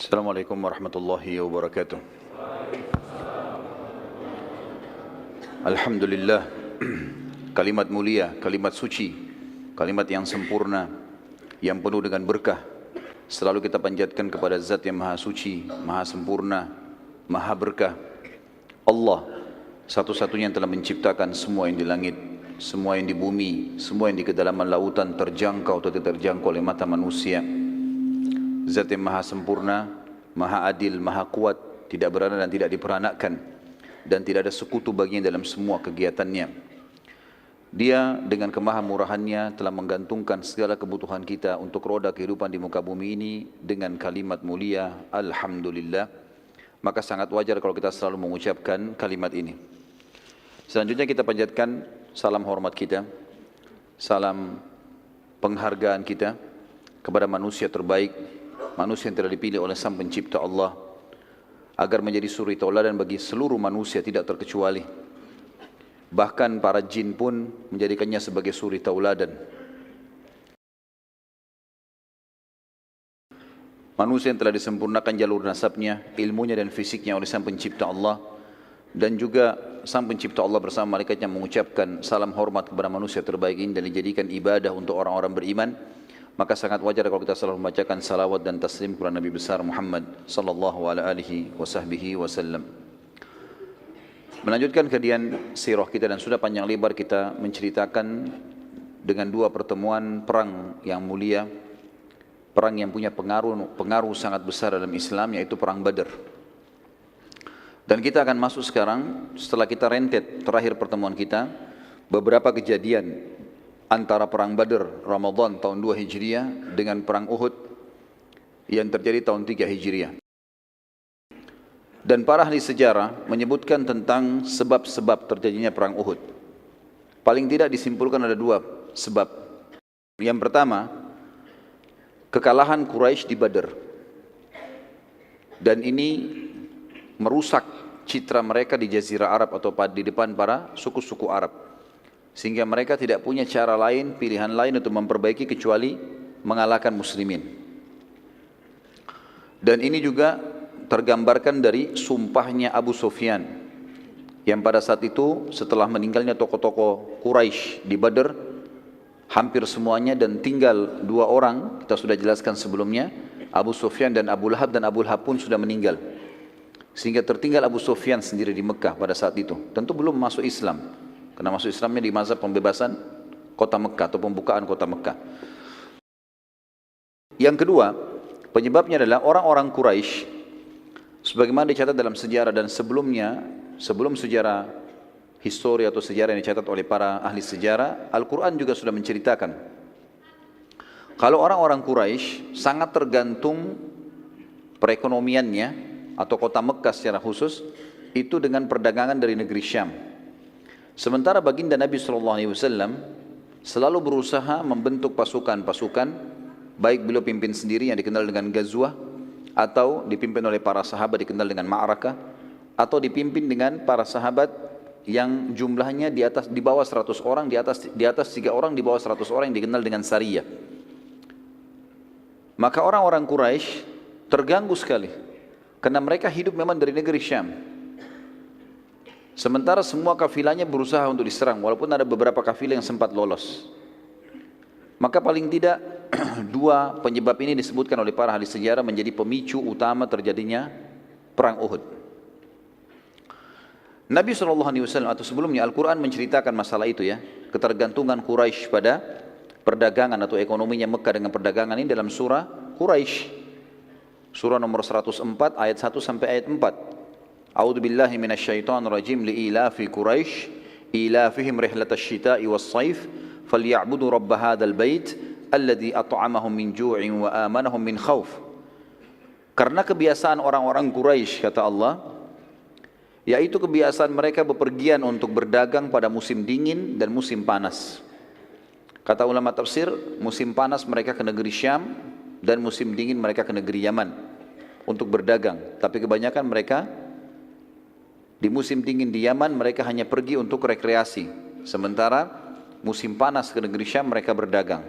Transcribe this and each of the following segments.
Assalamualaikum warahmatullahi wabarakatuh. Alhamdulillah, kalimat mulia, kalimat suci, kalimat yang sempurna, yang penuh dengan berkah, selalu kita panjatkan kepada Zat yang maha suci, maha sempurna, maha berkah. Allah, satu-satunya yang telah menciptakan semua yang di langit, semua yang di bumi, semua yang di kedalaman lautan, terjangkau atau tidak terjangkau oleh mata manusia. Zat yang maha sempurna, maha adil, maha kuat, tidak beranak dan tidak diperanakkan, dan tidak ada sekutu baginya dalam semua kegiatannya. Dia dengan kemahamurahannya telah menggantungkan segala kebutuhan kita untuk roda kehidupan di muka bumi ini dengan kalimat mulia, Alhamdulillah. Maka sangat wajar kalau kita selalu mengucapkan kalimat ini. Selanjutnya kita panjatkan salam hormat kita, salam penghargaan kita kepada manusia terbaik, manusia yang telah dipilih oleh Sang Pencipta Allah agar menjadi suri tauladan bagi seluruh manusia tidak terkecuali. Bahkan para jin pun menjadikannya sebagai suri tauladan. Manusia yang telah disempurnakan jalur nasabnya, ilmunya dan fisiknya oleh Sang Pencipta Allah, dan juga Sang Pencipta Allah bersama malaikatnya mengucapkan salam hormat kepada manusia terbaik ini dan dijadikan ibadah untuk orang-orang beriman. Maka sangat wajar kalau kita selalu membacakan salawat dan taslim kepada Nabi besar Muhammad sallallahu alaihi wasallam. Melanjutkan kajian sirah kita, dan sudah panjang lebar kita menceritakan dengan dua pertemuan perang yang mulia, perang yang punya pengaruh sangat besar dalam Islam, yaitu perang Badar. Dan kita akan masuk sekarang setelah kita rentet terakhir pertemuan kita beberapa kejadian antara perang Badar Ramadan tahun 2 Hijriah dengan perang Uhud yang terjadi tahun 3 Hijriah. Dan para ahli sejarah menyebutkan tentang sebab-sebab terjadinya perang Uhud. Paling tidak disimpulkan ada dua sebab. Yang pertama, kekalahan Quraisy di Badar. Dan ini merusak citra mereka di Jazirah Arab atau di depan para suku-suku Arab. Sehingga mereka tidak punya cara lain, pilihan lain untuk memperbaiki kecuali mengalahkan muslimin. Dan ini juga tergambarkan dari sumpahnya Abu Sufyan, yang pada saat itu setelah meninggalnya tokoh-tokoh Quraisy di Badar, hampir semuanya, dan tinggal dua orang, kita sudah jelaskan sebelumnya, Abu Sufyan dan Abu Lahab, dan Abu Lahab pun sudah meninggal. Sehingga tertinggal Abu Sufyan sendiri di Mekah pada saat itu, tentu belum masuk Islam. Karena masuk Islamnya di masa pembebasan kota Mekah atau pembukaan kota Mekah. Yang kedua, penyebabnya adalah orang-orang Quraisy, sebagaimana dicatat dalam sejarah dan sebelumnya, sebelum sejarah histori atau sejarah yang dicatat oleh para ahli sejarah, Al-Quran juga sudah menceritakan. Kalau orang-orang Quraisy sangat tergantung perekonomiannya atau kota Mekah secara khusus, itu dengan perdagangan dari negeri Syam. Sementara baginda Nabi SAW selalu berusaha membentuk pasukan-pasukan, baik beliau pimpin sendiri yang dikenal dengan Ghazwah, atau dipimpin oleh para sahabat dikenal dengan Ma'rakah, atau dipimpin dengan para sahabat yang jumlahnya di bawah 100 orang, di atas 3 orang, di bawah 100 orang yang dikenal dengan Sariyah. Maka orang-orang Quraisy terganggu sekali karena mereka hidup memang dari negeri Syam. Sementara semua kafilahnya berusaha untuk diserang, walaupun ada beberapa kafilah yang sempat lolos. Maka paling tidak dua penyebab ini disebutkan oleh para ahli sejarah menjadi pemicu utama terjadinya perang Uhud. Nabi SAW atau sebelumnya Al-Quran menceritakan masalah itu ya, ketergantungan Quraisy pada perdagangan atau ekonominya Mekah dengan perdagangan ini dalam surah Quraisy, surah nomor 104 ayat 1 sampai ayat 4. A'udzu billahi minasyaitonir rajim, li'ilafi Quraisy ilafihim rihlatash shita'i was-shaif falyabudu rabb hadzal bait alladzi at'amahum min ju'in wa amanahum min khauf. Karena kebiasaan orang-orang Quraisy, kata Allah, yaitu kebiasaan mereka bepergian untuk berdagang pada musim dingin dan musim panas. Kata ulama tafsir, musim panas mereka ke negeri Syam dan musim dingin mereka ke negeri Yaman untuk berdagang. Tapi kebanyakan mereka di musim dingin di Yaman mereka hanya pergi untuk rekreasi. Sementara musim panas ke negeri Syam mereka berdagang.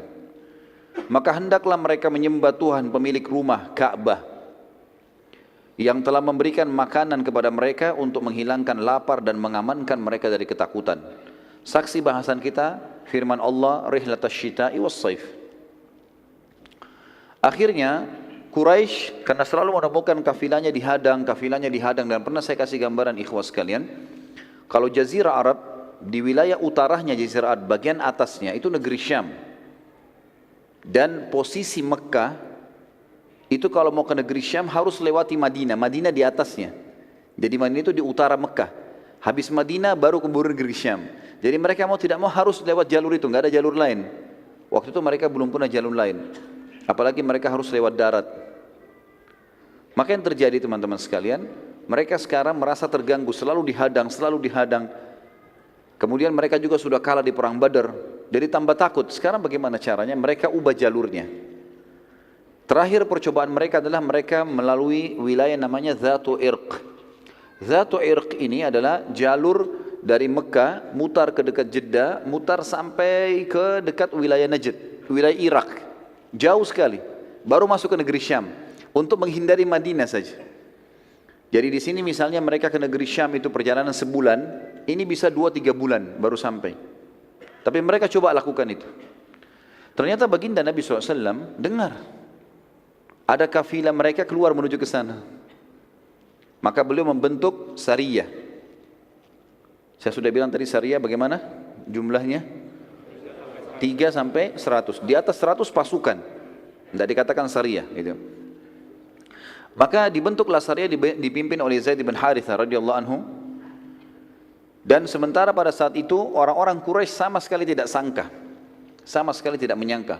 Maka hendaklah mereka menyembah Tuhan pemilik rumah Ka'bah yang telah memberikan makanan kepada mereka untuk menghilangkan lapar dan mengamankan mereka dari ketakutan. Saksi bahasan kita, firman Allah, rihlatas syita'i was saif. Akhirnya, Quraisy karena selalu menemukan kafilahnya dihadang, dan pernah saya kasih gambaran ikhwas sekalian, kalau Jazirah Arab, di wilayah utaranya Jazirah Arab, bagian atasnya itu negeri Syam. Dan posisi Mekah, itu kalau mau ke negeri Syam harus lewati Madinah, Madinah di atasnya. Jadi Madinah itu di utara Mekah. Habis Madinah baru ke negeri Syam. Jadi mereka mau tidak mau harus lewat jalur itu, nggak ada jalur lain. Waktu itu mereka belum punya jalur lain. Apalagi mereka harus lewat darat. Maka yang terjadi teman-teman sekalian, mereka sekarang merasa terganggu, selalu dihadang. Kemudian mereka juga sudah kalah di perang Badar. Jadi tambah takut. Sekarang bagaimana caranya? Mereka ubah jalurnya. Terakhir percobaan mereka adalah mereka melalui wilayah namanya Dhatu Irq. Dhatu Irq ini adalah jalur dari Mekah, mutar ke dekat Jeddah, mutar sampai ke dekat wilayah Najd, wilayah Irak. Jauh sekali. Baru masuk ke negeri Syam. Untuk menghindari Madinah saja. Jadi di sini misalnya mereka ke negeri Syam itu perjalanan sebulan, ini bisa 2-3 bulan baru sampai. Tapi mereka coba lakukan itu. Ternyata baginda Nabi SAW dengar ada kafilah mereka keluar menuju ke sana. Maka beliau membentuk Sariyah. Saya sudah bilang tadi Sariyah bagaimana jumlahnya? 3 sampai 100. Di atas 100 pasukan. Tidak dikatakan Sariyah. Gitu. Maka dibentuklah Sariyah dipimpin oleh Zaid bin Harithah radhiyallahu anhu. Dan sementara pada saat itu orang-orang Quraisy sama sekali tidak sangka. Sama sekali tidak menyangka.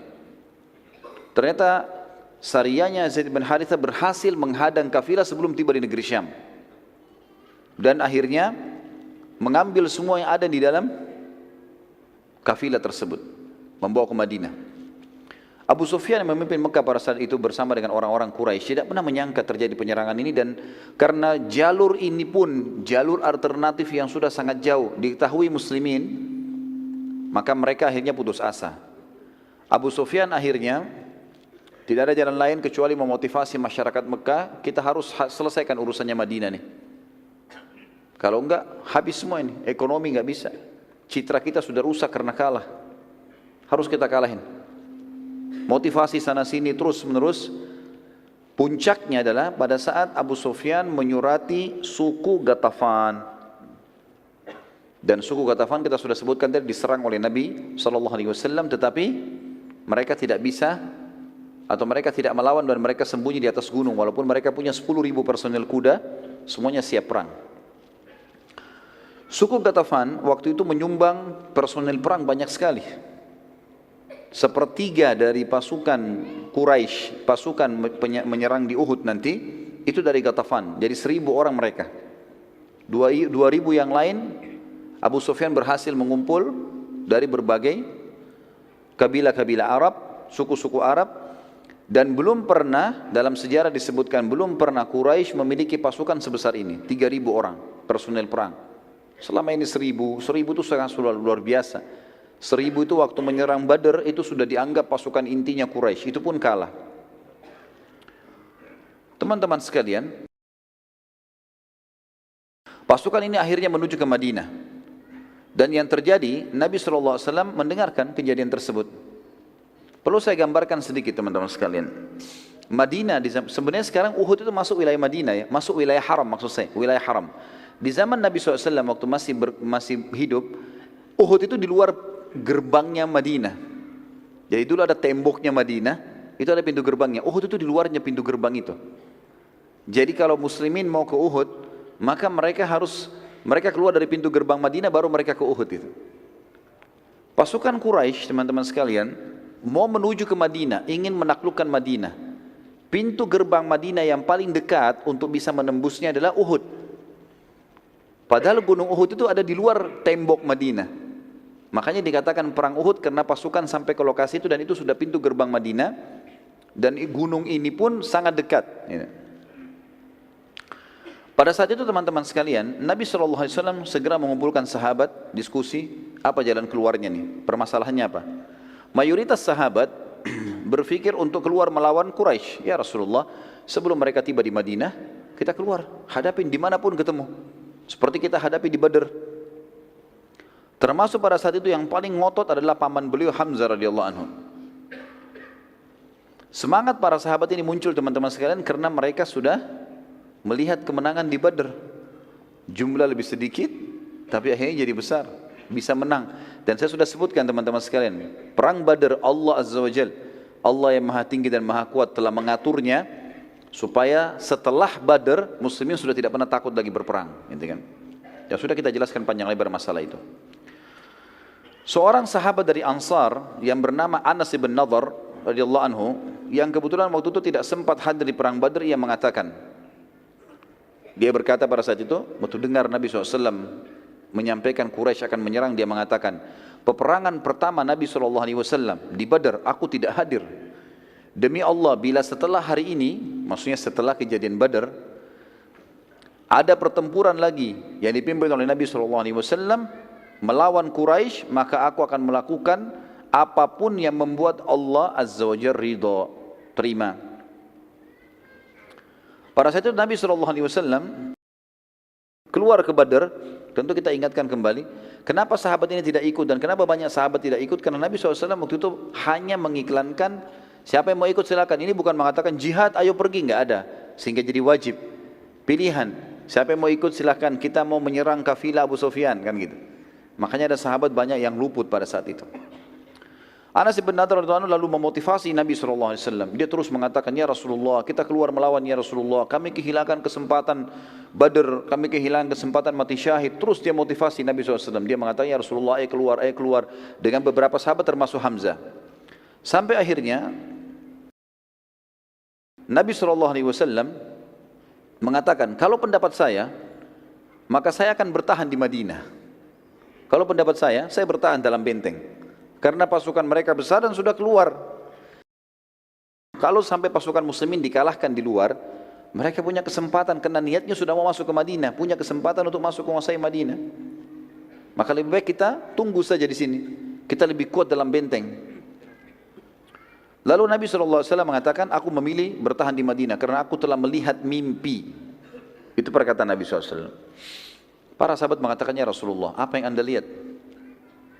Ternyata Sariyahnya Zaid bin Harithah berhasil menghadang kafilah sebelum tiba di negeri Syam. Dan akhirnya mengambil semua yang ada di dalam kafilah tersebut, membawa ke Madinah. Abu Sufyan yang memimpin Mekah pada saat itu bersama dengan orang-orang Quraisy tidak pernah menyangka terjadi penyerangan ini, dan karena jalur ini pun jalur alternatif yang sudah sangat jauh diketahui muslimin, maka mereka akhirnya putus asa. Abu Sufyan akhirnya tidak ada jalan lain kecuali memotivasi masyarakat Mekah, kita harus selesaikan urusannya Madinah nih. Kalau enggak, habis semua ini, ekonomi enggak bisa. Citra kita sudah rusak karena kalah. Harus kita kalahin. Motivasi sana sini terus menerus. Puncaknya adalah pada saat Abu Sufyan menyurati suku Ghatafan. Dan suku Ghatafan kita sudah sebutkan tadi diserang oleh Nabi SAW, tetapi mereka tidak bisa, atau mereka tidak melawan dan mereka sembunyi di atas gunung, walaupun mereka punya 10.000 personel kuda, semuanya siap perang. Suku Ghatafan waktu itu menyumbang personel perang banyak sekali. Sepertiga dari pasukan Quraisy, pasukan menyerang di Uhud nanti, itu dari Ghatafan. Jadi 1.000 orang mereka. 2.000 yang lain, Abu Sufyan berhasil mengumpul dari berbagai kabilah-kabilah Arab, suku-suku Arab. Dan belum pernah, dalam sejarah disebutkan, belum pernah Quraisy memiliki pasukan sebesar ini. 3.000 orang personel perang. Selama ini 1.000 itu sangat luar biasa. 1.000 itu waktu menyerang Badar itu sudah dianggap pasukan intinya Quraisy, itu pun kalah. Teman-teman sekalian, pasukan ini akhirnya menuju ke Madinah. Dan yang terjadi, Nabi SAW mendengarkan kejadian tersebut. Perlu saya gambarkan sedikit teman-teman sekalian. Madinah, sebenarnya sekarang Uhud itu masuk wilayah Madinah ya, masuk wilayah haram maksud saya, wilayah haram. Di zaman Nabi SAW waktu masih hidup, Uhud itu di luar gerbangnya Madinah. Jadi dulu ada temboknya Madinah, itu ada pintu gerbangnya. Uhud itu di luarnya pintu gerbang itu. Jadi kalau muslimin mau ke Uhud, maka mereka keluar dari pintu gerbang Madinah baru mereka ke Uhud itu. Pasukan Quraisy teman-teman sekalian mau menuju ke Madinah, ingin menaklukkan Madinah. Pintu gerbang Madinah yang paling dekat untuk bisa menembusnya adalah Uhud. Padahal gunung Uhud itu ada di luar tembok Madinah. Makanya dikatakan perang Uhud karena pasukan sampai ke lokasi itu, dan itu sudah pintu gerbang Madinah. Dan gunung ini pun sangat dekat. Pada saat itu teman-teman sekalian, Nabi SAW segera mengumpulkan sahabat, diskusi, apa jalan keluarnya nih, permasalahannya apa. Mayoritas sahabat berpikir untuk keluar melawan Quraisy. Ya Rasulullah, sebelum mereka tiba di Madinah, kita keluar, hadapin dimanapun ketemu. Seperti kita hadapi di Badr. Termasuk pada saat itu yang paling ngotot adalah paman beliau Hamzah radhiyallahu anhu. Semangat para sahabat ini muncul teman-teman sekalian karena mereka sudah melihat kemenangan di Badr. Jumlah lebih sedikit, tapi akhirnya jadi besar, bisa menang. Dan saya sudah sebutkan teman-teman sekalian, perang Badr Allah Azza wa Jal, Allah yang maha tinggi dan maha kuat telah mengaturnya supaya setelah Badr muslimin sudah tidak pernah takut lagi berperang, gitu kan? Ya sudah kita jelaskan panjang lebar masalah itu. Seorang sahabat dari Ansar yang bernama Anas bin Nadhr radhiyallahu anhu, yang kebetulan waktu itu tidak sempat hadir di perang Badr, ia mengatakan, dia berkata pada saat itu, waktu dengar Nabi SAW menyampaikan Quraisy akan menyerang, dia mengatakan, peperangan pertama Nabi SAW di Badr, aku tidak hadir. Demi Allah, bila setelah hari ini, maksudnya setelah kejadian Badr, ada pertempuran lagi yang dipimpin oleh Nabi SAW melawan Quraisy, maka aku akan melakukan apapun yang membuat Allah Azza wa Jalla ridha, terima. Pada saat itu Nabi SAW keluar ke Badr. Tentu kita ingatkan kembali, kenapa sahabat ini tidak ikut dan kenapa banyak sahabat tidak ikut? Karena Nabi SAW waktu itu hanya mengiklankan, siapa yang mau ikut silakan. Ini bukan mengatakan jihad, ayo pergi, nggak ada. Sehingga jadi wajib, pilihan. Siapa yang mau ikut silakan, kita mau menyerang kafilah Abu Sufyan, kan gitu. Makanya ada sahabat banyak yang luput pada saat itu. Anas bin Nadhr lalu memotivasi Nabi SAW. Dia terus mengatakan, ya Rasulullah, kita keluar melawan ya Rasulullah. Kami kehilangan kesempatan Badr, kami kehilangan kesempatan mati syahid. Terus dia motivasi Nabi SAW. Dia mengatakan, ya Rasulullah, ayo keluar. Dengan beberapa sahabat termasuk Hamzah. Sampai akhirnya Nabi SAW mengatakan, kalau pendapat saya, maka saya akan bertahan di Madinah. Kalau pendapat saya bertahan dalam benteng. Karena pasukan mereka besar dan sudah keluar. Kalau sampai pasukan muslimin dikalahkan di luar, mereka punya kesempatan karena niatnya sudah mau masuk ke Madinah, punya kesempatan untuk masuk menguasai Madinah. Maka lebih baik kita tunggu saja di sini. Kita lebih kuat dalam benteng. Lalu Nabi SAW mengatakan, aku memilih bertahan di Madinah karena aku telah melihat mimpi. Itu perkataan Nabi SAW. Para sahabat mengatakannya, Rasulullah, apa yang anda lihat?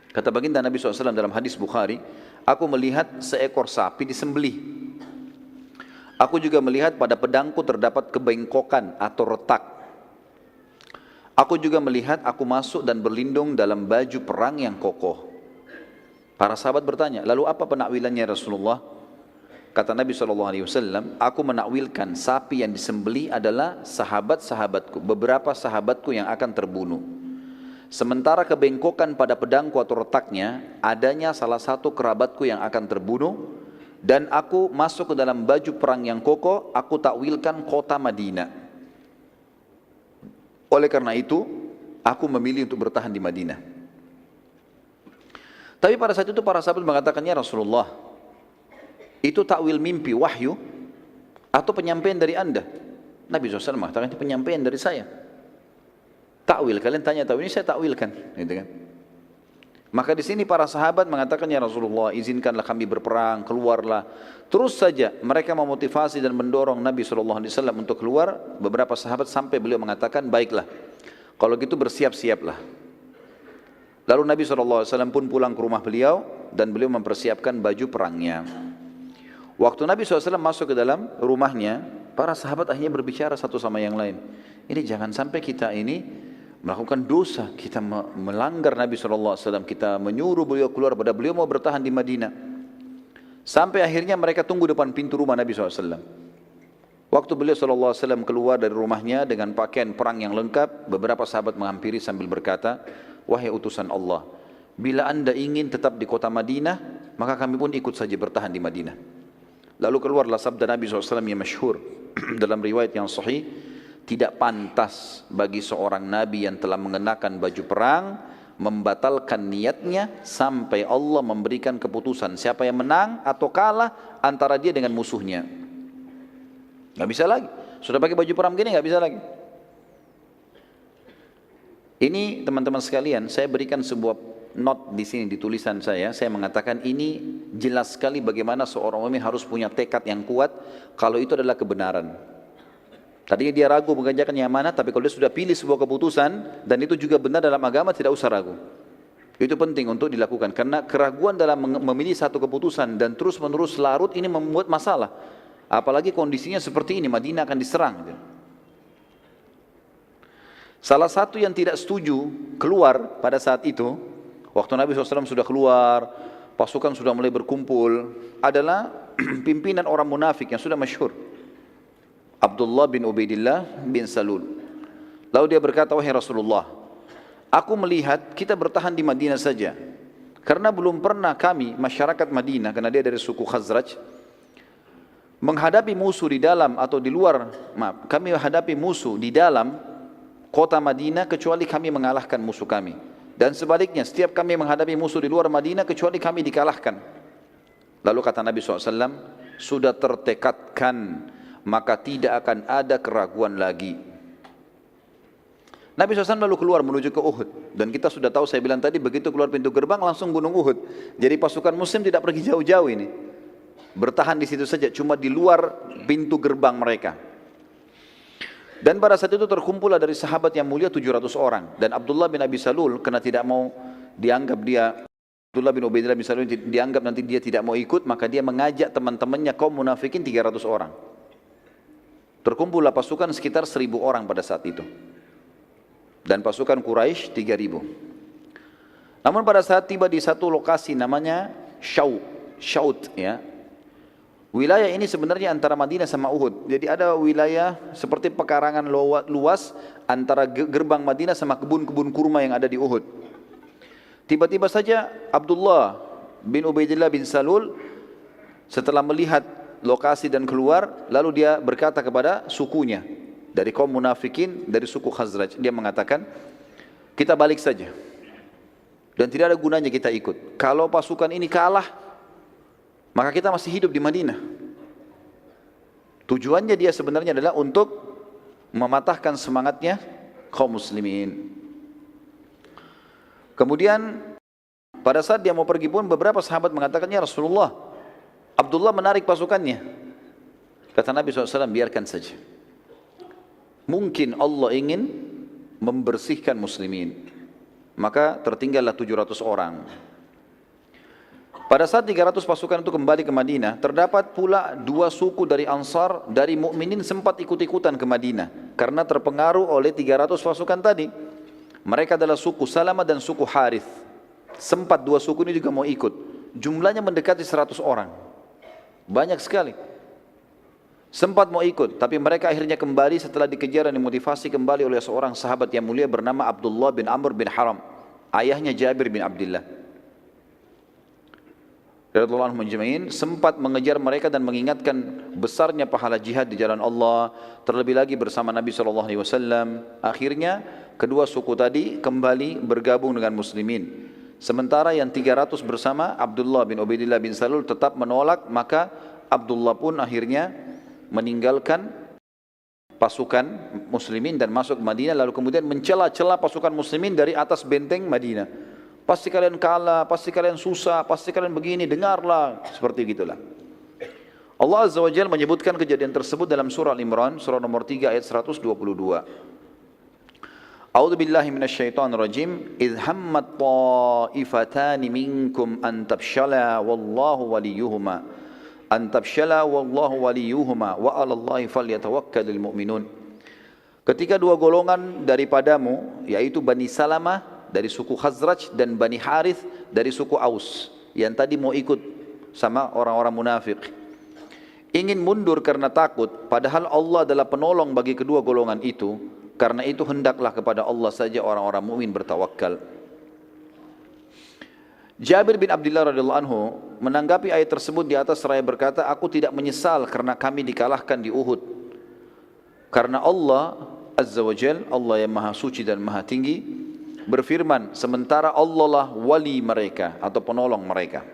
Kata baginda Nabi SAW dalam hadis Bukhari, aku melihat seekor sapi disembelih. Aku juga melihat pada pedangku terdapat kebengkokan atau retak. Aku juga melihat aku masuk dan berlindung dalam baju perang yang kokoh. Para sahabat bertanya, lalu apa penakwilannya Rasulullah? Kata Nabi SAW, aku menakwilkan sapi yang disembelih adalah sahabat-sahabatku, beberapa sahabatku yang akan terbunuh. Sementara kebengkokan pada pedangku atau retaknya, adanya salah satu kerabatku yang akan terbunuh, dan aku masuk ke dalam baju perang yang kokoh, aku takwilkan kota Madinah. Oleh karena itu, aku memilih untuk bertahan di Madinah. Tapi pada saat itu para sahabat mengatakannya, Rasulullah, itu takwil mimpi, wahyu, atau penyampaian dari anda? Nabi SAW mengatakan, itu penyampaian dari saya. Takwil, kalian tanya takwil, ini saya takwilkan, gitu kan? Maka di sini para sahabat mengatakan, ya Rasulullah, izinkanlah kami berperang, keluarlah. Terus saja mereka memotivasi dan mendorong Nabi SAW untuk keluar. Beberapa sahabat sampai beliau mengatakan, baiklah, kalau gitu bersiap-siaplah. Lalu Nabi SAW pun pulang ke rumah beliau dan beliau mempersiapkan baju perangnya. Waktu Nabi SAW masuk ke dalam rumahnya, para sahabat akhirnya berbicara satu sama yang lain. Ini jangan sampai kita ini melakukan dosa, kita melanggar Nabi SAW, kita menyuruh beliau keluar pada beliau mau bertahan di Madinah. Sampai akhirnya mereka tunggu depan pintu rumah Nabi SAW. Waktu beliau SAW keluar dari rumahnya dengan pakaian perang yang lengkap, beberapa sahabat menghampiri sambil berkata, wahai utusan Allah, bila anda ingin tetap di kota Madinah, maka kami pun ikut saja bertahan di Madinah. Lalu keluarlah sabda Nabi SAW yang masyhur dalam riwayat yang sahih, tidak pantas bagi seorang Nabi yang telah mengenakan baju perang membatalkan niatnya sampai Allah memberikan keputusan siapa yang menang atau kalah antara dia dengan musuhnya. Gak bisa lagi, sudah pakai baju perang begini gak bisa lagi. Ini teman-teman sekalian, saya berikan sebuah note di sini di tulisan saya mengatakan ini jelas sekali bagaimana seorang mukmin harus punya tekad yang kuat kalau itu adalah kebenaran. Tadinya dia ragu mengerjakan yang mana, tapi kalau dia sudah pilih sebuah keputusan, dan itu juga benar dalam agama, tidak usah ragu. Itu penting untuk dilakukan, karena keraguan dalam memilih satu keputusan dan terus-menerus larut ini membuat masalah. Apalagi kondisinya seperti ini, Madinah akan diserang. Salah satu yang tidak setuju keluar pada saat itu, waktu Nabi SAW sudah keluar, pasukan sudah mulai berkumpul, adalah pimpinan orang munafik yang sudah masyhur, Abdullah bin Ubaidillah bin Salul. Lalu dia berkata, wahai Rasulullah, aku melihat kita bertahan di Madinah saja, karena belum pernah kami, masyarakat Madinah, karena dia dari suku Khazraj, menghadapi musuh di dalam atau di luar, kami menghadapi musuh di dalam kota Madinah kecuali kami mengalahkan musuh kami. Dan sebaliknya, setiap kami menghadapi musuh di luar Madinah kecuali kami dikalahkan. Lalu kata Nabi SAW, sudah tertekadkan, maka tidak akan ada keraguan lagi. Nabi SAW lalu keluar menuju ke Uhud. Dan kita sudah tahu, saya bilang tadi, begitu keluar pintu gerbang langsung gunung Uhud. Jadi pasukan muslim tidak pergi jauh-jauh ini. Bertahan di situ saja, cuma di luar pintu gerbang mereka. Dan pada saat itu terkumpullah dari sahabat yang mulia 700 orang. Dan Abdullah bin Abi Salul, karena tidak mau dianggap dia, Abdullah bin Ubaidillah bin Salul dianggap nanti dia tidak mau ikut, maka dia mengajak teman-temannya kaum munafikin 300 orang. Terkumpullah pasukan sekitar 1000 orang pada saat itu. Dan pasukan Quraisy 3000. Namun pada saat tiba di satu lokasi namanya Syaut, ya. Wilayah ini sebenarnya antara Madinah sama Uhud. Jadi ada wilayah seperti pekarangan luas antara gerbang Madinah sama kebun-kebun kurma yang ada di Uhud. Tiba-tiba saja Abdullah bin Ubaidillah bin Salul setelah melihat lokasi dan keluar, lalu dia berkata kepada sukunya, dari kaum munafikin, dari suku Khazraj, dia mengatakan, kita balik saja, dan tidak ada gunanya kita ikut. Kalau pasukan ini kalah, maka kita masih hidup di Madinah. Tujuannya dia sebenarnya adalah untuk mematahkan semangatnya kaum muslimin. Kemudian pada saat dia mau pergi pun, beberapa sahabat mengatakan, ya Rasulullah, Abdullah menarik pasukannya. Kata Nabi SAW, biarkan saja. Mungkin Allah ingin membersihkan muslimin. Maka tertinggallah 700 orang. Pada saat 300 pasukan itu kembali ke Madinah, terdapat pula 2 suku dari Ansar, dari mukminin sempat ikut-ikutan ke Madinah. Karena terpengaruh oleh 300 pasukan tadi. Mereka adalah suku Salamah dan suku Harith. Sempat 2 suku ini juga mau ikut. Jumlahnya mendekati 100 orang. Banyak sekali. Sempat mau ikut, tapi mereka akhirnya kembali setelah dikejar dan dimotivasi kembali oleh seorang sahabat yang mulia bernama Abdullah bin Amr bin Haram, ayahnya Jabir bin Abdullah. Radhiyallahu anhum ajma'in, sempat mengejar mereka dan mengingatkan besarnya pahala jihad di jalan Allah, terlebih lagi bersama Nabi SAW. Akhirnya kedua suku tadi kembali bergabung dengan muslimin. Sementara yang 300 bersama Abdullah bin Ubaidillah bin Salul tetap menolak, maka Abdullah pun akhirnya meninggalkan pasukan muslimin dan masuk Madinah, lalu kemudian mencela-cela pasukan muslimin dari atas benteng Madinah. Pasti kalian kalah, pasti kalian susah, pasti kalian begini, dengarlah. Seperti gitulah. Allah Azza wa Jalla menyebutkan kejadian tersebut dalam surah Al-Imran, surah nomor 3 ayat 122. A'udzu billahi minasyaitonir rajim. Idh hammat ta'ifatani minkum an tafshala wallahu waliyuhuma. An tafshala wallahu waliyuhuma wa 'alallahi falyatawakkalul mu'minun. Ketika 2 golongan daripadamu, yaitu Bani Salamah dari suku Khazraj dan Bani Harith dari suku Aus, yang tadi mau ikut sama orang-orang munafik, ingin mundur karena takut, padahal Allah adalah penolong bagi kedua golongan itu. Karena itu hendaklah kepada Allah saja orang-orang mukmin bertawakal. Jabir bin Abdullah radhiyallahu anhu menanggapi ayat tersebut di atas seraya berkata, aku tidak menyesal karena kami dikalahkan di Uhud. Karena Allah Azza wa Jal, Allah yang maha suci dan maha tinggi, berfirman, sementara Allah lah wali mereka atau penolong mereka.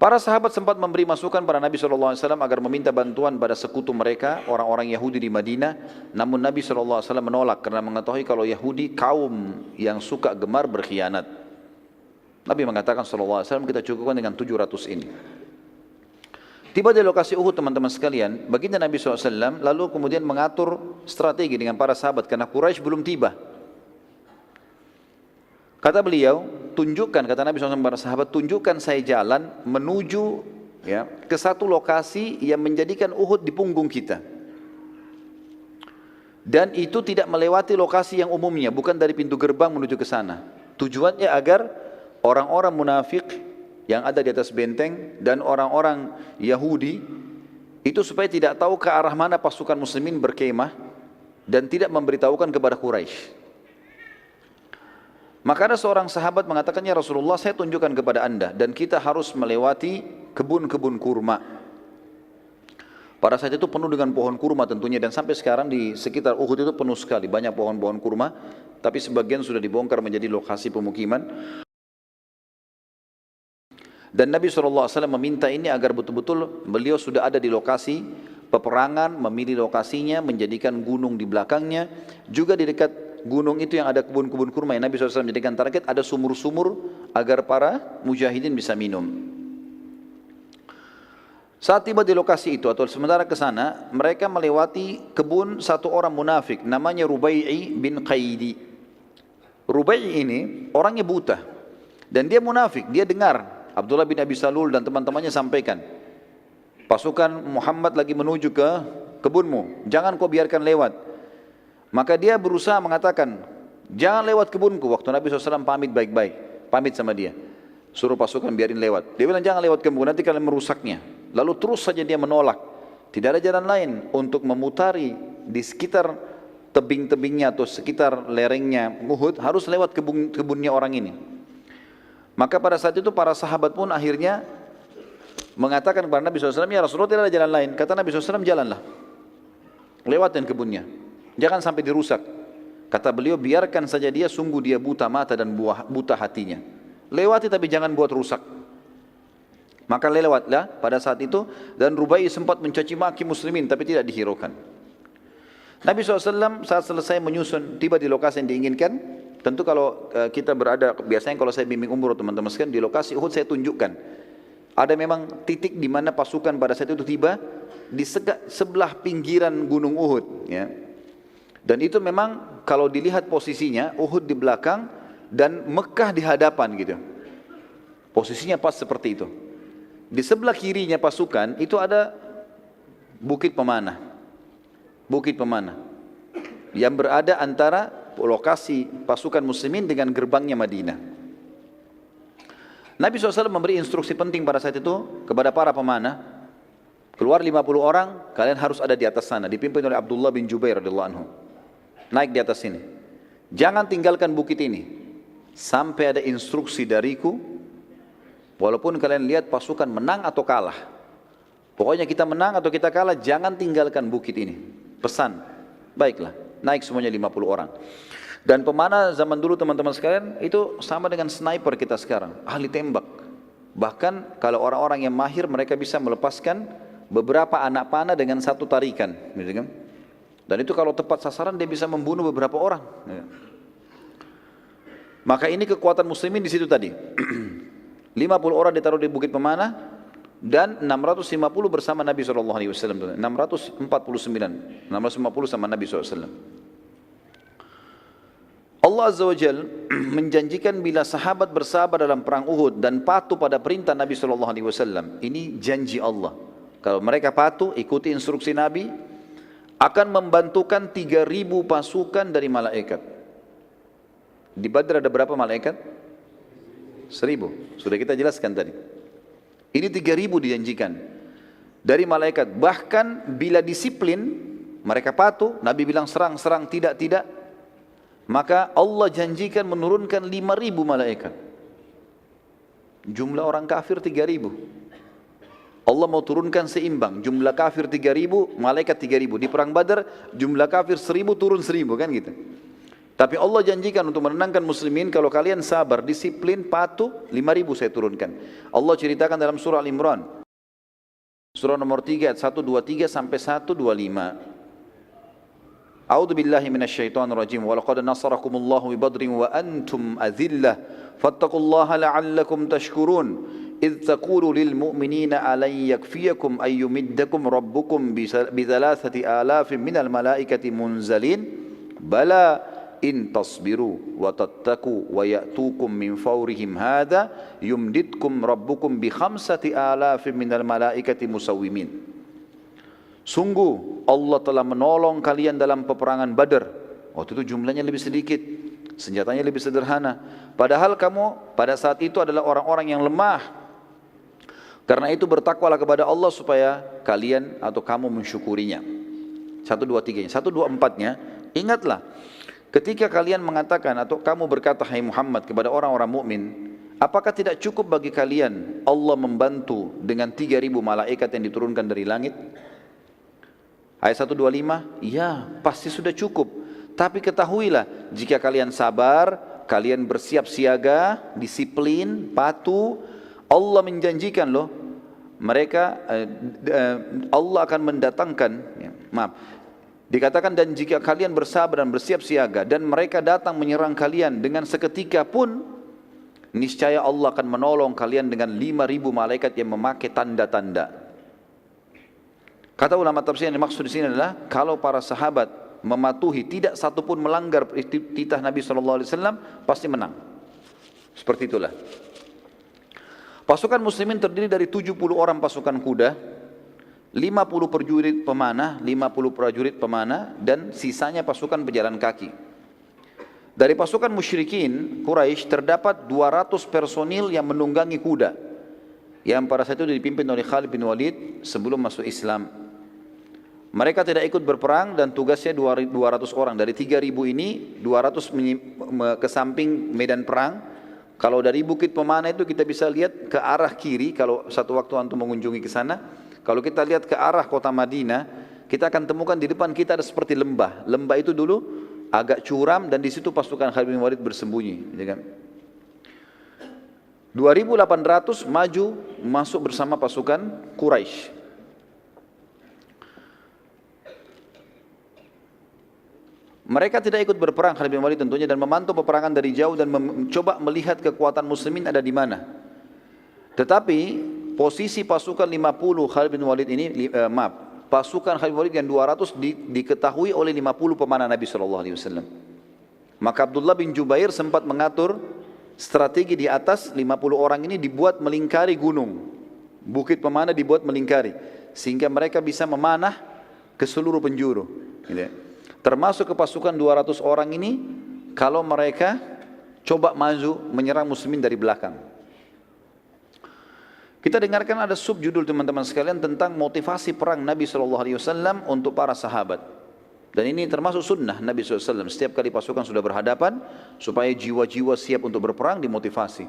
Para sahabat sempat memberi masukan pada Nabi SAW agar meminta bantuan pada sekutu mereka, orang-orang Yahudi di Madinah. Namun Nabi SAW menolak karena mengetahui kalau Yahudi kaum yang suka gemar berkhianat. Nabi mengatakan SAW, kita cukupkan dengan 700 ini. Tiba di lokasi Uhud teman-teman sekalian, baginda Nabi SAW lalu kemudian mengatur strategi dengan para sahabat karena Quraisy belum tiba. Kata beliau, tunjukkan, kata Nabi SAW kepada sahabat, tunjukkan saya jalan menuju ke satu lokasi yang menjadikan Uhud di punggung kita. Dan itu tidak melewati lokasi yang umumnya, bukan dari pintu gerbang menuju ke sana. Tujuannya agar orang-orang munafik yang ada di atas benteng dan orang-orang Yahudi itu supaya tidak tahu ke arah mana pasukan muslimin berkemah dan tidak memberitahukan kepada Quraisy. Maka ada seorang sahabat mengatakannya, Rasulullah, saya tunjukkan kepada anda dan kita harus melewati kebun-kebun kurma. Pada saat itu penuh dengan pohon kurma tentunya, dan sampai sekarang di sekitar Uhud itu penuh sekali, banyak pohon-pohon kurma, tapi sebagian sudah dibongkar menjadi lokasi pemukiman. Dan Nabi SAW meminta ini agar betul-betul beliau sudah ada di lokasi peperangan, memilih lokasinya, menjadikan gunung di belakangnya. Juga di dekat gunung itu yang ada kebun-kebun kurma yang Nabi SAW menjadikan target, ada sumur-sumur agar para mujahidin bisa minum. Saat tiba di lokasi itu atau sementara ke sana, mereka melewati kebun satu orang munafik namanya Rubai'i bin Qaidi. Rubai'i ini orangnya buta dan dia munafik, dia dengar Abdullah bin Abi Salul dan teman-temannya sampaikan, pasukan Muhammad lagi menuju ke kebunmu, jangan kau biarkan lewat. Maka dia berusaha mengatakan, jangan lewat kebunku. Waktu Nabi SAW pamit baik-baik, pamit sama dia, suruh pasukan biarin lewat. Dia bilang jangan lewat kebun, nanti kalian merusaknya. Lalu terus saja dia menolak. Tidak ada jalan lain untuk memutari di sekitar tebing-tebingnya atau sekitar lerengnya Uhud, harus lewat kebunnya orang ini. Maka pada saat itu para sahabat pun akhirnya mengatakan kepada Nabi SAW, ya Rasulullah, tidak ada jalan lain. Kata Nabi SAW, jalanlah, lewatin kebunnya, jangan sampai dirusak. Kata beliau, biarkan saja dia, sungguh dia buta mata dan buta hatinya. Lewati tapi jangan buat rusak. Maka lewatlah pada saat itu, dan Rubai sempat mencaci maki muslimin tapi tidak dihiraukan. Nabi SAW saat selesai menyusun, tiba di lokasi yang diinginkan. Tentu kalau kita berada, biasanya kalau saya bimbing umroh teman-teman sekalian, di lokasi Uhud saya tunjukkan. Ada memang titik di mana pasukan pada saat itu tiba di sebelah pinggiran gunung Uhud. Ya. Dan itu memang kalau dilihat posisinya, Uhud di belakang dan Mekah di hadapan gitu. Posisinya pas seperti itu. Di sebelah kirinya pasukan itu ada Bukit Pemanah. Bukit Pemanah yang berada antara lokasi pasukan muslimin dengan gerbangnya Madinah. Nabi SAW memberi instruksi penting pada saat itu kepada para pemanah. Keluar 50 orang, kalian harus ada di atas sana, dipimpin oleh Abdullah bin Jubair radhiyallahu anhu. Naik di atas sini. Jangan tinggalkan bukit ini sampai ada instruksi dariku. Walaupun kalian lihat pasukan menang atau kalah, pokoknya kita menang atau kita kalah, jangan tinggalkan bukit ini. Pesan. Baiklah, naik semuanya 50 orang. Dan pemanah zaman dulu teman-teman sekalian itu sama dengan sniper kita sekarang, ahli tembak. Bahkan kalau orang-orang yang mahir, mereka bisa melepaskan beberapa anak panah dengan satu tarikan, gitu kan? Dan itu kalau tepat sasaran dia bisa membunuh beberapa orang. Maka ini kekuatan muslimin di situ tadi. 50 orang ditaruh di Bukit Pemanah dan 650 bersama Nabi SAW. 649 sama Nabi SAW. Allah Azza wa Jal menjanjikan bila sahabat bersabar dalam perang Uhud dan patuh pada perintah Nabi SAW. Ini janji Allah. Kalau mereka patuh, ikuti instruksi Nabi, akan membantukan 3.000 pasukan dari malaikat. Di Badr ada berapa malaikat? 1.000. Sudah kita jelaskan tadi. Ini 3.000 dijanjikan dari malaikat. Bahkan bila disiplin, mereka patuh, Nabi bilang serang, tidak, maka Allah janjikan menurunkan 5.000 malaikat. Jumlah orang kafir 3.000. Allah mau turunkan seimbang, jumlah kafir 3.000, malaikat 3.000. Di perang Badar jumlah kafir 1.000 turun 1.000, kan gitu. Tapi Allah janjikan untuk menenangkan muslimin, kalau kalian sabar, disiplin, patuh, 5.000 saya turunkan. Allah ceritakan dalam surah Al-Imran, surah nomor 3 ayat 123 sampai 125. A'udzu billahi minasyaitonir rajim. Wa laqad nasarakumullahu bi Badrin wa antum adhillah fattaqullaha la'allakum tashkurun. إذ تقول للمؤمنين ألن يكفيكم أن يمدكم ربكم بثلاثة آلاف من الملائكة منزلين بلى إن تصبروا وتتقوا ويأتوكم من فورهم هذا يمددكم ربكم بخمسة آلاف من الملائكة مسومين. Sungguh Allah telah menolong kalian dalam peperangan Badar. Waktu itu jumlahnya lebih sedikit, senjatanya lebih sederhana. Padahal kamu pada saat itu adalah orang-orang yang lemah. Karena itu bertakwalah kepada Allah supaya kalian atau kamu mensyukurinya. 1, 2, 3-nya. 1, 2, 4-nya. Ingatlah, ketika kalian mengatakan atau kamu berkata, hai Muhammad, kepada orang-orang mukmin, apakah tidak cukup bagi kalian Allah membantu dengan 3.000 malaikat yang diturunkan dari langit? Ayat 125, ya pasti sudah cukup. Tapi ketahuilah, jika kalian sabar, kalian bersiap siaga, disiplin, patuh, Allah menjanjikan loh, Allah akan mendatangkan, dikatakan, dan jika kalian bersabar dan bersiap siaga, dan mereka datang menyerang kalian dengan seketika pun, niscaya Allah akan menolong kalian dengan 5.000 malaikat yang memakai tanda-tanda. Kata ulama tafsir yang dimaksud di sini adalah, kalau para sahabat mematuhi, tidak satu pun melanggar titah Nabi SAW, pasti menang. Seperti itulah. Pasukan muslimin terdiri dari 70 orang pasukan kuda, 50 prajurit pemanah, dan sisanya pasukan pejalan kaki. Dari pasukan musyrikin Quraisy terdapat 200 personil yang menunggangi kuda, yang pada saat itu dipimpin oleh Khalid bin Walid sebelum masuk Islam. Mereka tidak ikut berperang dan tugasnya 200 orang. Dari 3.000 ini 200 ke samping medan perang. Kalau dari Bukit Pemanah itu kita bisa lihat ke arah kiri, kalau satu waktu antum mengunjungi ke sana. Kalau kita lihat ke arah kota Madinah, kita akan temukan di depan kita ada seperti lembah. Lembah itu dulu agak curam dan di situ pasukan Khalid bin Walid bersembunyi. 2.800 maju masuk bersama pasukan Quraisy. Mereka tidak ikut berperang Khalid bin Walid tentunya, dan memantau peperangan dari jauh dan mencoba melihat kekuatan muslimin ada di mana. Tetapi posisi pasukan 50 Khalid bin Walid ini, pasukan Khalid bin Walid yang 200 diketahui oleh 50 pemanah Nabi SAW. Maka Abdullah bin Jubair sempat mengatur strategi di atas 50 orang ini dibuat melingkari gunung. Bukit Pemanah dibuat melingkari, sehingga mereka bisa memanah ke seluruh penjuru. Termasuk ke pasukan 200 orang ini, kalau mereka coba maju menyerang muslimin dari belakang. Kita dengarkan ada subjudul teman-teman sekalian tentang motivasi perang Nabi SAW untuk para sahabat. Dan ini termasuk sunnah Nabi SAW. Setiap kali pasukan sudah berhadapan, supaya jiwa-jiwa siap untuk berperang, dimotivasi.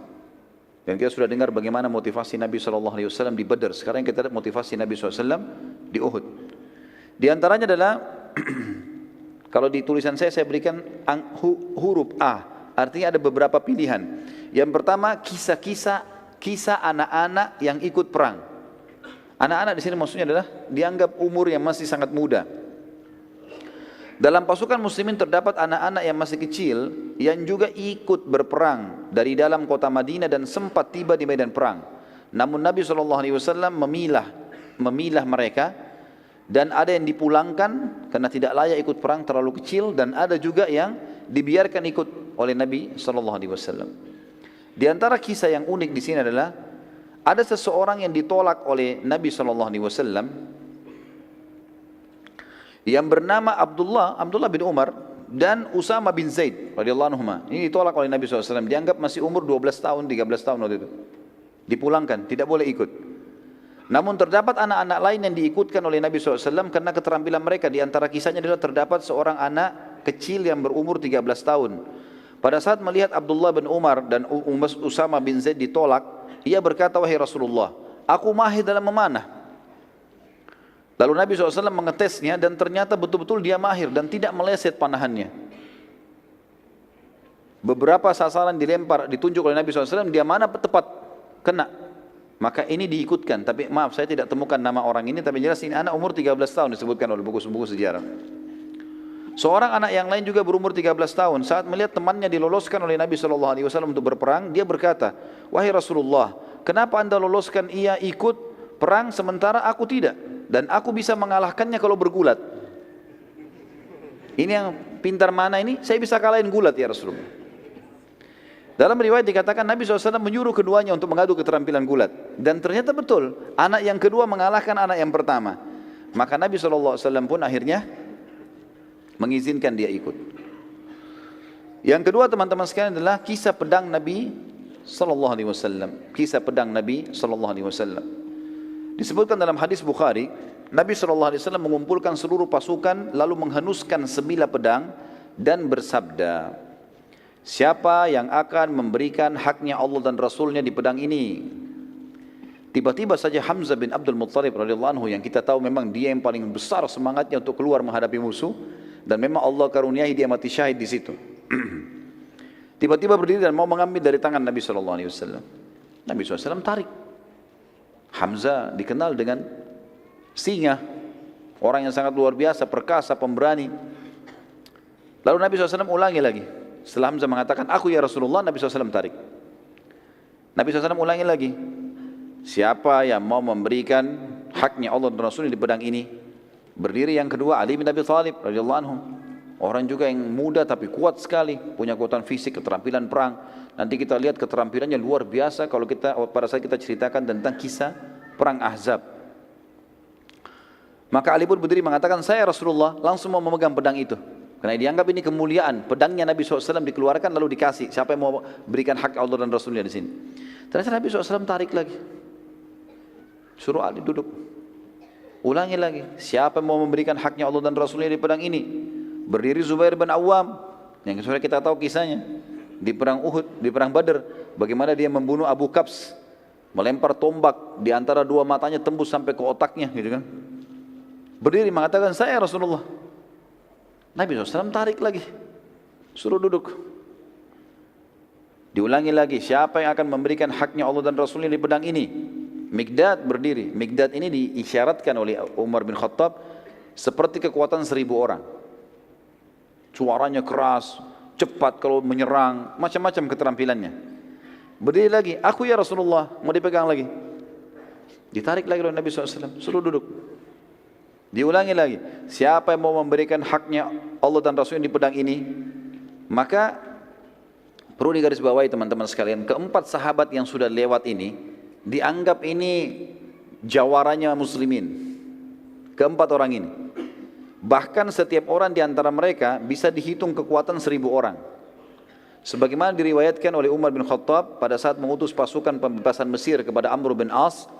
Dan kita sudah dengar bagaimana motivasi Nabi SAW di Badar. Sekarang kita lihat motivasi Nabi SAW di Uhud. Di antaranya adalah kalau di tulisan saya berikan huruf A, artinya ada beberapa pilihan. Yang pertama, kisah anak-anak yang ikut perang. Anak-anak di sini maksudnya adalah dianggap umur yang masih sangat muda. Dalam pasukan muslimin terdapat anak-anak yang masih kecil yang juga ikut berperang dari dalam kota Madinah dan sempat tiba di medan perang. Namun Nabi SAW memilah mereka. Dan ada yang dipulangkan karena tidak layak ikut perang, terlalu kecil, dan ada juga yang dibiarkan ikut oleh Nabi SAW. Di antara kisah yang unik di sini adalah ada seseorang yang ditolak oleh Nabi SAW yang bernama Abdullah bin Umar dan Usama bin Zaid radhiyallahu anhuma. Ini ditolak oleh Nabi SAW, dianggap masih umur 12 tahun, 13 tahun waktu itu. Dipulangkan, tidak boleh ikut. Namun terdapat anak-anak lain yang diikutkan oleh Nabi SAW karena keterampilan mereka. Di antara kisahnya adalah terdapat seorang anak kecil yang berumur 13 tahun. Pada saat melihat Abdullah bin Umar dan Usama bin Zaid ditolak, ia berkata, wahai Rasulullah, aku mahir dalam memanah. Lalu Nabi SAW mengetesnya dan ternyata betul-betul dia mahir dan tidak meleset panahannya. Beberapa sasaran dilempar, ditunjuk oleh Nabi SAW, dia mana tepat kena. Maka ini diikutkan, tapi maaf saya tidak temukan nama orang ini, tapi jelas ini anak umur 13 tahun disebutkan oleh buku-buku sejarah. Seorang anak yang lain juga berumur 13 tahun, saat melihat temannya diloloskan oleh Nabi SAW untuk berperang, dia berkata, wahai Rasulullah, kenapa anda loloskan ia ikut perang sementara aku tidak? Dan aku bisa mengalahkannya kalau bergulat. Ini yang pintar mana ini? Saya bisa kalahin gulat ya Rasulullah. Dalam riwayat dikatakan Nabi SAW menyuruh keduanya untuk mengadu keterampilan gulat. Dan ternyata betul, anak yang kedua mengalahkan anak yang pertama. Maka Nabi SAW pun akhirnya mengizinkan dia ikut. Yang kedua teman-teman sekalian adalah kisah pedang Nabi SAW. Kisah pedang Nabi SAW. Disebutkan dalam hadis Bukhari, Nabi SAW mengumpulkan seluruh pasukan lalu menghenuskan sebilah pedang dan bersabda, siapa yang akan memberikan haknya Allah dan Rasulnya di pedang ini? Tiba-tiba saja Hamzah bin Abdul Muttalib radhiyallahu anhu, yang kita tahu memang dia yang paling besar semangatnya untuk keluar menghadapi musuh, dan memang Allah karuniai dia mati syahid di situ. Tiba-tiba berdiri dan mau mengambil dari tangan Nabi SAW. Nabi SAW tarik. Hamzah dikenal dengan singa, orang yang sangat luar biasa, perkasa, pemberani. Lalu Nabi SAW ulangi lagi. Setelah Hamzah mengatakan, aku ya Rasulullah, Nabi SAW tarik. Nabi SAW ulangi lagi. Siapa yang mau memberikan haknya Allah dan Rasulnya di pedang ini? Berdiri yang kedua Ali bin Abi Thalib radhiyallahu anhu. Orang juga yang muda tapi kuat sekali, punya kekuatan fisik, keterampilan perang. Nanti kita lihat keterampilannya luar biasa kalau pada saat kita ceritakan tentang kisah perang Ahzab. Maka Ali pun berdiri mengatakan, saya Rasulullah, langsung mau memegang pedang itu. Karena dianggap ini kemuliaan, pedangnya Nabi SAW dikeluarkan lalu dikasih. Siapa yang mau berikan hak Allah dan Rasulnya di sini? Ternyata Nabi SAW tarik lagi. Suruh Ali duduk. Ulangi lagi, siapa yang mau memberikan haknya Allah dan Rasulnya di pedang ini? Berdiri Zubair bin Awam, yang sudah kita tahu kisahnya. Di perang Uhud, di perang Badr, bagaimana dia membunuh Abu Kabs, melempar tombak di antara dua matanya tembus sampai ke otaknya, gitu kan? Berdiri mengatakan, saya Rasulullah. Nabi SAW tarik lagi, suruh duduk. Diulangi lagi, siapa yang akan memberikan haknya Allah dan Rasulnya di pedang ini? Mikdad berdiri. Mikdad ini diisyaratkan oleh Umar bin Khattab seperti kekuatan 1000 orang. Suaranya keras, cepat kalau menyerang, macam-macam keterampilannya. Berdiri lagi, aku ya Rasulullah, mau dipegang lagi. Ditarik lagi oleh Nabi SAW, suruh duduk. Diulangi lagi, siapa yang mau memberikan haknya Allah dan Rasulnya di pedang ini? Maka perlu digarisbawahi teman-teman sekalian, keempat sahabat yang sudah lewat ini dianggap ini jawaranya muslimin. Keempat orang ini. Bahkan setiap orang di antara mereka bisa dihitung kekuatan 1000 orang. Sebagaimana diriwayatkan oleh Umar bin Khattab pada saat mengutus pasukan pembebasan Mesir kepada Amr bin As.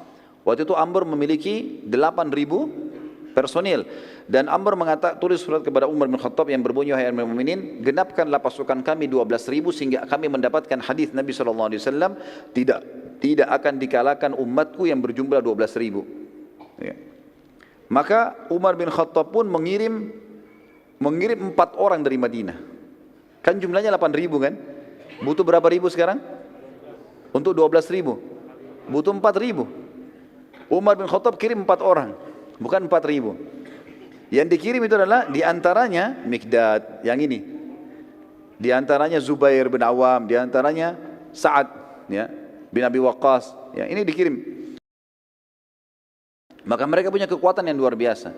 Waktu itu Amr memiliki 8000 personil. Dan Amr tulis surat kepada Umar bin Khattab yang berbunyi, wahai Amirul Mukminin, genapkanlah pasukan kami 12.000 sehingga kami mendapatkan hadis Nabi SAW, tidak akan dikalahkan umatku yang berjumlah 12.000. Ya. Maka Umar bin Khattab pun mengirim 4 orang dari Madinah. Kan jumlahnya 8.000 kan? Butuh berapa ribu sekarang? Untuk 12.000. Butuh 4.000. Umar bin Khattab kirim 4 orang, bukan 4.000. Yang dikirim itu adalah diantaranya Mikdad, yang ini. Diantaranya Zubair bin Awam, diantaranya Sa'ad ya, bin Abi Waqqas. Ya, ini dikirim. Maka mereka punya kekuatan yang luar biasa.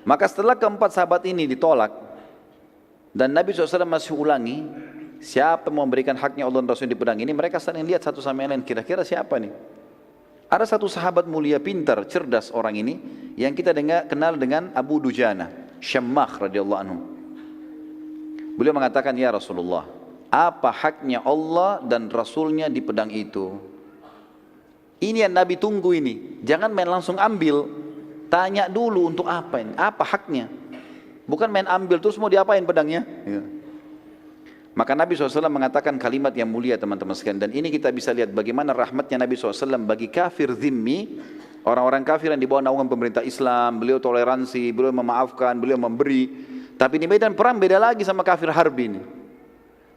Maka setelah keempat sahabat ini ditolak, dan Nabi SAW masih ulangi, siapa mau memberikan haknya Allah dan Rasul di pedang ini, mereka saling lihat satu sama lain, kira-kira siapa nih? Ada satu sahabat mulia, pintar, cerdas orang ini, yang kita kenal dengan Abu Dujana, Syammah radhiyallahu anhu. Beliau mengatakan, ya Rasulullah, apa haknya Allah dan Rasulnya di pedang itu? Ini yang Nabi tunggu ini. Jangan main langsung ambil. Tanya dulu untuk apa ini? Apa haknya? Bukan main ambil terus mau diapain pedangnya? Ya. Maka Nabi SAW mengatakan kalimat yang mulia teman-teman sekalian. Dan ini kita bisa lihat bagaimana rahmatnya Nabi SAW bagi kafir zimmi. Orang-orang kafir yang di bawah naungan pemerintah Islam. Beliau toleransi, beliau memaafkan, beliau memberi. Tapi di medan perang beda lagi sama kafir harbi ini.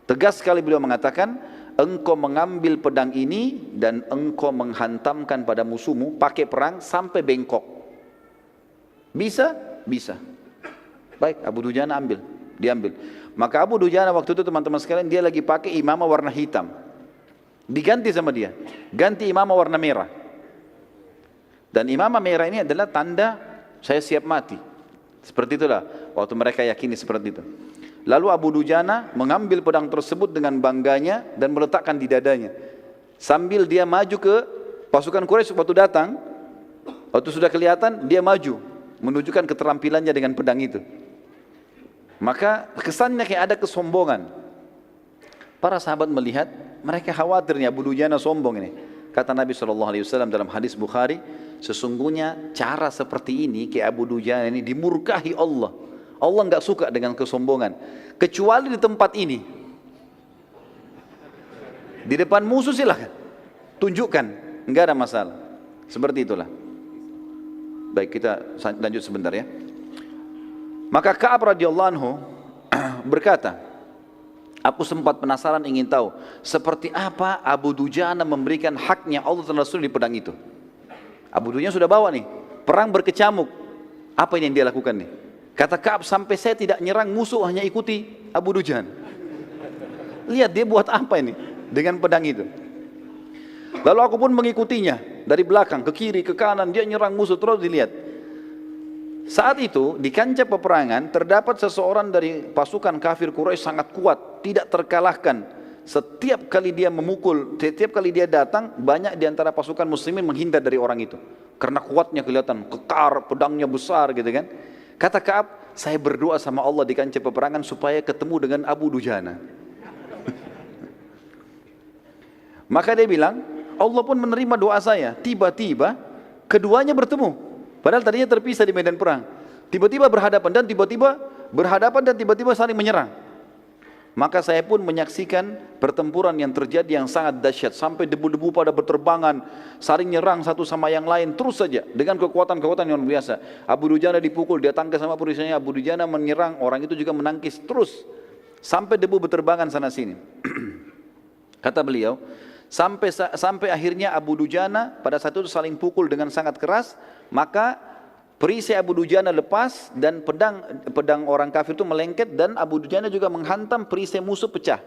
Tegas sekali beliau mengatakan, engkau mengambil pedang ini dan engkau menghantamkan pada musuhmu pakai perang sampai bengkok. Bisa? Bisa. Baik, Abu Dujana diambil. Maka Abu Dujana waktu itu teman-teman sekalian dia lagi pakai imamah warna hitam. Diganti sama dia. Ganti imamah warna merah. Dan imamah merah ini adalah tanda saya siap mati. Seperti itulah waktu mereka yakini seperti itu. Lalu Abu Dujana mengambil pedang tersebut dengan bangganya dan meletakkan di dadanya. Sambil dia maju ke pasukan Quraisy waktu datang, waktu sudah kelihatan dia maju menunjukkan keterampilannya dengan pedang itu. Maka kesannya kayak ada kesombongan. Para sahabat melihat, mereka khawatirnya Abu Dujana sombong ini. Kata Nabi SAW dalam hadis Bukhari, sesungguhnya cara seperti ini kayak Abu Dujana ini dimurkahi Allah. Allah enggak suka dengan kesombongan. Kecuali di tempat ini. Di depan musuh silahkan. Tunjukkan, enggak ada masalah. Seperti itulah. Baik, kita lanjut sebentar ya. Maka Ka'ab radhiyallahu anhu berkata, aku sempat penasaran ingin tahu seperti apa Abu Dujana memberikan haknya Allah dan Rasul di pedang itu. Abu Dujana sudah bawa nih, perang berkecamuk. Apa yang dia lakukan nih? Kata Ka'ab, sampai saya tidak nyerang musuh, hanya ikuti Abu Dujana. Lihat dia buat apa ini dengan pedang itu. Lalu aku pun mengikutinya dari belakang, ke kiri, ke kanan, dia nyerang musuh, terus dilihat. Saat itu di kancah peperangan terdapat seseorang dari pasukan kafir Quraisy sangat kuat, tidak terkalahkan. Setiap kali dia memukul, setiap kali dia datang, banyak di antara pasukan muslimin menghindar dari orang itu. Karena kuatnya kelihatan, kekar, pedangnya besar gitu kan. Kata Ka'ab, saya berdoa sama Allah di kancah peperangan supaya ketemu dengan Abu Dujana. Maka dia bilang, Allah pun menerima doa saya. Tiba-tiba keduanya bertemu. Padahal tadinya terpisah di medan perang. Tiba-tiba berhadapan dan tiba-tiba saling menyerang. Maka saya pun menyaksikan pertempuran yang terjadi yang sangat dahsyat. Sampai debu-debu pada berterbangan, saling nyerang satu sama yang lain. Terus saja dengan kekuatan-kekuatan yang luar biasa. Abu Dujana dipukul, dia tangkis sama perisainya. Abu Dujana menyerang, orang itu juga menangkis. Terus sampai debu berterbangan sana sini. Kata beliau, sampai akhirnya Abu Dujana pada saat itu saling pukul dengan sangat keras. Maka perisai Abu Dujana lepas dan pedang orang kafir itu melengket, dan Abu Dujana juga menghantam perisai musuh, pecah.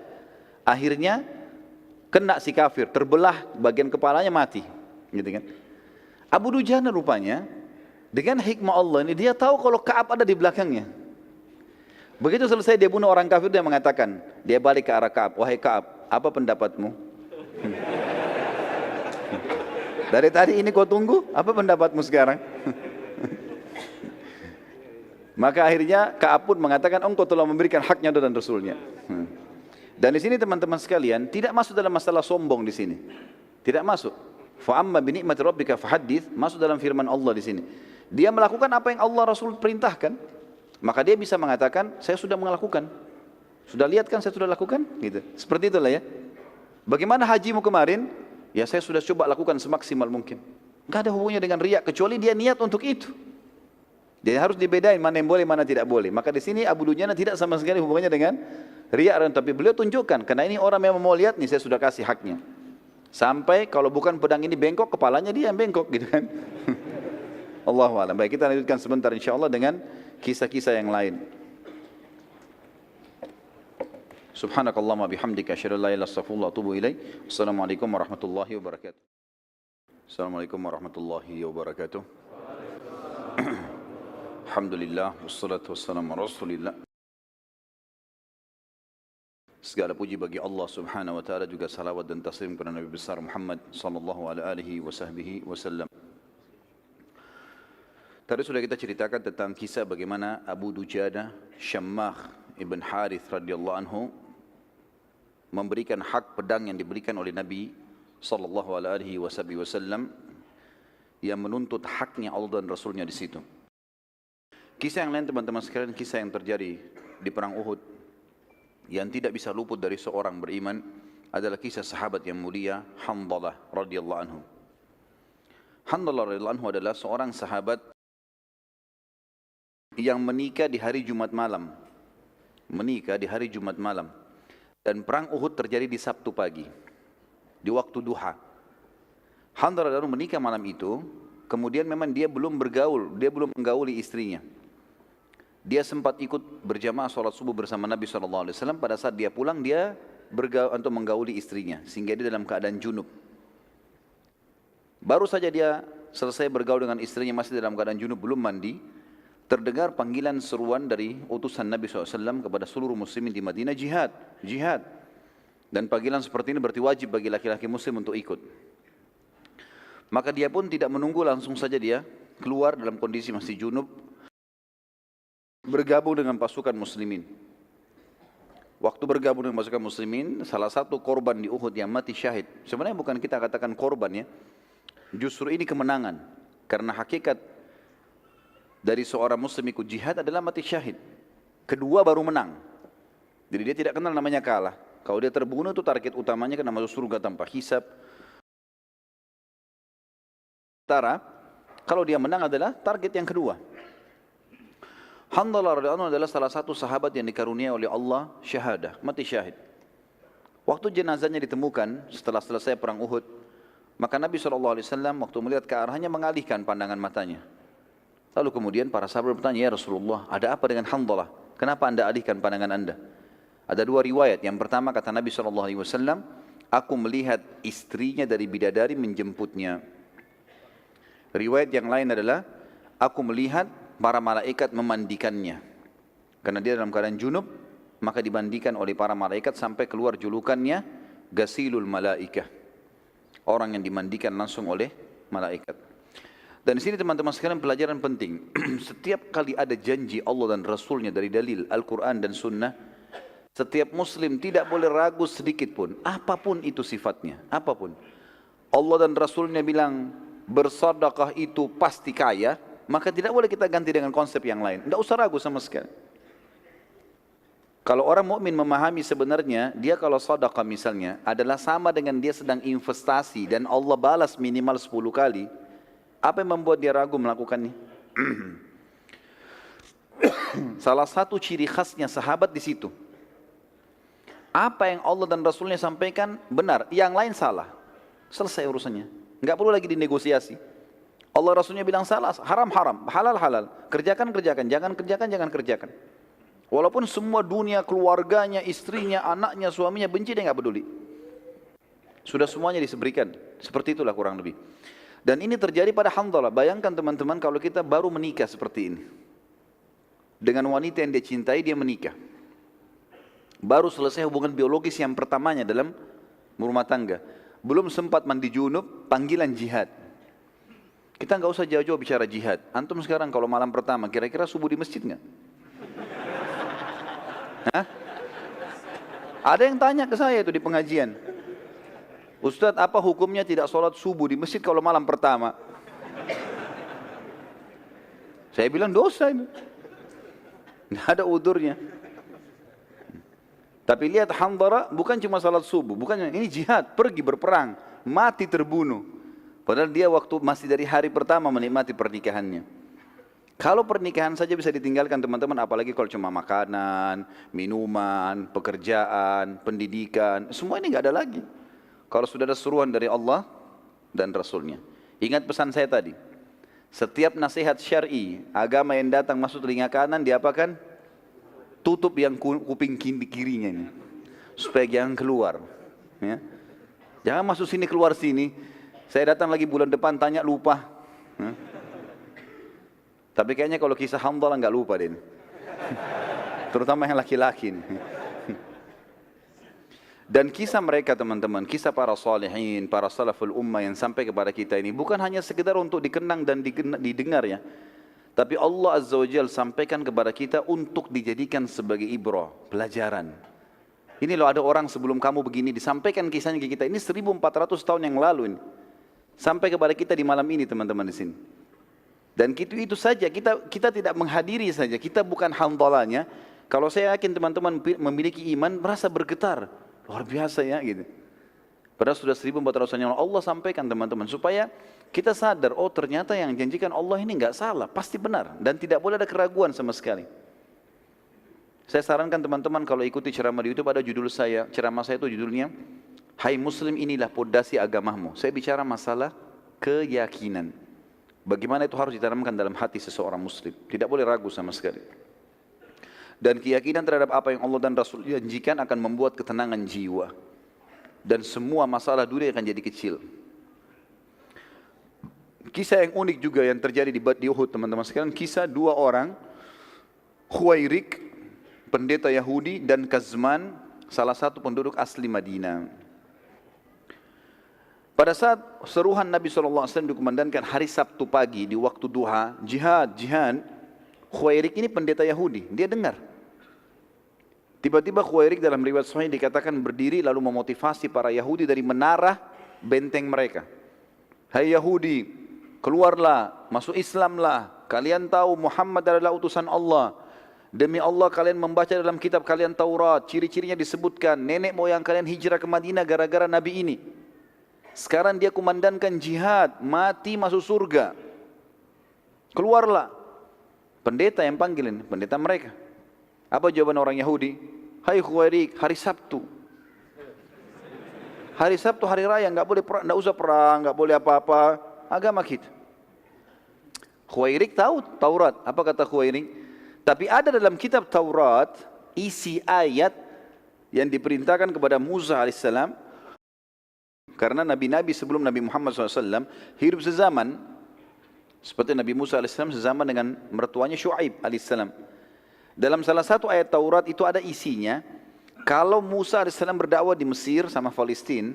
Akhirnya kena si kafir, terbelah bagian kepalanya, mati. Gitu kan? Abu Dujana rupanya dengan hikmah Allah ini dia tahu kalau Ka'ab ada di belakangnya. Begitu selesai dia bunuh orang kafir, dia mengatakan, dia balik ke arah Ka'ab, wahai Ka'ab, apa pendapatmu? Dari tadi ini kau tunggu, apa pendapatmu sekarang? Maka akhirnya Ka'ab pun mengatakan, engkau telah memberikan haknya dan Rasulnya. Dan di sini teman-teman sekalian, tidak masuk dalam masalah sombong di sini. Tidak masuk. Fa amma bi ni'mati rabbika fahaddits, masuk dalam firman Allah di sini. Dia melakukan apa yang Allah Rasul perintahkan, maka dia bisa mengatakan, saya sudah melakukan. Sudah lihat kan saya sudah lakukan? Gitu. Seperti itulah ya. Bagaimana hajimu kemarin? Ya saya sudah coba lakukan semaksimal mungkin. Enggak ada hubungannya dengan riya, kecuali dia niat untuk itu. Jadi harus dibedain mana yang boleh, mana tidak boleh. Maka di sini Abu Dujana tidak sama sekali hubungannya dengan riya, tapi beliau tunjukkan, karena ini orang yang mau lihat nih, saya sudah kasih haknya. Sampai kalau bukan pedang ini bengkok, kepalanya dia yang bengkok gitu kan. Allahu a'lam. Baik, kita lanjutkan sebentar insyaallah dengan kisah-kisah yang lain. Subhanakallahumma bihamdika asyhadu an la ilaha illa anta astaghfiruka wa atubu ilaik. Assalamualaikum warahmatullahi wabarakatuh. Assalamualaikum warahmatullahi wabarakatuh. Alhamdulillah wassalatu wassalamu ala Rasulillah. Segala puji bagi Allah Subhanahu wa taala, juga salawat dan taslim kepada Nabi besar Muhammad sallallahu alaihi wasallam. Tadi sudah kita ceritakan tentang kisah bagaimana Abu Dujana Syammah ibn Harith radhiyallahu anhu memberikan hak pedang yang diberikan oleh Nabi sallallahu alaihi wasallam, yang menuntut haknya Allah dan Rasulnya di situ. Kisah yang lain teman-teman sekalian, kisah yang terjadi di perang Uhud yang tidak bisa luput dari seorang beriman adalah kisah sahabat yang mulia Handalah radhiyallahu anhu. Handalah radhiyallahu anhu adalah seorang sahabat yang menikah di hari Jumat malam. Dan perang Uhud terjadi di Sabtu pagi, di waktu duha. Handalah lalu menikah malam itu, kemudian memang dia belum menggauli istrinya. Dia sempat ikut berjamaah sholat subuh bersama Nabi SAW. Pada saat dia pulang, dia untuk menggauli istrinya, sehingga dia dalam keadaan junub. Baru saja dia selesai bergaul dengan istrinya, masih dalam keadaan junub, belum mandi, terdengar panggilan seruan dari utusan Nabi SAW kepada seluruh muslimin di Madinah, jihad, jihad. Dan panggilan seperti ini berarti wajib bagi laki-laki muslim untuk ikut. Maka dia pun tidak menunggu, langsung saja dia keluar dalam kondisi masih junub, bergabung dengan pasukan muslimin. Waktu bergabung dengan pasukan muslimin, salah satu korban di Uhud yang mati syahid. Sebenarnya bukan kita katakan korban ya, justru ini kemenangan. Karena hakikat dari seorang muslim ikut jihad adalah mati syahid. Kedua baru menang. Jadi dia tidak kenal namanya kalah. Kalau dia terbunuh itu target utamanya kena masuk surga tanpa hisab. Sementara kalau dia menang adalah target yang kedua. Hanzalah radhiyallahu anhu adalah salah satu sahabat yang dikaruniai oleh Allah syahadah, mati syahid. Waktu jenazahnya ditemukan setelah selesai perang Uhud, maka Nabi SAW waktu melihat ke arahnya mengalihkan pandangan matanya. Lalu kemudian para sahabat bertanya, ya Rasulullah, ada apa dengan Hanzalah? Kenapa anda alihkan pandangan anda? Ada dua riwayat. Yang pertama kata Nabi SAW, aku melihat istrinya dari bidadari menjemputnya. Riwayat yang lain adalah, aku melihat para malaikat memandikannya. Karena dia dalam keadaan junub, maka dimandikan oleh para malaikat sampai keluar julukannya Gasilul Malaikah. Orang yang dimandikan langsung oleh malaikat. Dan di sini teman-teman sekalian pelajaran penting. Setiap kali ada janji Allah dan Rasulnya dari dalil Al-Quran dan Sunnah, setiap muslim tidak boleh ragu sedikit pun. Apapun itu sifatnya, apapun. Allah dan Rasulnya bilang bersedekah itu pasti kaya, maka tidak boleh kita ganti dengan konsep yang lain. Tidak usah ragu sama sekali. Kalau orang mukmin memahami sebenarnya, dia kalau sedekah misalnya adalah sama dengan dia sedang investasi dan Allah balas minimal 10 kali, apa yang membuat dia ragu melakukannya? Salah satu ciri khasnya sahabat di situ. Apa yang Allah dan Rasulnya sampaikan benar, yang lain salah. Selesai urusannya. Enggak perlu lagi dinegosiasi. Allah Rasulnya bilang salah, haram haram, halal halal. Kerjakan kerjakan, jangan kerjakan jangan kerjakan. Walaupun semua dunia, keluarganya, istrinya, anaknya, suaminya benci, dia enggak peduli. Sudah semuanya diseberikan. Seperti itulah kurang lebih. Dan ini terjadi pada Hanzalah. Bayangkan teman-teman kalau kita baru menikah seperti ini. Dengan wanita yang dia cintai, dia menikah. Baru selesai hubungan biologis yang pertamanya dalam rumah tangga. Belum sempat mandi junub, panggilan jihad. Kita nggak usah jauh-jauh bicara jihad. Antum sekarang kalau malam pertama, kira-kira subuh di masjid nggak? Hah? Ada yang tanya ke saya itu di pengajian. Ustadz, apa hukumnya tidak sholat subuh di masjid kalau malam pertama? Saya bilang dosa ini. Nggak ada udurnya. Tapi lihat Hanzalah bukan cuma salat subuh, bukan ini jihad, pergi berperang, mati terbunuh. Padahal dia waktu masih dari hari pertama menikmati pernikahannya. Kalau pernikahan saja bisa ditinggalkan teman-teman, apalagi kalau cuma makanan, minuman, pekerjaan, pendidikan, semua ini nggak ada lagi. Kalau sudah ada seruan dari Allah dan Rasulnya. Ingat pesan saya tadi, setiap nasihat syar'i, agama yang datang masuk telinga kanan, diapakan? Tutup yang kuping kirinya ini, supaya jangan keluar. Ya. Jangan masuk sini keluar sini. Saya datang lagi bulan depan tanya lupa. Ya. Tapi kayaknya kalau kisah Hanzalah nggak lupa deh. Terutama yang laki-laki. Dan kisah mereka teman-teman, kisah para salihin, para salaful ummah yang sampai kepada kita ini bukan hanya sekedar untuk dikenang dan didengar ya. Tapi Allah Azza wa Jalla sampaikan kepada kita untuk dijadikan sebagai ibrah, pelajaran. Ini loh ada orang sebelum kamu begini, disampaikan kisahnya ke kita. Ini 1400 tahun yang lalu ini. Sampai kepada kita di malam ini teman-teman di sini. Dan itu saja, kita tidak menghadiri saja, kita bukan Hanzalahnya. Kalau saya yakin teman-teman memiliki iman, merasa bergetar. Luar biasa ya gitu. Padahal sudah 1400 tahun yang lalu Allah sampaikan teman-teman. Supaya kita sadar, oh ternyata yang janjikan Allah ini enggak salah, pasti benar. Dan tidak boleh ada keraguan sama sekali. Saya sarankan teman-teman kalau ikuti ceramah di YouTube, ada judul saya, ceramah saya itu judulnya, Hai Muslim, inilah pondasi agamamu. Saya bicara masalah keyakinan. Bagaimana itu harus ditanamkan dalam hati seseorang Muslim. Tidak boleh ragu sama sekali. Dan keyakinan terhadap apa yang Allah dan Rasul janjikan akan membuat ketenangan jiwa. Dan semua masalah dunia akan jadi kecil. Kisah yang unik juga yang terjadi di Uhud teman-teman sekalian. Kisah dua orang, Khuwairik, pendeta Yahudi, dan Kazman, salah satu penduduk asli Madinah. Pada saat seruhan Nabi SAW dikumandangkan hari Sabtu pagi di waktu duha, jihad, Khuwairik ini pendeta Yahudi, dia dengar. Tiba-tiba Khuwairik dalam riwayat Sahih dikatakan berdiri lalu memotivasi para Yahudi dari menara benteng mereka. Hai Yahudi, keluarlah, masuk Islamlah. Kalian tahu Muhammad adalah utusan Allah. Demi Allah kalian membaca dalam kitab kalian Taurat, ciri-cirinya disebutkan nenek moyang kalian hijrah ke Madinah gara-gara Nabi ini. Sekarang dia kumandangkan jihad, mati masuk surga. Keluarlah. Pendeta yang panggilin, pendeta mereka. Apa jawaban orang Yahudi? Hai Khuwairik, hari Sabtu. Hari Sabtu hari raya, enggak boleh perang, enggak usah perang, enggak boleh apa-apa. Agama kita. Khuwairik tahu Taurat. Apa kata Khuwairik? Tapi ada dalam kitab Taurat isi ayat yang diperintahkan kepada Musa alaihissalam, karena nabi-nabi sebelum Nabi Muhammad SAW hidup sezaman, seperti Nabi Musa alaihissalam sezaman dengan mertuanya Syuaib alaihissalam. Dalam salah satu ayat Taurat itu ada isinya, kalau Musa alaihissalam berdakwah di Mesir sama Palestina,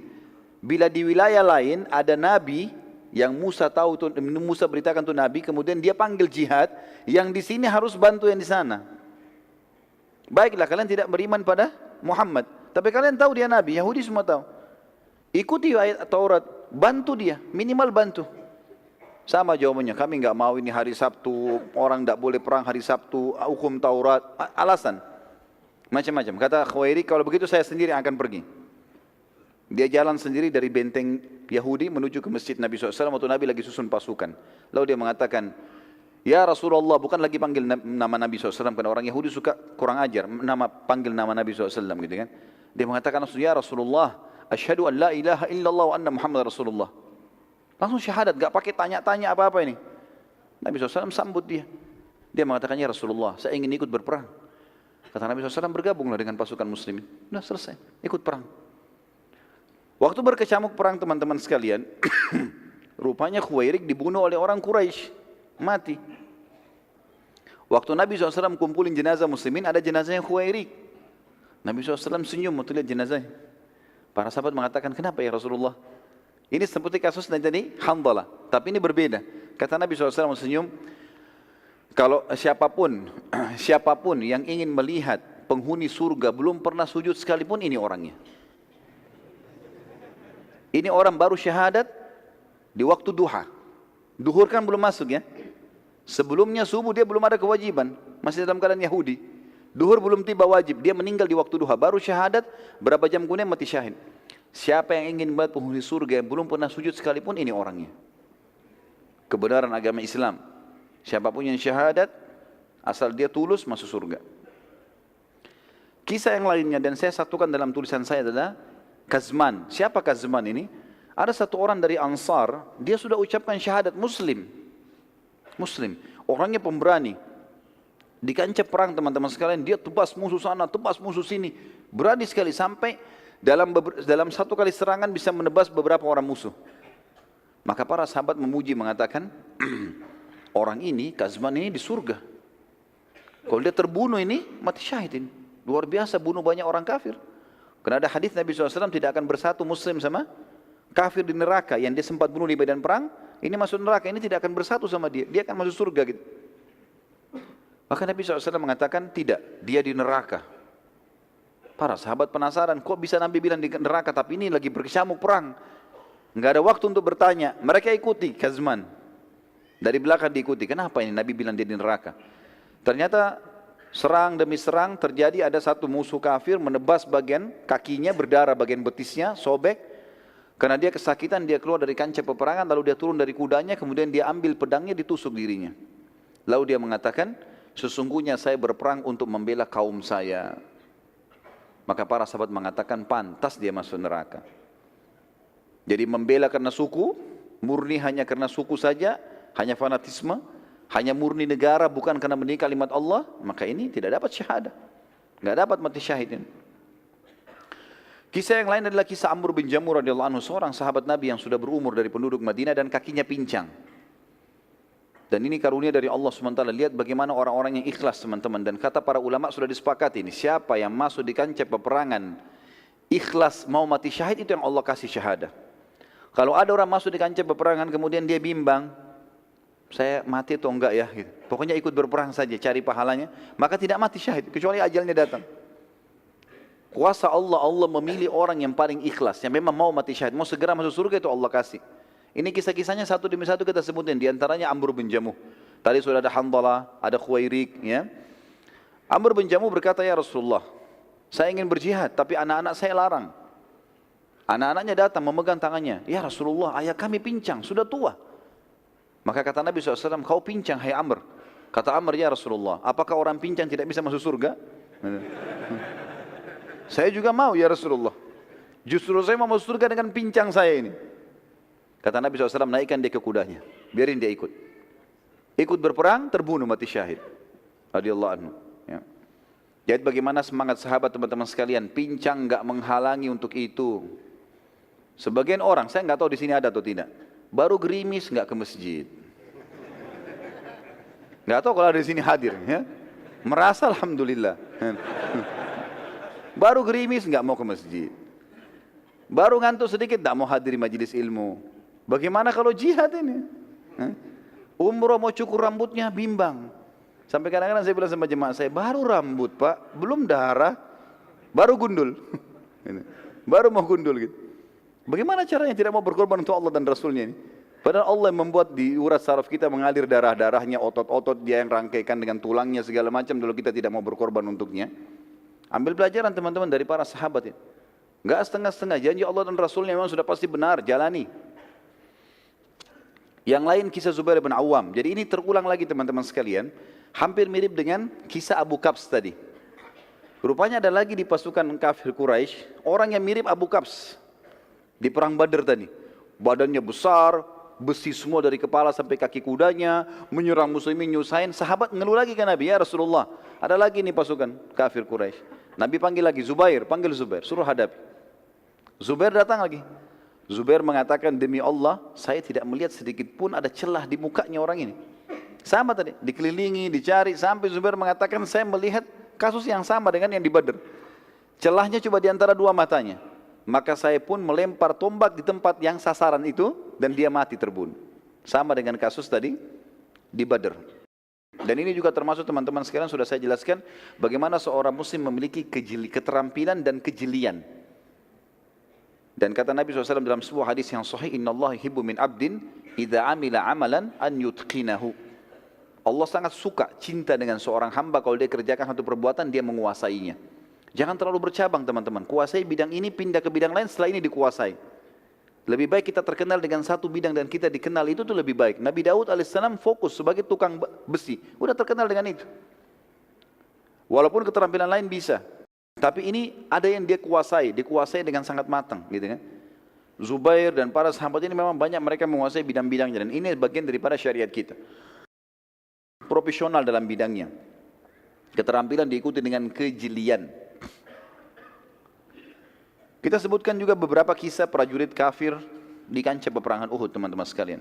bila di wilayah lain ada nabi yang Musa tahu, Musa beritakan itu nabi, kemudian dia panggil jihad, yang di sini harus bantu yang di sana. Baiklah, kalian tidak beriman pada Muhammad, tapi kalian tahu dia nabi, Yahudi semua tahu. Ikuti ayat Taurat, bantu dia, minimal bantu. Sama jawabannya, kami enggak mau ini hari Sabtu, orang enggak boleh perang hari Sabtu, hukum Taurat, alasan. Macam-macam. Kata Khuwairik, kalau begitu saya sendiri akan pergi. Dia jalan sendiri dari benteng Yahudi menuju ke masjid Nabi SAW waktu Nabi lagi susun pasukan. Lalu dia mengatakan, ya Rasulullah, bukan lagi panggil nama Nabi SAW, karena orang Yahudi suka kurang ajar, panggil nama Nabi SAW gitu kan. Dia mengatakan, ya Rasulullah, asyhadu an la ilaha illallah wa anna Muhammad Rasulullah. Langsung syahadat, gak pakai tanya-tanya apa-apa ini. Nabi SAW sambut dia. Dia mengatakan, ya Rasulullah, saya ingin ikut berperang. Kata Nabi SAW, bergabunglah dengan pasukan muslimin. Sudah selesai, ikut perang. Waktu berkecamuk perang teman-teman sekalian, rupanya Khuwairik dibunuh oleh orang Quraisy, mati. Waktu Nabi SAW kumpulin jenazah muslimin, ada jenazahnya Khuwairik. Nabi SAW senyum waktu lihat jenazahnya. Para sahabat mengatakan, kenapa ya Rasulullah? Ini seperti kasus tadi Hanzalah, tapi ini berbeda. Kata Nabi SAW senyum, kalau siapapun yang ingin melihat penghuni surga belum pernah sujud sekalipun, ini orangnya. Ini orang baru syahadat di waktu duha. Duhur kan belum masuk ya. Sebelumnya subuh dia belum ada kewajiban, masih dalam keadaan Yahudi. Duhur belum tiba wajib, dia meninggal di waktu duha, baru syahadat, berapa jam kemudian mati syahid. Siapa yang ingin melihat penghuni surga yang belum pernah sujud sekalipun, ini orangnya. Kebenaran agama Islam. Siapapun yang syahadat, asal dia tulus masuk surga. Kisah yang lainnya dan saya satukan dalam tulisan saya adalah Kazman. Siapa Kazman ini? Ada satu orang dari Ansar, dia sudah ucapkan syahadat Muslim. Orangnya pemberani. Di kancah perang teman-teman sekalian, dia tebas musuh sana, tebas musuh sini. Berani sekali sampai dalam satu kali serangan bisa menebas beberapa orang musuh. Maka para sahabat memuji mengatakan, orang ini, Kazman ini di surga. Kalau dia terbunuh ini, mati syahid ini. Luar biasa bunuh banyak orang kafir. Karena ada hadis Nabi SAW tidak akan bersatu muslim sama kafir di neraka. Yang dia sempat bunuh di medan perang, ini masuk neraka, ini tidak akan bersatu sama dia. Dia akan masuk surga gitu. Maka Nabi SAW mengatakan tidak, dia di neraka. Para sahabat penasaran, kok bisa Nabi bilang di neraka, tapi ini lagi berkecamuk perang. Enggak ada waktu untuk bertanya. Mereka ikuti Kazman. Dari belakang diikuti. Kenapa ini Nabi bilang dia di neraka? Ternyata serang demi serang terjadi, ada satu musuh kafir menebas bagian kakinya, berdarah bagian betisnya, sobek. Karena dia kesakitan, dia keluar dari kancah peperangan, lalu dia turun dari kudanya, kemudian dia ambil pedangnya, ditusuk dirinya. Lalu dia mengatakan, sesungguhnya saya berperang untuk membela kaum saya. Maka para sahabat mengatakan pantas dia masuk neraka. Jadi membela karena suku, murni hanya karena suku saja, hanya fanatisme, hanya murni negara bukan karena mendidik kalimat Allah, maka ini tidak dapat syahadah. Nggak dapat mati syahid ini. Kisah yang lain adalah kisah Amr bin Jamur radhiyallahu anhu, seorang sahabat Nabi yang sudah berumur dari penduduk Madinah dan kakinya pincang. Dan ini karunia dari Allah SWT. Lihat bagaimana orang-orang yang ikhlas teman-teman. Dan kata para ulama sudah disepakati ini, siapa yang masuk di kancah peperangan ikhlas mau mati syahid, itu yang Allah kasih syahadah. Kalau ada orang masuk di kancah peperangan kemudian dia bimbang, saya mati atau enggak ya gitu. Pokoknya ikut berperang saja, cari pahalanya, maka tidak mati syahid kecuali ajalnya datang. Kuasa Allah, Allah memilih orang yang paling ikhlas, yang memang mau mati syahid, mau segera masuk surga, itu Allah kasih. Ini kisah-kisahnya satu demi satu kita sebutin, di antaranya Amr bin Jamuh. Tadi sudah ada Handalah, ada Khuwairik, ya. Amr bin Jamuh berkata, ya Rasulullah, saya ingin berjihad, tapi anak-anak saya larang. Anak-anaknya datang memegang tangannya, ya Rasulullah, ayah kami pincang, sudah tua. Maka kata Nabi SAW, kau pincang hai Amr. Kata Amr, ya Rasulullah, apakah orang pincang tidak bisa masuk surga? Saya juga mau ya Rasulullah. Justru saya mau masuk surga dengan pincang saya ini. Kata Nabi SAW, naikkan dia ke kudanya, biarin dia ikut. Ikut berperang, terbunuh mati syahid. Radhiyallahu anhu. Ya. Jadi bagaimana semangat sahabat teman-teman sekalian, pincang enggak menghalangi untuk itu. Sebagian orang, saya enggak tahu di sini ada atau tidak, baru gerimis enggak ke masjid. Enggak tahu kalau ada di sini hadir, ya. Merasa alhamdulillah. Baru gerimis enggak mau ke masjid. Baru ngantuk sedikit enggak mau hadiri majelis ilmu. Bagaimana kalau jihad ini? Umroh mau cukur rambutnya bimbang. Sampai kadang-kadang saya bilang sama jemaah saya, baru rambut Pak, belum darah, baru gundul. Baru mau gundul gitu. Bagaimana caranya tidak mau berkorban untuk Allah dan Rasulnya ini? Padahal Allah yang membuat di urat saraf kita mengalir darah-darahnya, otot-otot dia yang rangkaikan dengan tulangnya segala macam, dulu kita tidak mau berkorban untuknya. Ambil pelajaran teman-teman dari para sahabat ini. Enggak setengah-setengah, janji Allah dan Rasulnya memang sudah pasti benar, jalani. Yang lain kisah Zubair bin Awam. Jadi ini terulang lagi teman-teman sekalian. Hampir mirip dengan kisah Abu Qabs tadi. Rupanya ada lagi di pasukan kafir Quraisy orang yang mirip Abu Qabs di perang Badr tadi. Badannya besar, besi semua dari kepala sampai kaki kudanya, menyerang muslimin, nyusahin. Sahabat ngeluh lagi ke Nabi, ya Rasulullah, ada lagi nih pasukan kafir Quraisy. Nabi panggil lagi Zubair, panggil Zubair, suruh hadapi. Zubair datang lagi. Zubair mengatakan, demi Allah, saya tidak melihat sedikit pun ada celah di mukanya orang ini. Sama tadi, dikelilingi, dicari, sampai Zubair mengatakan, saya melihat kasus yang sama dengan yang di Badr. Celahnya cuma di antara dua matanya. Maka saya pun melempar tombak di tempat yang sasaran itu, dan dia mati terbunuh. Sama dengan kasus tadi di Badr. Dan ini juga termasuk teman-teman sekalian sudah saya jelaskan, bagaimana seorang muslim memiliki keterampilan dan kejelian. Dan kata Nabi SAW dalam sebuah hadis yang sahih, Inna Allah yuhibbu min abdin idza amila amalan an yutqinahu. Allah sangat suka, cinta dengan seorang hamba kalau dia kerjakan satu perbuatan, dia menguasainya. Jangan terlalu bercabang teman-teman, kuasai bidang ini, pindah ke bidang lain, setelah ini dikuasai. Lebih baik kita terkenal dengan satu bidang dan kita dikenal, itu tuh lebih baik. Nabi Daud alaihissalam fokus sebagai tukang besi, udah terkenal dengan itu. Walaupun keterampilan lain bisa, tapi ini ada yang dia kuasai, dikuasai dengan sangat matang, gitu kan? Zubair dan para sahabat ini memang banyak mereka menguasai bidang-bidangnya, dan ini bagian daripada syariat kita. Profesional dalam bidangnya, keterampilan diikuti dengan kejelian. Kita sebutkan juga beberapa kisah prajurit kafir di kancah peperangan Uhud teman-teman sekalian.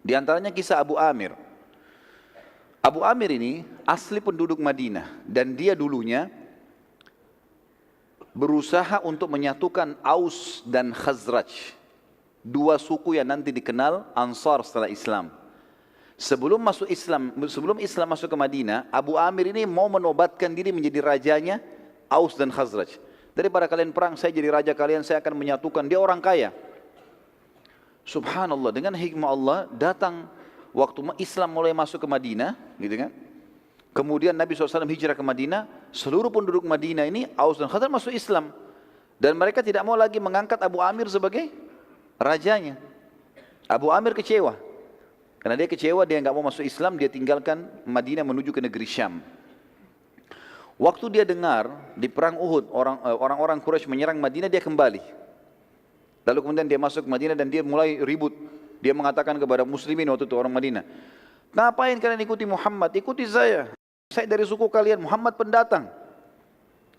Di antaranya kisah Abu Amir. Abu Amir ini asli penduduk Madinah dan dia dulunya berusaha untuk menyatukan Aus dan Khazraj, dua suku yang nanti dikenal Ansar setelah Islam. Sebelum Islam masuk ke Madinah, Abu Amir ini mau menobatkan diri menjadi rajanya Aus dan Khazraj. Daripada kalian perang, saya jadi raja kalian, saya akan menyatukan. Dia orang kaya. Subhanallah, dengan hikmah Allah datang waktu Islam mulai masuk ke Madinah, gitu kan? Kemudian Nabi SAW hijrah ke Madinah, seluruh penduduk Madinah ini Aus dan Khazraj masuk Islam. Dan mereka tidak mau lagi mengangkat Abu Amir sebagai rajanya. Abu Amir kecewa. Karena dia kecewa, dia nggak mau masuk Islam, dia tinggalkan Madinah menuju ke negeri Syam. Waktu dia dengar di perang Uhud orang-orang Quraisy menyerang Madinah, dia kembali. Lalu kemudian dia masuk ke Madinah dan dia mulai ribut. Dia mengatakan kepada muslimin waktu itu orang Madinah, Ngapain kalian ikuti Muhammad? Ikuti saya. Saya dari suku kalian, Muhammad pendatang.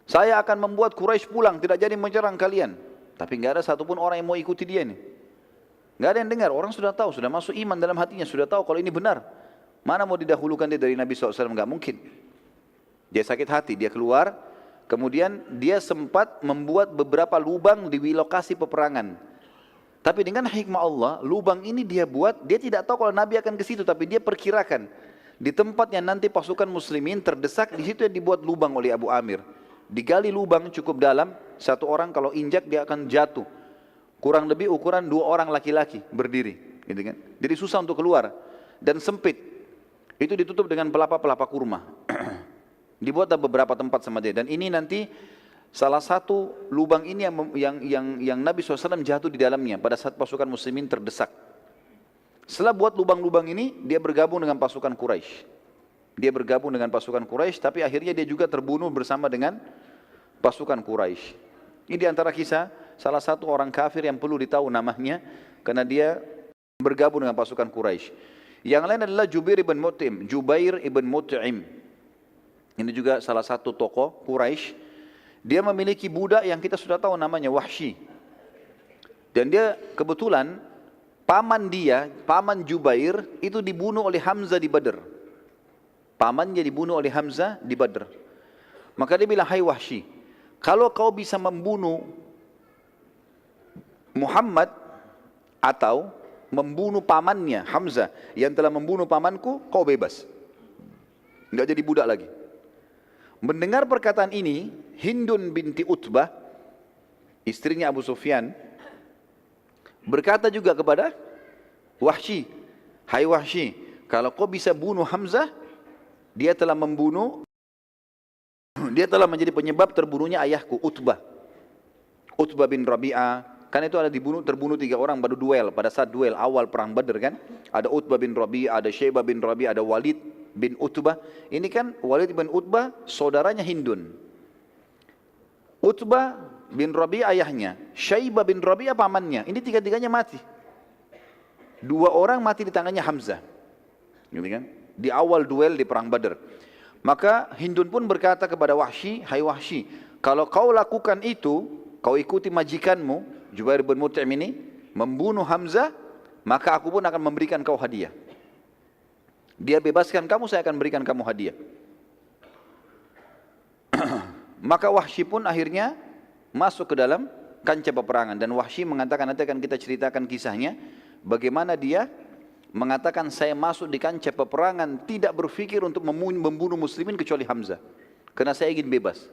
Saya akan membuat Quraisy pulang, tidak jadi menyerang kalian. Tapi nggak ada satupun orang yang mau ikuti dia ini. Nggak ada yang dengar, orang sudah tahu, sudah masuk iman dalam hatinya, sudah tahu kalau ini benar. Mana mau didahulukan dia dari Nabi SAW? Nggak mungkin. Dia sakit hati, dia keluar. Kemudian dia sempat membuat beberapa lubang di lokasi peperangan. Tapi dengan hikmah Allah, lubang ini dia buat, dia tidak tahu kalau Nabi akan ke situ, tapi dia perkirakan. Di tempat yang nanti pasukan muslimin terdesak, di situ yang dibuat lubang oleh Abu Amir. Digali lubang cukup dalam, satu orang kalau injak dia akan jatuh. Kurang lebih ukuran 2 orang laki-laki berdiri, gitu kan? Jadi susah untuk keluar dan sempit. Itu ditutup dengan pelapa-pelapa kurma. Dibuat beberapa tempat sama dia. Dan ini nanti salah satu lubang ini yang Nabi SAW jatuh di dalamnya pada saat pasukan muslimin terdesak. Setelah buat lubang-lubang ini, dia bergabung dengan pasukan Quraisy. Dia bergabung dengan pasukan Quraisy, tapi akhirnya dia juga terbunuh bersama dengan pasukan Quraisy. Ini di antara kisah salah satu orang kafir yang perlu ditahu namanya, karena dia bergabung dengan pasukan Quraisy. Yang lain adalah Jubair ibn Mut'im. Ini juga salah satu tokoh Quraisy. Dia memiliki budak yang kita sudah tahu namanya Wahsy. Dan dia kebetulan paman Jubair itu dibunuh oleh Hamzah di Badr. Pamannya dibunuh oleh Hamzah di Badr. Maka dia bilang, "Hai Wahsy, kalau kau bisa membunuh Muhammad atau membunuh pamannya Hamzah yang telah membunuh pamanku, kau bebas. Enggak jadi budak lagi." Mendengar perkataan ini, Hindun binti Utbah, istrinya Abu Sufyan, berkata juga kepada Wahsy, "Hai Wahsy, kalau kau bisa bunuh Hamzah, dia telah menjadi penyebab terbunuhnya ayahku Utbah bin Rabi'ah." Kan itu ada terbunuh 3 orang pada saat duel awal perang Badr kan. Ada Utbah bin Rabi'ah, ada Syaibah bin Rabi'ah, ada Walid bin Utbah. Ini kan Walid bin Utbah saudaranya Hindun. Utbah bin Rabi'ah ayahnya, Syaibah bin Rabi'ah pamannya. Ini 3-3-nya mati. 2 orang mati di tangannya Hamzah. Gitu kan? Di awal duel di perang Badr. Maka Hindun pun berkata kepada Wahsy, "Hai Wahsy, kalau kau lakukan itu, kau ikuti majikanmu Jubair bin Mut'im ini membunuh Hamzah, maka aku pun akan memberikan kau hadiah. Dia bebaskan kamu, saya akan berikan kamu hadiah." Maka Wahsy pun akhirnya masuk ke dalam kancah peperangan. Dan Wahsy mengatakan, nanti akan kita ceritakan kisahnya, bagaimana dia mengatakan, "Saya masuk di kancah peperangan tidak berpikir untuk membunuh muslimin kecuali Hamzah. Karena saya ingin bebas.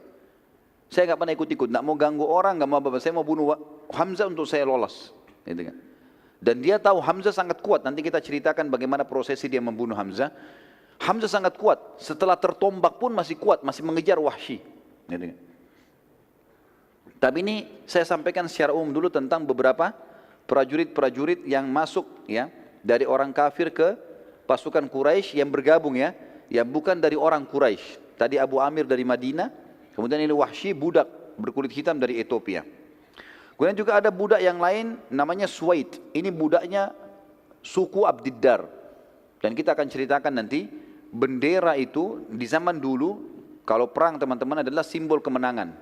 Saya nggak pernah ikut-ikut, nggak mau ganggu orang, nggak mau apa-apa. Saya mau bunuh Hamzah untuk saya lolos." Gitu kan. Dan dia tahu Hamzah sangat kuat. Nanti kita ceritakan bagaimana prosesi dia membunuh Hamzah. Hamzah sangat kuat. Setelah tertombak pun masih kuat, masih mengejar Wahsy. Gitu kan. Tapi ini saya sampaikan secara umum dulu tentang beberapa prajurit-prajurit yang masuk ya dari orang kafir ke pasukan Quraisy yang bergabung ya, yang bukan dari orang Quraisy. Tadi Abu Amir dari Madinah, kemudian ini Wahsy budak berkulit hitam dari Ethiopia. Kemudian juga ada budak yang lain namanya Suwaid. Ini budaknya suku Abdiddar. Dan kita akan ceritakan nanti bendera itu di zaman dulu kalau perang teman-teman adalah simbol kemenangan.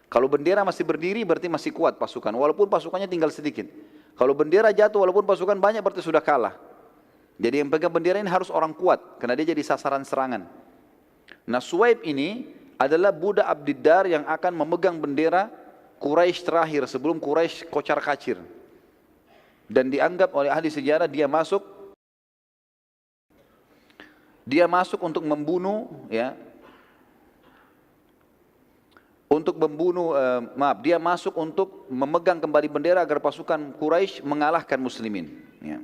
Kalau bendera masih berdiri berarti masih kuat pasukan, walaupun pasukannya tinggal sedikit. Kalau bendera jatuh walaupun pasukan banyak berarti sudah kalah. Jadi yang pegang bendera ini harus orang kuat karena dia jadi sasaran serangan. Nah Suwaid ini adalah budak Abdiddar yang akan memegang bendera Quraisy terakhir sebelum Quraisy kocar-kacir. Dan dianggap oleh ahli sejarah dia masuk untuk membunuh ya. Dia masuk untuk memegang kembali bendera agar pasukan Quraisy mengalahkan muslimin ya.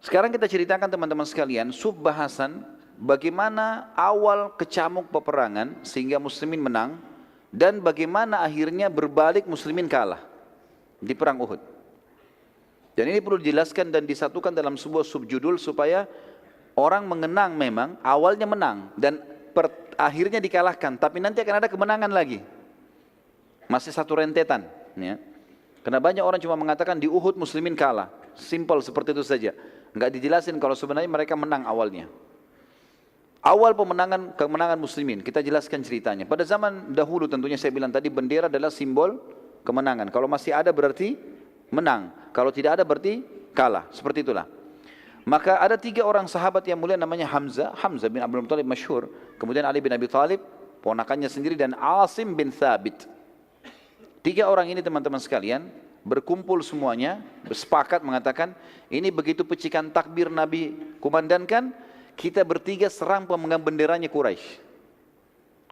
Sekarang kita ceritakan teman-teman sekalian subbahasan bagaimana awal kecamuk peperangan sehingga muslimin menang dan bagaimana akhirnya berbalik muslimin kalah di perang Uhud. Dan ini perlu dijelaskan dan disatukan dalam sebuah subjudul supaya orang mengenang memang awalnya menang dan akhirnya dikalahkan, tapi nanti akan ada kemenangan lagi. Masih satu rentetan. Ya. Karena banyak orang cuma mengatakan di Uhud muslimin kalah. Simple seperti itu saja. Enggak dijelasin kalau sebenarnya mereka menang awalnya. Awal kemenangan muslimin, kita jelaskan ceritanya. Pada zaman dahulu tentunya saya bilang tadi bendera adalah simbol kemenangan. Kalau masih ada berarti menang. Kalau tidak ada berarti kalah. Seperti itulah. Maka ada 3 orang sahabat yang mulia namanya Hamzah bin Abdul Muttalib masyhur. Kemudian Ali bin Abi Thalib, ponakannya sendiri, dan Asim bin Thabit. 3 orang ini teman-teman sekalian berkumpul semuanya, bersepakat mengatakan, ini begitu pecikan takbir Nabi kumandangkan, kita bertiga serang pemegang benderanya Quraisy.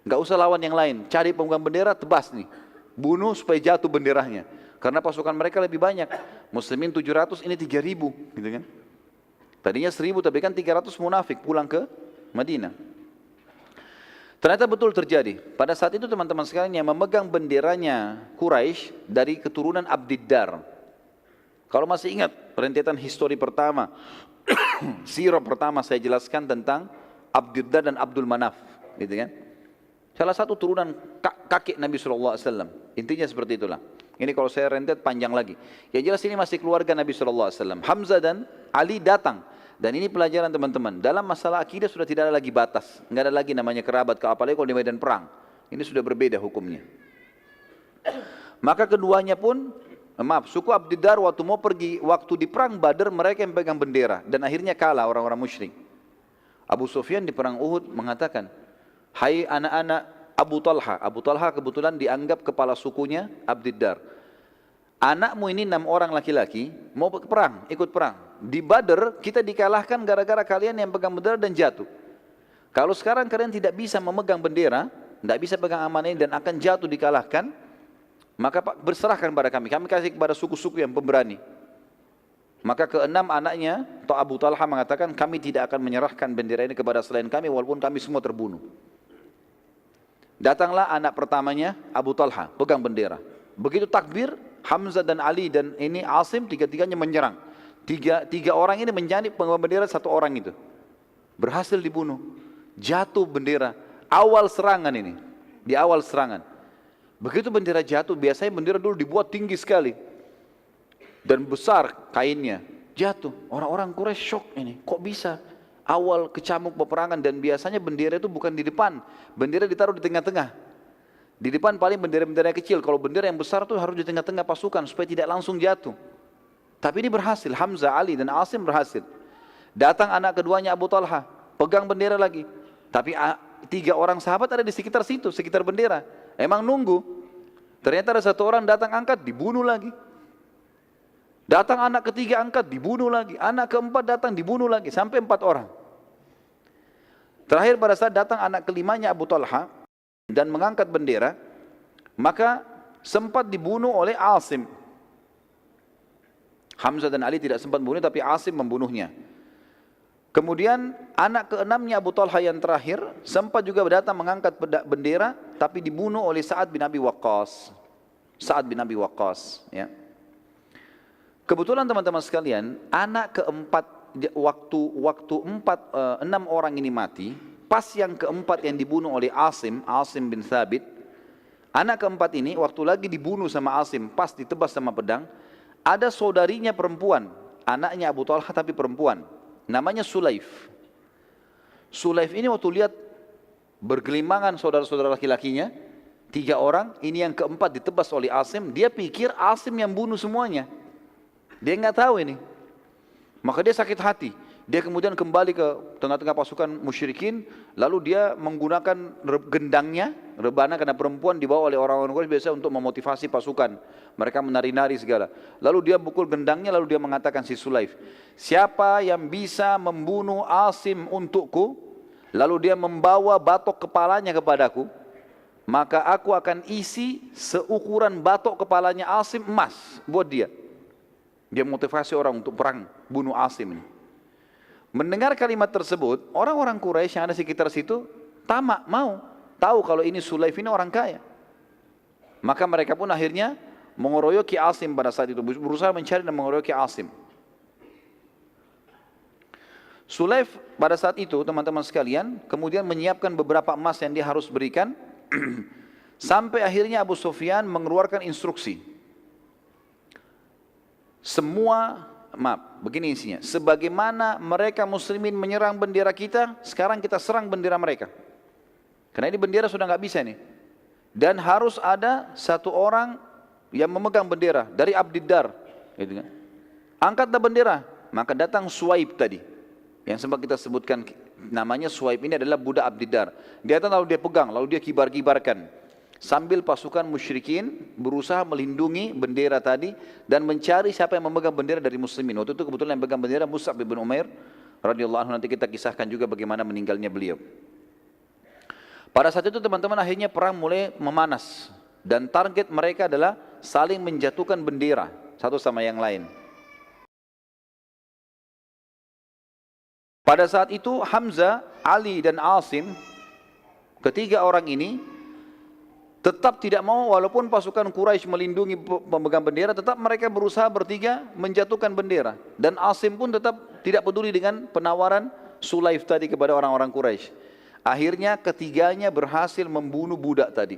Enggak usah lawan yang lain, cari pemegang bendera, tebas nih. Bunuh supaya jatuh benderanya. Karena pasukan mereka lebih banyak. Muslimin 700, ini 3000, gitu kan. Tadinya 1000 tapi kan 300 munafik pulang ke Madinah. Ternyata betul terjadi. Pada saat itu teman-teman sekalian yang memegang benderanya Quraisy dari keturunan Abdiddar. Kalau masih ingat rentetan histori pertama, sirah pertama saya jelaskan tentang Abdiddar dan Abdul Manaf, gitu kan? Salah satu turunan kakek Nabi SAW. Intinya seperti itulah. Ini kalau saya rentet panjang lagi. Yang jelas ini masih keluarga Nabi SAW. Hamzah dan Ali datang. Dan ini pelajaran teman-teman. Dalam masalah akidah sudah tidak ada lagi batas. Enggak ada lagi namanya kerabat, apalagi kalau di medan perang. Ini sudah berbeda hukumnya. Maka keduanya pun, suku Abdiddar waktu mau pergi, waktu di perang Badar mereka yang pegang bendera. Dan akhirnya kalah orang-orang musyrik. Abu Sufyan di perang Uhud mengatakan, hai anak-anak Abu Talha. Abu Talha kebetulan dianggap kepala sukunya Abdiddar. Anakmu ini 6 orang laki-laki mau ke perang, ikut perang. Di Badar kita dikalahkan gara-gara kalian yang pegang bendera dan jatuh. Kalau sekarang kalian tidak bisa memegang bendera, tidak bisa pegang amanah ini dan akan jatuh dikalahkan, maka berserahkan pada kami. Kami kasih kepada suku-suku yang pemberani. Maka ke-6 anaknya, atau Abu Talha mengatakan, kami tidak akan menyerahkan bendera ini kepada selain kami walaupun kami semua terbunuh. Datanglah anak pertamanya Abu Talha, pegang bendera. Begitu takbir, Hamzah dan Ali dan ini Asim, tiga-tiganya menyerang. Tiga orang ini menjadi pengemban bendera 1 orang itu. Berhasil dibunuh. Jatuh bendera. Awal serangan ini. Di awal serangan. Begitu bendera jatuh, biasanya bendera dulu dibuat tinggi sekali. Dan besar kainnya. Jatuh. Orang-orang Quraisy shock ini. Kok bisa? Awal kecamuk peperangan dan biasanya bendera itu bukan di depan. Bendera ditaruh di tengah-tengah. Di depan paling bendera-bendera kecil. Kalau bendera yang besar itu harus di tengah-tengah pasukan supaya tidak langsung jatuh. Tapi ini berhasil. Hamzah, Ali dan Asim berhasil. Datang anak keduanya Abu Talha. Pegang bendera lagi. Tapi 3 orang sahabat ada di sekitar situ. Sekitar bendera. Emang nunggu. Ternyata ada 1 orang datang angkat. Dibunuh lagi. Datang anak ketiga angkat. Dibunuh lagi. Anak keempat datang. Dibunuh lagi. Sampai 4 orang. Terakhir pada saat datang anak kelimanya Abu Talha. Dan mengangkat bendera. Maka sempat dibunuh oleh Asim. Hamzah dan Ali tidak sempat membunuh, tapi Asim membunuhnya. Kemudian anak ke-6-nya Abu Talha yang terakhir sempat juga datang mengangkat bendera, tapi dibunuh oleh Sa'ad bin Abi Waqqas. Sa'ad bin Abi Waqqas. Ya. Kebetulan teman-teman sekalian, anak keempat waktu 6 orang ini mati, pas yang keempat yang dibunuh oleh Asim bin Thabit, anak keempat ini waktu lagi dibunuh sama Asim, pas ditebas sama pedang. Ada saudarinya perempuan, anaknya Abu Talha tapi perempuan, namanya Sulaif. Sulaif ini waktu lihat bergelimangan saudara-saudara laki-lakinya, 3 orang, ini yang keempat ditebas oleh Asim, dia pikir Asim yang bunuh semuanya. Dia nggak tahu ini. Maka dia sakit hati. Dia kemudian kembali ke tengah-tengah pasukan musyrikin, lalu dia menggunakan gendangnya, rebana karena perempuan dibawa oleh orang-orang Quraisy biasa untuk memotivasi pasukan. Mereka menari-nari segala. Lalu dia pukul gendangnya, lalu dia mengatakan si Sulaif, siapa yang bisa membunuh Asim untukku, lalu dia membawa batok kepalanya kepadaku, maka aku akan isi seukuran batok kepalanya Asim emas buat dia. Dia motivasi orang untuk perang, bunuh Asim ini. Mendengar kalimat tersebut, orang-orang Quraisy yang ada sekitar situ tamak, mau tahu kalau ini Sulaif ini orang kaya. Maka mereka pun akhirnya mengeroyoki Asim pada saat itu, berusaha mencari dan mengeroyoki Asim. Sulaif pada saat itu, teman-teman sekalian, kemudian menyiapkan beberapa emas yang dia harus berikan, sampai akhirnya Abu Sufyan mengeluarkan instruksi. begini isinya. Sebagaimana mereka muslimin menyerang bendera kita, sekarang kita serang bendera mereka. Karena ini bendera sudah nggak bisa nih. Dan harus ada satu orang yang memegang bendera dari Abdiddar. Gitu kan. Angkatlah bendera. Maka datang Suwaib tadi. Yang sempat kita sebutkan namanya Suwaib ini adalah budak Abdiddar. Dia datang lalu dia pegang, lalu dia kibar-kibarkan. Sambil pasukan musyrikin berusaha melindungi bendera tadi dan mencari siapa yang memegang bendera dari muslimin. Waktu itu kebetulan yang pegang bendera Mus'ab bin Umair radhiyallahu anhu, nanti kita kisahkan juga bagaimana meninggalnya beliau. Pada saat itu teman-teman akhirnya perang mulai memanas dan target mereka adalah saling menjatuhkan bendera satu sama yang lain. Pada saat itu Hamzah, Ali dan Asim, ketiga orang ini tetap tidak mau, walaupun pasukan Quraisy melindungi pemegang bendera, tetap mereka berusaha bertiga menjatuhkan bendera. Dan Asim pun tetap tidak peduli dengan penawaran Sulaif tadi kepada orang-orang Quraisy. Akhirnya ketiganya berhasil membunuh budak tadi,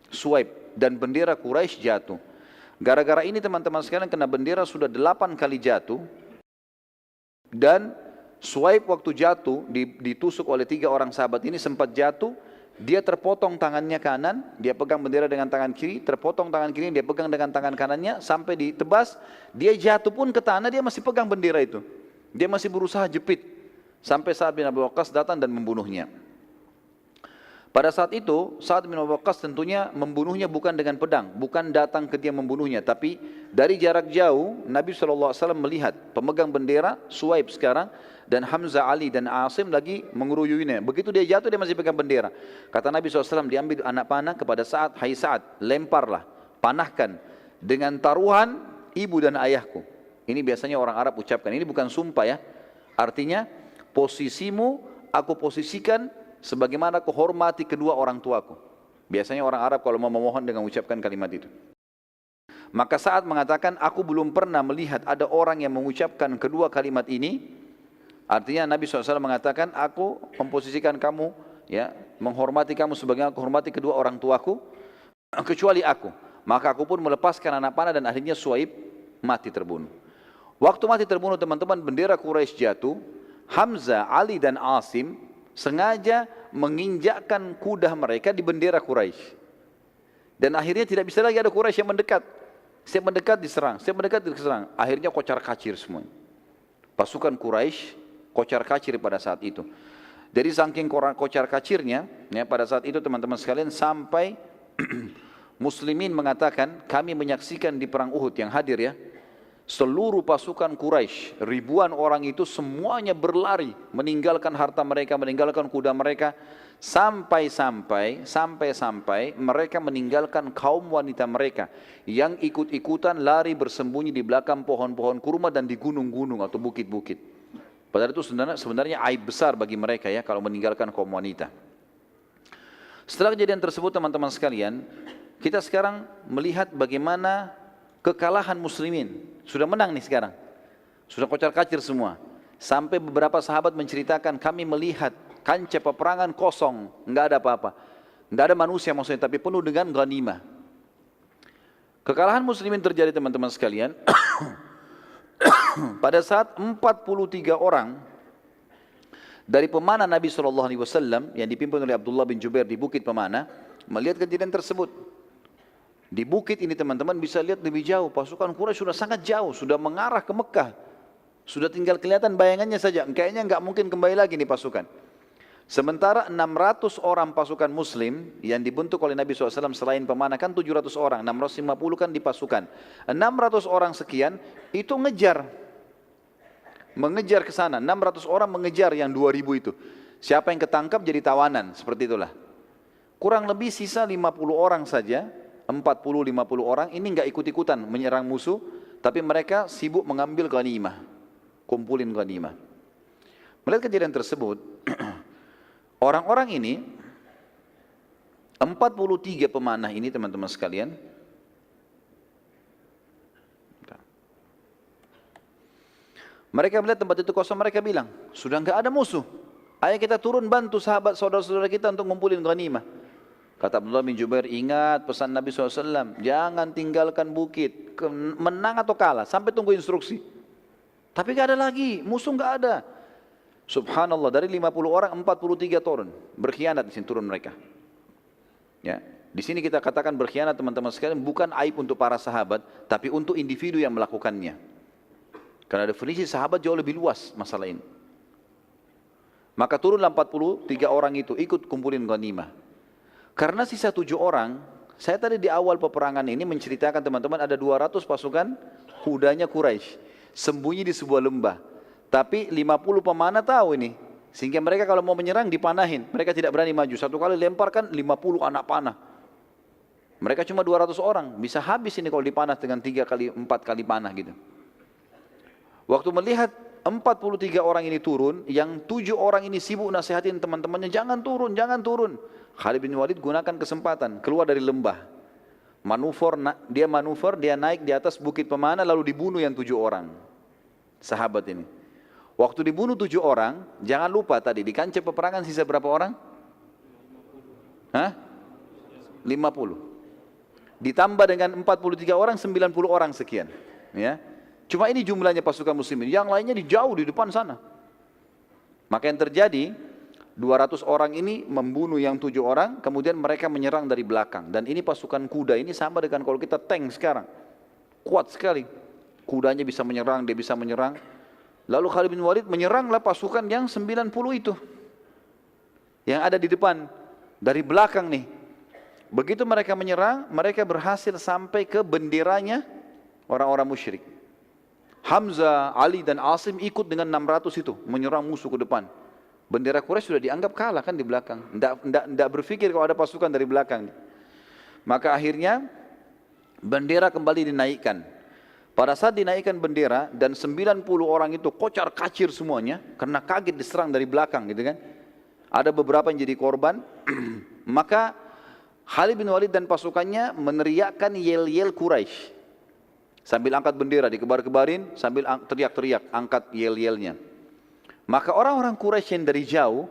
Suwaib, dan bendera Quraisy jatuh. Gara-gara ini teman-teman sekalian, kena bendera sudah 8 kali jatuh. Dan Suwaib waktu jatuh, ditusuk oleh 3 orang sahabat ini, sempat jatuh. Dia terpotong tangannya kanan, dia pegang bendera dengan tangan kiri, terpotong tangan kiri, dia pegang dengan tangan kanannya, sampai ditebas, dia jatuh pun ke tanah, dia masih pegang bendera itu. Dia masih berusaha jepit, sampai Sa'ad bin Abi Waqqas datang dan membunuhnya. Pada saat itu, Sa'ad bin Abi Waqqas tentunya membunuhnya bukan dengan pedang, bukan datang ke dia membunuhnya, tapi dari jarak jauh, Nabi SAW melihat pemegang bendera, Suwaib sekarang, dan Hamzah, Ali dan Asim lagi mengeruyuinya. Begitu dia jatuh, dia masih pegang bendera. Kata Nabi SAW, diambil anak panah kepada Sa'ad, hai Sa'ad, lemparlah, panahkan dengan taruhan ibu dan ayahku. Ini biasanya orang Arab ucapkan, ini bukan sumpah ya. Artinya, posisimu aku posisikan sebagaimana aku hormati kedua orang tuaku. Biasanya orang Arab kalau mau memohon dengan ucapkan kalimat itu. Maka Sa'ad mengatakan, aku belum pernah melihat ada orang yang mengucapkan kedua kalimat ini. Artinya Nabi SAW mengatakan, aku memposisikan kamu, ya, menghormati kamu sebagaimana aku hormati kedua orang tuaku, kecuali aku. Maka aku pun melepaskan anak panah dan akhirnya Suwaib mati terbunuh. Waktu mati terbunuh teman-teman, bendera Quraisy jatuh. Hamzah, Ali dan Asim sengaja menginjakkan kuda mereka di bendera Quraisy. Dan akhirnya tidak bisa lagi ada Quraisy yang mendekat. Setiap mendekat diserang, setiap mendekat diserang. Akhirnya kocar kacir semua. Pasukan Quraisy kocar kacir pada saat itu. Jadi saking kocar kacirnya, ya, pada saat itu teman-teman sekalian, sampai muslimin mengatakan, kami menyaksikan di perang Uhud yang hadir ya, seluruh pasukan Quraisy, ribuan orang itu semuanya berlari, meninggalkan harta mereka, meninggalkan kuda mereka, sampai-sampai mereka meninggalkan kaum wanita mereka yang ikut-ikutan lari bersembunyi di belakang pohon-pohon kurma dan di gunung-gunung atau bukit-bukit. Padahal itu sebenarnya aib besar bagi mereka ya kalau meninggalkan kaum wanita. Setelah kejadian tersebut teman-teman sekalian, kita sekarang melihat bagaimana kekalahan muslimin. Sudah menang nih sekarang. Sudah kocar kacir semua. Sampai beberapa sahabat menceritakan, kami melihat kancah peperangan kosong, enggak ada apa-apa. Enggak ada manusia maksudnya, tapi penuh dengan ghanimah. Kekalahan muslimin terjadi teman-teman sekalian. Pada saat 43 orang dari pemanah Nabi SAW yang dipimpin oleh Abdullah bin Jubair di Bukit Pemanah melihat kejadian tersebut. Di bukit ini teman-teman bisa lihat lebih jauh, pasukan Quraisy sudah sangat jauh, sudah mengarah ke Mekah. Sudah tinggal kelihatan bayangannya saja, kayaknya nggak mungkin kembali lagi nih pasukan. Sementara 600 orang pasukan muslim yang dibentuk oleh Nabi SAW selain pemanah kan 700 orang, 650 kan di pasukan. 600 orang sekian itu mengejar ke sana, 600 orang mengejar yang 2000 itu. Siapa yang ketangkap jadi tawanan, seperti itulah. Kurang lebih sisa 50 orang saja, 40-50 orang ini nggak ikut-ikutan menyerang musuh, tapi mereka sibuk mengambil ghanimah, kumpulin ghanimah. Melihat kejadian tersebut, orang-orang ini, 43 pemanah ini teman-teman sekalian, mereka melihat tempat itu kosong, mereka bilang, sudah nggak ada musuh, ayo kita turun bantu sahabat saudara-saudara kita untuk ngumpulin ghanimah. Kata Abdullah bin Jubair, ingat pesan Nabi SAW, jangan tinggalkan bukit. menang atau kalah, sampai tunggu instruksi. Tapi gak ada lagi, musuh gak ada. Subhanallah, dari 50 orang 43 turun, berkhianat di sini turun mereka. Ya, di sini kita katakan berkhianat teman-teman sekalian bukan aib untuk para sahabat, tapi untuk individu yang melakukannya. Karena definisi sahabat jauh lebih luas masalah ini. Maka turunlah 43 orang itu ikut kumpulin ghanimah. Karena sisa 7 orang, saya tadi di awal peperangan ini menceritakan teman-teman ada 200 pasukan kudanya Quraisy sembunyi di sebuah lembah. Tapi 50 pemanah tahu ini. Sehingga mereka kalau mau menyerang dipanahin. Mereka tidak berani maju. Satu kali lemparkan 50 anak panah. Mereka cuma 200 orang. Bisa habis ini kalau dipanah dengan 3 kali, 4 kali panah gitu. Waktu melihat 43 orang ini turun, yang 7 orang ini sibuk nasihatin teman-temannya, jangan turun, jangan turun. Khalid bin Walid gunakan kesempatan, keluar dari lembah. Manuver, dia naik di atas bukit pemanah lalu dibunuh yang 7 orang. Sahabat ini. Waktu dibunuh 7 orang, jangan lupa tadi di kancah peperangan sisa berapa orang? 50. Ditambah dengan 43 orang, 90 orang sekian. Ya. Cuma ini jumlahnya pasukan muslimin, yang lainnya jauh di depan sana. Maka yang terjadi, 200 orang ini membunuh yang 7 orang, kemudian mereka menyerang dari belakang. Dan ini pasukan kuda ini sama dengan kalau kita tank sekarang. Kuat sekali. Kudanya bisa menyerang, dia bisa menyerang. Lalu Khalid bin Walid menyeranglah pasukan yang 90 itu. Yang ada di depan, dari belakang nih. Begitu mereka menyerang, mereka berhasil sampai ke benderanya orang-orang musyrik. Hamzah, Ali dan Asim ikut dengan 600 itu, menyerang musuh ke depan. Bendera Quraisy sudah dianggap kalah kan di belakang. Tidak berpikir kalau ada pasukan dari belakang. Maka akhirnya bendera kembali dinaikkan. Pada saat dinaikkan bendera dan 90 orang itu kocar kacir semuanya karena kaget diserang dari belakang gitu kan. Ada beberapa yang jadi korban. Maka Khalid bin Walid dan pasukannya meneriakkan yel-yel Quraisy. Sambil angkat bendera dikebar-kebarin, sambil teriak-teriak angkat yel-yelnya. Maka orang-orang Quraisy yang dari jauh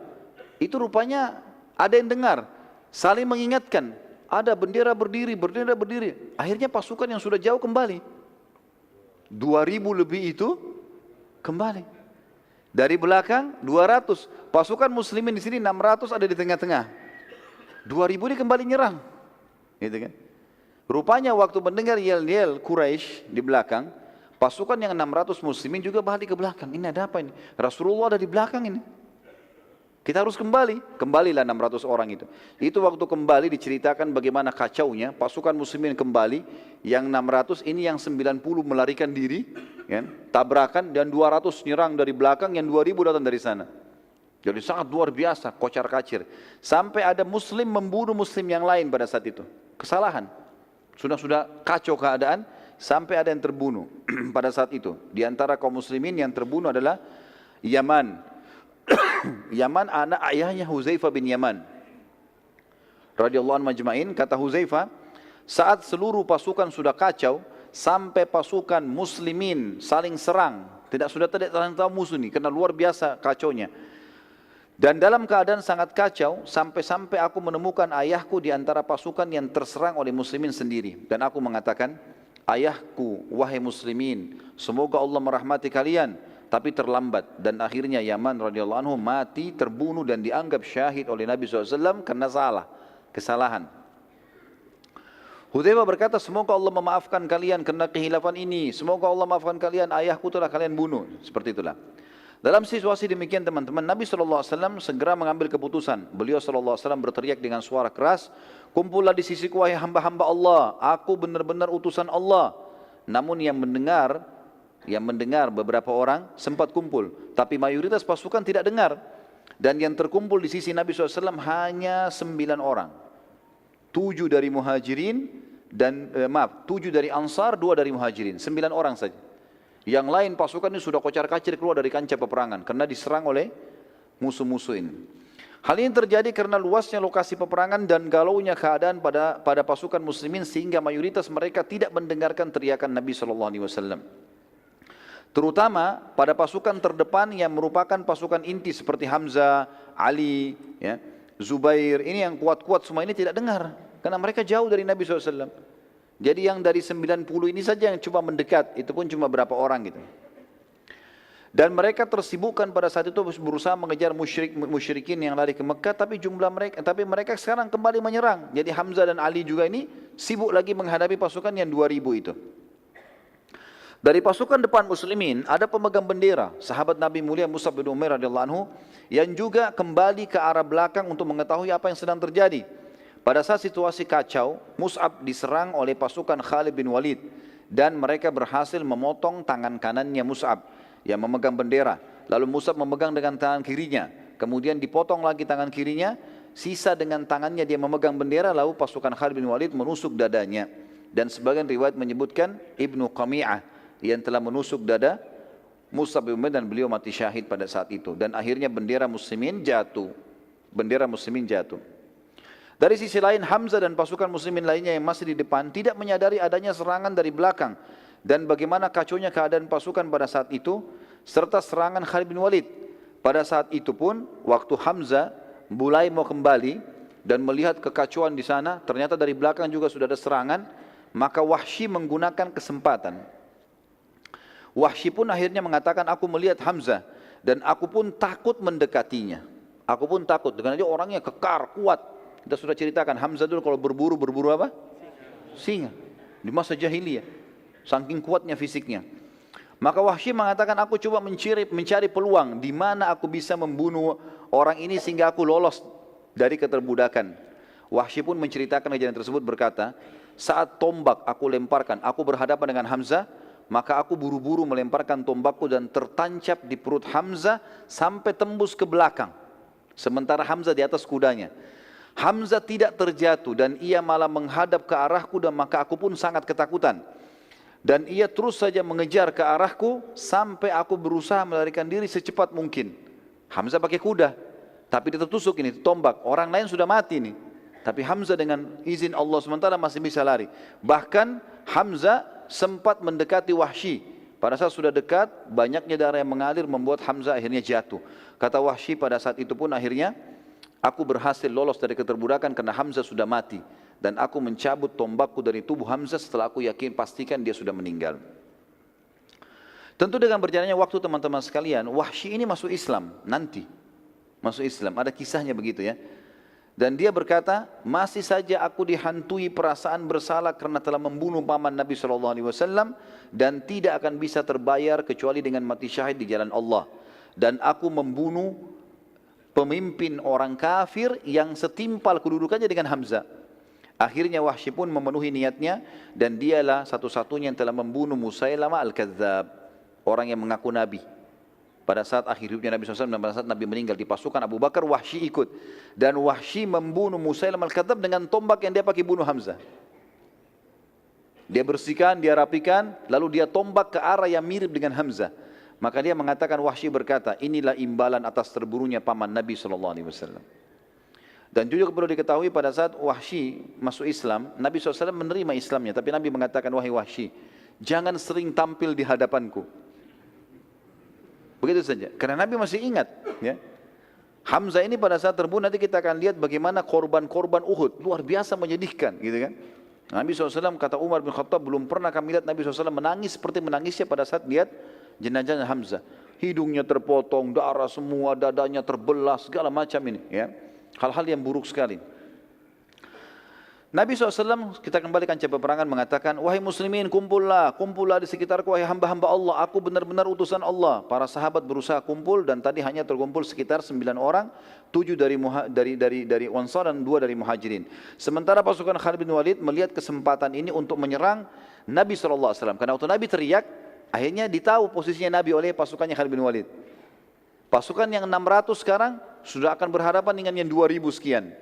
itu rupanya ada yang dengar, saling mengingatkan, ada bendera berdiri, bendera berdiri. Akhirnya pasukan yang sudah jauh kembali. 2000 lebih itu kembali. Dari belakang 200, pasukan muslimin di sini 600 ada di tengah-tengah. 2000 ini kembali nyerang. Gitu kan? Rupanya waktu mendengar yel-yel Quraisy di belakang, pasukan yang 600 muslimin juga balik ke belakang. Ini ada apa ini? Rasulullah ada di belakang ini. Kita harus kembali. Kembalilah 600 orang itu. Itu waktu kembali diceritakan bagaimana kacaunya. Pasukan muslimin kembali. Yang 600 ini yang 90 melarikan diri. Ya, tabrakan dan 200 nyerang dari belakang. Yang 2000 datang dari sana. Jadi sangat luar biasa. Kocar kacir. Sampai ada muslim membunuh muslim yang lain pada saat itu. Kesalahan. Sudah kacau keadaan. Sampai ada yang terbunuh pada saat itu. Di antara kaum muslimin yang terbunuh adalah Yaman. Yaman anak ayahnya Huzaifah bin Yaman. Radhiyallahu anhu majma'in, kata Huzaifah, saat seluruh pasukan sudah kacau, sampai pasukan muslimin saling serang, sudah tidak tahu musuh ini, karena luar biasa kacaunya. Dan dalam keadaan sangat kacau, sampai-sampai aku menemukan ayahku di antara pasukan yang terserang oleh muslimin sendiri. Dan aku mengatakan, ayahku, wahai muslimin, semoga Allah merahmati kalian. Tapi terlambat dan akhirnya Yaman radhiyallahu anhu mati, terbunuh dan dianggap syahid oleh Nabi SAW karena kesalahan. Hudzaifah berkata, semoga Allah memaafkan kalian karena kehilafan ini. Semoga Allah memaafkan kalian, ayahku telah kalian bunuh. Seperti itulah. Dalam situasi demikian teman-teman, Nabi SAW segera mengambil keputusan. Beliau SAW berteriak dengan suara keras, kumpullah di sisiku wahai hamba-hamba Allah, aku benar-benar utusan Allah. Namun yang mendengar beberapa orang sempat kumpul, tapi mayoritas pasukan tidak dengar. Dan yang terkumpul di sisi Nabi SAW hanya 9 orang. 7 dari muhajirin dan 7 dari ansar, 2 dari muhajirin. 9 orang saja. Yang lain pasukan ini sudah kocar kacir keluar dari kancah peperangan karena diserang oleh musuh-musuh ini. Hal ini terjadi karena luasnya lokasi peperangan dan galaunya keadaan pada pasukan muslimin sehingga mayoritas mereka tidak mendengarkan teriakan Nabi SAW. Terutama pada pasukan terdepan yang merupakan pasukan inti seperti Hamzah, Ali, Zubair, ini yang kuat-kuat semua ini tidak dengar karena mereka jauh dari Nabi SAW. Jadi yang dari 90 ini saja yang coba mendekat, itu pun cuma berapa orang gitu. Dan mereka tersibukkan pada saat itu berusaha mengejar musyrikin yang lari ke Mekah, tapi mereka sekarang kembali menyerang. Jadi Hamzah dan Ali juga ini sibuk lagi menghadapi pasukan yang 2000 itu. Dari pasukan depan muslimin ada pemegang bendera, sahabat Nabi mulia Mus'ab bin Umair radhiyallahu anhu, yang juga kembali ke arah belakang untuk mengetahui apa yang sedang terjadi. Pada saat situasi kacau, Mus'ab diserang oleh pasukan Khalid bin Walid dan mereka berhasil memotong tangan kanannya Mus'ab yang memegang bendera. Lalu Mus'ab memegang dengan tangan kirinya, kemudian dipotong lagi tangan kirinya, sisa dengan tangannya dia memegang bendera, lalu pasukan Khalid bin Walid menusuk dadanya. Dan sebagian riwayat menyebutkan Ibnu Qami'ah yang telah menusuk dada Mus'ab bin Umair dan beliau mati syahid pada saat itu. Dan akhirnya bendera muslimin jatuh. Bendera muslimin jatuh. Dari sisi lain Hamzah dan pasukan muslimin lainnya yang masih di depan tidak menyadari adanya serangan dari belakang dan bagaimana kacaunya keadaan pasukan pada saat itu serta serangan Khalid bin Walid. Pada saat itu pun waktu Hamzah mulai mau kembali dan melihat kekacauan di sana, ternyata dari belakang juga sudah ada serangan, maka Wahsy menggunakan kesempatan. Wahsy pun akhirnya mengatakan, aku melihat Hamzah dan aku pun takut mendekatinya. Aku pun takut, dengan dia orangnya kekar, kuat. Kita sudah ceritakan Hamzah dulu kalau berburu apa? Singa. Di masa jahiliyah. Saking kuatnya fisiknya. Maka Wahsy mengatakan, aku coba mencari peluang di mana aku bisa membunuh orang ini sehingga aku lolos dari keterbudakan. Wahsy pun menceritakan kejadian tersebut berkata, saat tombak aku lemparkan, aku berhadapan dengan Hamzah, maka aku buru-buru melemparkan tombakku dan tertancap di perut Hamzah sampai tembus ke belakang. Sementara Hamzah di atas kudanya. Hamzah tidak terjatuh dan ia malah menghadap ke arahku dan maka aku pun sangat ketakutan. Dan ia terus saja mengejar ke arahku sampai aku berusaha melarikan diri secepat mungkin. Hamzah pakai kuda, tapi dia tertusuk ini tombak. Orang lain sudah mati nih. Tapi Hamzah dengan izin Allah sementara masih bisa lari. Bahkan Hamzah sempat mendekati Wahsy. Pada saat sudah dekat, banyaknya darah yang mengalir membuat Hamzah akhirnya jatuh. Kata Wahsy pada saat itu pun akhirnya, aku berhasil lolos dari keterbudakan karena Hamzah sudah mati. Dan aku mencabut tombakku dari tubuh Hamzah setelah aku yakin pastikan dia sudah meninggal. Tentu dengan berjalannya waktu teman-teman sekalian, Wahsy ini masuk Islam nanti. Masuk Islam, ada kisahnya begitu ya. Dan dia berkata, masih saja aku dihantui perasaan bersalah karena telah membunuh paman Nabi SAW dan tidak akan bisa terbayar kecuali dengan mati syahid di jalan Allah. Dan aku membunuh pemimpin orang kafir yang setimpal kedudukannya dengan Hamzah. Akhirnya Wahsy pun memenuhi niatnya dan dialah satu-satunya yang telah membunuh Musailamah Al-Kadzab, orang yang mengaku Nabi. Pada saat akhir hidupnya Nabi SAW dan pada saat Nabi meninggal di pasukan Abu Bakar, Wahsy ikut. Dan Wahsy membunuh Musailamah Al-Kadzab dengan tombak yang dia pakai bunuh Hamzah. Dia bersihkan, dia rapikan, lalu dia tombak ke arah yang mirip dengan Hamzah. Maka dia mengatakan, Wahsy berkata, inilah imbalan atas terbunuhnya paman Nabi SAW. Dan juga perlu diketahui pada saat Wahsy masuk Islam, Nabi SAW menerima Islamnya. Tapi Nabi mengatakan, wahai Wahsy, jangan sering tampil di hadapanku. Begitu saja, karena Nabi masih ingat ya. Hamzah ini pada saat terbunuh nanti kita akan lihat bagaimana korban-korban Uhud, luar biasa menyedihkan gitu kan. Nabi SAW kata Umar bin Khattab, belum pernah kami lihat Nabi SAW menangis seperti menangisnya pada saat lihat jenazah Hamzah. Hidungnya terpotong, darah semua, dadanya terbelah, segala macam ini ya. Hal-hal yang buruk sekali. Nabi SAW, kita kembali kancah peperangan, mengatakan, wahai muslimin, kumpullah di sekitarku, wahai hamba-hamba Allah, aku benar-benar utusan Allah. Para sahabat berusaha kumpul dan tadi hanya terkumpul sekitar 9 orang, 7 dari Ansar dan 2 dari Muhajirin. Sementara pasukan Khalid bin Walid melihat kesempatan ini untuk menyerang Nabi SAW. Karena waktu Nabi teriak, akhirnya ditahu posisinya Nabi oleh pasukannya Khalid bin Walid. Pasukan yang 600 sekarang sudah akan berhadapan dengan yang 2000 sekian.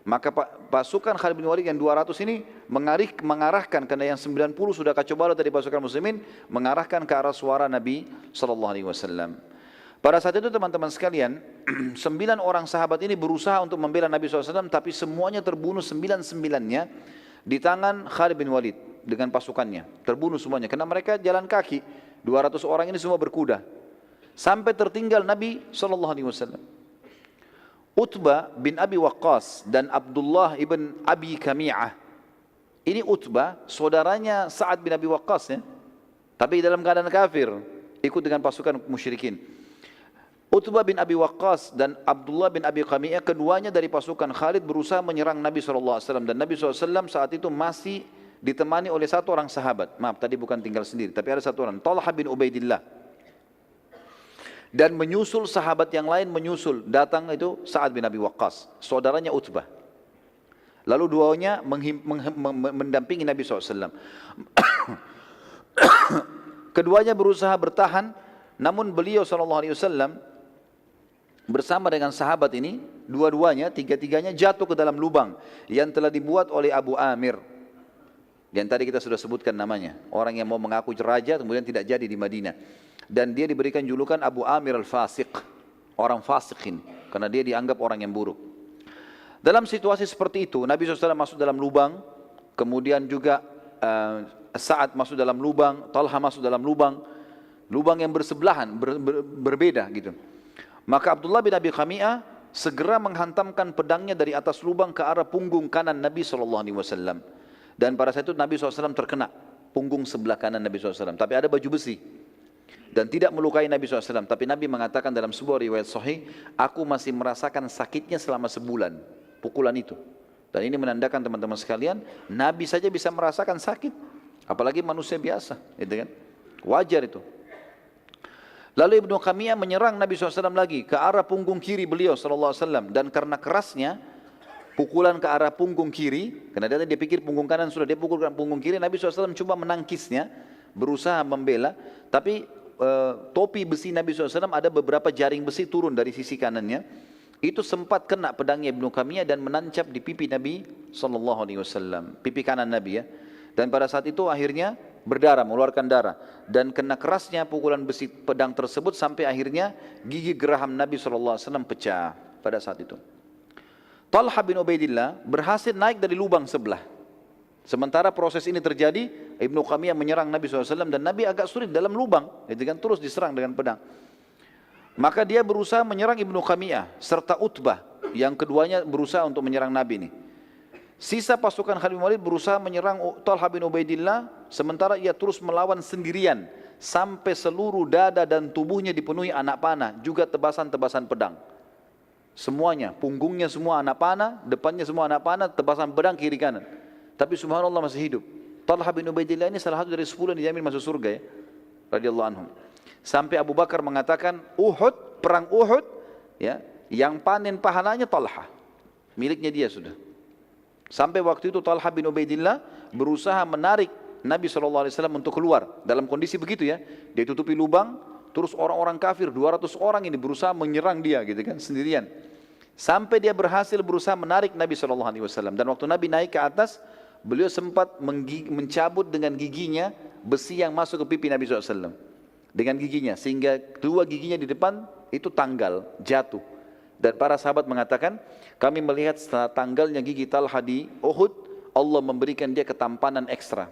Maka pasukan Khalid bin Walid yang 200 ini mengarahkan, karena yang 90 sudah kacau balau dari pasukan muslimin, mengarahkan ke arah suara Nabi SAW. Pada saat itu teman-teman sekalian, 9 orang sahabat ini berusaha untuk membela Nabi SAW, tapi semuanya terbunuh 9-9-nya di tangan Khalid bin Walid dengan pasukannya. Terbunuh semuanya, karena mereka jalan kaki, 200 orang ini semua berkuda. Sampai tertinggal Nabi SAW. Utbah bin Abi Waqqas dan Abdullah ibn Abi Kami'ah Ini Utbah, saudaranya Sa'ad bin Abi Waqqas ya. Tapi dalam keadaan kafir, ikut dengan pasukan musyrikin. Utbah bin Abi Waqqas dan Abdullah bin Abi Qami'ah, keduanya dari pasukan Khalid berusaha menyerang Nabi SAW. Dan Nabi SAW saat itu masih ditemani oleh satu orang sahabat. Maaf, tadi bukan tinggal sendiri, tapi ada satu orang, Talha bin Ubaidillah. Dan menyusul sahabat yang lain menyusul, datang itu Sa'ad bin Abi Waqqas, saudaranya Utbah. Lalu duanya mendampingi Nabi SAW. Keduanya berusaha bertahan, namun beliau SAW bersama dengan sahabat ini, dua-duanya, tiga-tiganya jatuh ke dalam lubang yang telah dibuat oleh Abu Amir. Yang tadi kita sudah sebutkan namanya, orang yang mau mengaku raja kemudian tidak jadi di Madinah. Dan dia diberikan julukan Abu Amir al-Fasiq, orang fasik ini, karena dia dianggap orang yang buruk. Dalam situasi seperti itu, Nabi SAW masuk dalam lubang, kemudian juga Sa'ad masuk dalam lubang, Talha masuk dalam lubang yang bersebelahan, berbeda gitu. Maka Abdullah bin Abi Qami'ah segera menghantamkan pedangnya dari atas lubang ke arah punggung kanan Nabi SAW. Dan pada saat itu Nabi SAW terkena punggung sebelah kanan Nabi SAW. Tapi ada baju besi. Dan tidak melukai Nabi SAW. Tapi Nabi mengatakan dalam sebuah riwayat sahih, aku masih merasakan sakitnya selama sebulan. Pukulan itu. Dan ini menandakan teman-teman sekalian, Nabi saja bisa merasakan sakit. Apalagi manusia biasa. Gitu kan? Wajar itu. Lalu Ibnu Qami'ah menyerang Nabi SAW lagi ke arah punggung kiri beliau SAW. Dan karena kerasnya pukulan ke arah punggung kiri, karena dia pikir punggung kanan sudah, dia pukul ke punggung kiri, Nabi SAW coba menangkisnya, berusaha membela, tapi topi besi Nabi SAW ada beberapa jaring besi turun dari sisi kanannya, itu sempat kena pedangnya Ibnu Qami'ah dan menancap di pipi Nabi SAW, pipi kanan Nabi ya. Dan pada saat itu akhirnya berdarah, mengeluarkan darah. Dan kena kerasnya pukulan besi pedang tersebut sampai akhirnya gigi geraham Nabi SAW pecah pada saat itu. Talha bin Ubaidillah berhasil naik dari lubang sebelah. Sementara proses ini terjadi, Ibnu Qami'ah menyerang Nabi SAW dan Nabi agak sulit dalam lubang, terus diserang dengan pedang. Maka dia berusaha menyerang Ibnu Qami'ah serta Utbah, yang keduanya berusaha untuk menyerang Nabi ini. Sisa pasukan Khalid bin Walid berusaha menyerang Talha bin Ubaidillah, sementara ia terus melawan sendirian sampai seluruh dada dan tubuhnya dipenuhi anak panah, juga tebasan-tebasan pedang. Semuanya, punggungnya semua anak panah, depannya semua anak panah, tebasan pedang kiri kanan. Tapi subhanallah masih hidup. Talha bin Ubaidillah ini salah satu dari 10 yang dijamin masuk surga ya, radhiyallahu anhum. Sampai Abu Bakar mengatakan Uhud, perang Uhud ya, yang panen pahalanya Talha, miliknya dia sudah. Sampai waktu itu Talha bin Ubaidillah berusaha menarik Nabi SAW untuk keluar dalam kondisi begitu ya. Dia tutupi lubang, terus orang-orang kafir 200 orang ini berusaha menyerang dia gitu kan sendirian. Sampai dia berhasil berusaha menarik Nabi SAW. Dan waktu Nabi naik ke atas, beliau sempat mencabut dengan giginya besi yang masuk ke pipi Nabi SAW. Dengan giginya, sehingga kedua giginya di depan itu tanggal, jatuh. Dan para sahabat mengatakan, kami melihat setelah tanggalnya gigi Talha di Uhud, Allah memberikan dia ketampanan ekstra.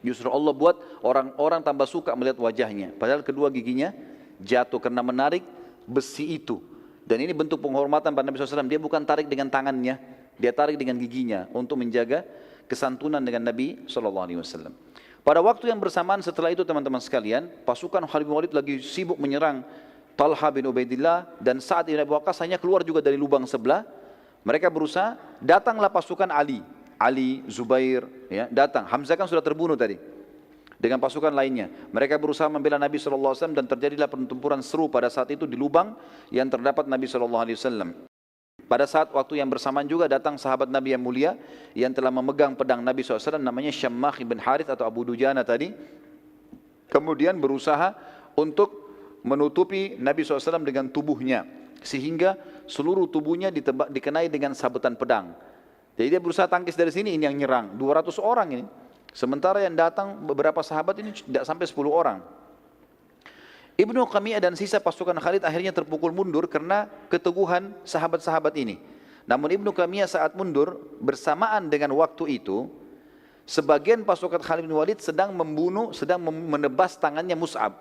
Justru Allah buat orang-orang tambah suka melihat wajahnya. Padahal kedua giginya jatuh karena menarik besi itu. Dan ini bentuk penghormatan pada Nabi SAW. Dia bukan tarik dengan tangannya, dia tarik dengan giginya untuk menjaga kesantunan dengan Nabi SAW. Pada waktu yang bersamaan setelah itu teman-teman sekalian, pasukan Khalid bin Walid lagi sibuk menyerang Talha bin Ubaidillah dan Sa'ad bin Abi Waqqas hanya keluar juga dari lubang sebelah. Mereka berusaha, datanglah pasukan Ali, Zubair, ya, datang. Hamzah kan sudah terbunuh tadi dengan pasukan lainnya. Mereka berusaha membela Nabi SAW dan terjadilah pertempuran seru pada saat itu di lubang yang terdapat Nabi SAW. Pada saat waktu yang bersamaan juga datang sahabat Nabi yang mulia yang telah memegang pedang Nabi SAW, namanya Syammah bin Harith atau Abu Dujana tadi. Kemudian berusaha untuk menutupi Nabi SAW dengan tubuhnya, sehingga seluruh tubuhnya dikenai dengan sabetan pedang. Jadi dia berusaha tangkis dari sini, ini yang nyerang 200 orang ini. Sementara yang datang beberapa sahabat ini tidak sampai 10 orang. Ibnu Qami'ah dan sisa pasukan Khalid akhirnya terpukul mundur karena keteguhan sahabat-sahabat ini. Namun Ibnu Qami'ah saat mundur bersamaan dengan waktu itu, sebagian pasukan Khalid bin Walid sedang menebas tangannya Mus'ab.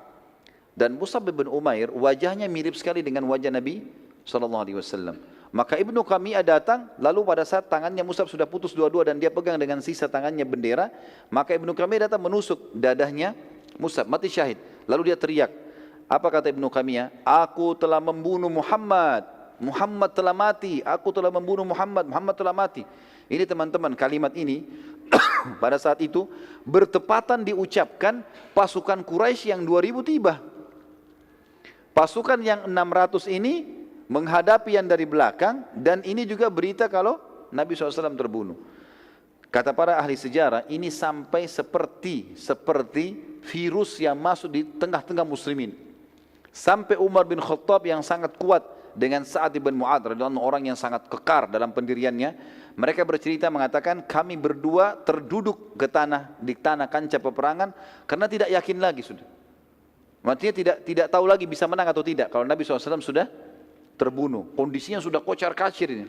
Dan Mus'ab bin Umair wajahnya mirip sekali dengan wajah Nabi SAW. Maka Ibnu Qamiyah datang, lalu pada saat tangannya Mus'ab sudah putus dua-dua dan dia pegang dengan sisa tangannya bendera, maka Ibnu Qamiyah datang menusuk dadahnya Mus'ab, mati syahid. Lalu dia teriak, apa kata Ibnu Qamiyah? Aku telah membunuh Muhammad, Muhammad telah mati, aku telah membunuh Muhammad, Muhammad telah mati. Ini teman-teman, kalimat ini pada saat itu bertepatan diucapkan pasukan Quraisy yang 2000 tiba. Pasukan yang 600 ini menghadapi yang dari belakang, dan ini juga berita kalau Nabi SAW terbunuh. Kata para ahli sejarah, ini sampai seperti virus yang masuk di tengah-tengah muslimin. Sampai Umar bin Khattab yang sangat kuat dengan Sa'ad bin Mu'adz, orang yang sangat kekar dalam pendiriannya, mereka bercerita mengatakan, kami berdua terduduk ke di tanah kancah peperangan karena tidak yakin lagi sudah. Maksudnya tidak tahu lagi bisa menang atau tidak kalau Nabi SAW sudah terbunuh. Kondisinya sudah kocar-kacir ini.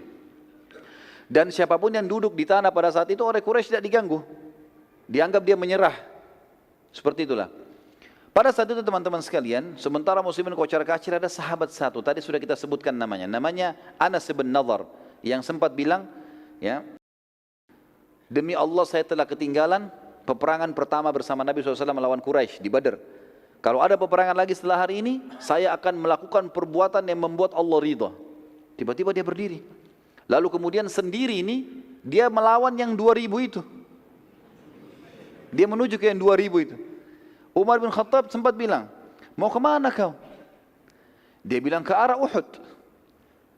Dan siapapun yang duduk di tanah pada saat itu oleh Quraisy tidak diganggu. Dianggap dia menyerah. Seperti itulah. Pada saat itu teman-teman sekalian, sementara muslimin kocar-kacir, ada sahabat satu, tadi sudah kita sebutkan namanya. Namanya Anas bin Nadhr, yang sempat bilang, ya, demi Allah saya telah ketinggalan peperangan pertama bersama Nabi SAW melawan Quraisy di Badar. Kalau ada peperangan lagi setelah hari ini, saya akan melakukan perbuatan yang membuat Allah ridha. Tiba-tiba dia berdiri. Lalu kemudian sendiri ini, dia melawan yang 2000 itu. Dia menuju ke yang 2000 itu. Umar bin Khattab sempat bilang, mau kemana kau? Dia bilang ke arah Uhud.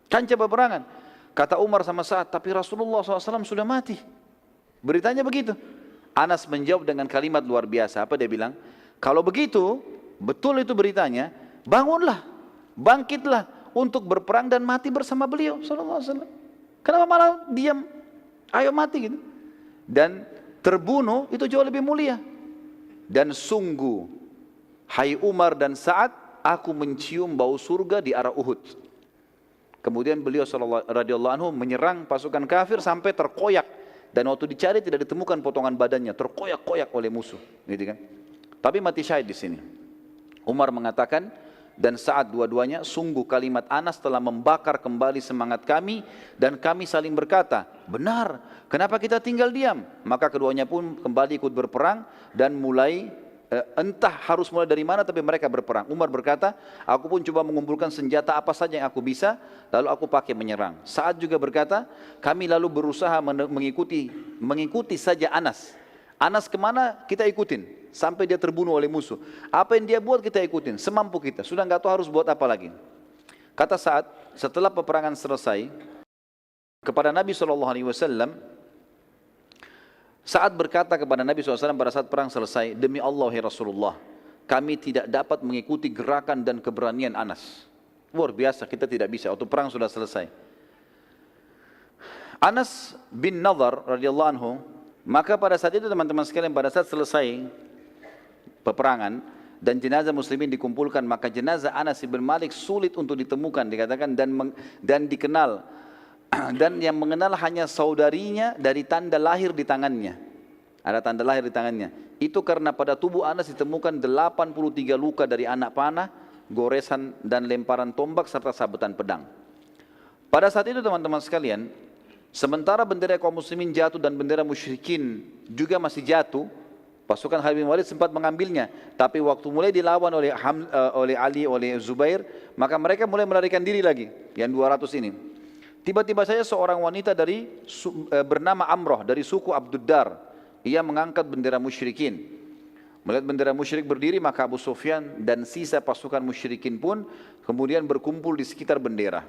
Kancah peperangan. Kata Umar sama Sa'ad, tapi Rasulullah SAW sudah mati. Beritanya begitu. Anas menjawab dengan kalimat luar biasa. Apa dia bilang? Kalau begitu, betul itu beritanya, bangunlah, bangkitlah untuk berperang dan mati bersama beliau sallallahu alaihi wasallam. Kenapa malah diam? Ayo mati gitu. Dan terbunuh itu jauh lebih mulia. Dan sungguh, hai Umar dan Sa'ad, aku mencium bau surga di arah Uhud. Kemudian beliau radhiyallahu anhu menyerang pasukan kafir sampai terkoyak, dan waktu dicari tidak ditemukan potongan badannya, terkoyak-koyak oleh musuh, gitu kan? Tapi mati syahid di sini. Umar mengatakan, dan saat dua-duanya, sungguh kalimat Anas telah membakar kembali semangat kami, dan kami saling berkata, benar, kenapa kita tinggal diam? Maka keduanya pun kembali ikut berperang, dan mulai, entah harus mulai dari mana, tapi mereka berperang. Umar berkata, aku pun coba mengumpulkan senjata apa saja yang aku bisa, lalu aku pakai menyerang. Sa'ad juga berkata, kami lalu berusaha mengikuti saja Anas. Anas kemana kita ikutin sampai dia terbunuh oleh musuh. Apa yang dia buat kita ikutin semampu kita. Sudah nggak tahu harus buat apa lagi. Kata Sa'ad, setelah peperangan selesai, kepada Nabi SAW, Sa'ad berkata kepada Nabi SAW pada saat perang selesai, demi Allah ya Rasulullah, kami tidak dapat mengikuti gerakan dan keberanian Anas. Luar biasa, kita tidak bisa. Waktu perang sudah selesai. Anas bin Nadhr radhiyallahu anhu, maka pada saat itu teman-teman sekalian, pada saat selesai peperangan dan jenazah muslimin dikumpulkan, maka jenazah Anas bin Malik sulit untuk ditemukan, dikatakan, dan dikenal, dan yang mengenal hanya saudarinya dari tanda lahir di tangannya. Ada tanda lahir di tangannya. Itu karena pada tubuh Anas ditemukan 83 luka dari anak panah, goresan dan lemparan tombak serta sabetan pedang. Pada saat itu teman-teman sekalian, sementara bendera kaum muslimin jatuh dan bendera musyrikin juga masih jatuh, pasukan Khalid bin Walid sempat mengambilnya. Tapi waktu mulai dilawan oleh Ali, oleh Zubair, maka mereka mulai melarikan diri lagi, yang 200 ini. Tiba-tiba saja seorang wanita bernama Amroh dari suku Abduddar, ia mengangkat bendera musyrikin. Melihat bendera musyrik berdiri, maka Abu Sufyan dan sisa pasukan musyrikin pun kemudian berkumpul di sekitar bendera.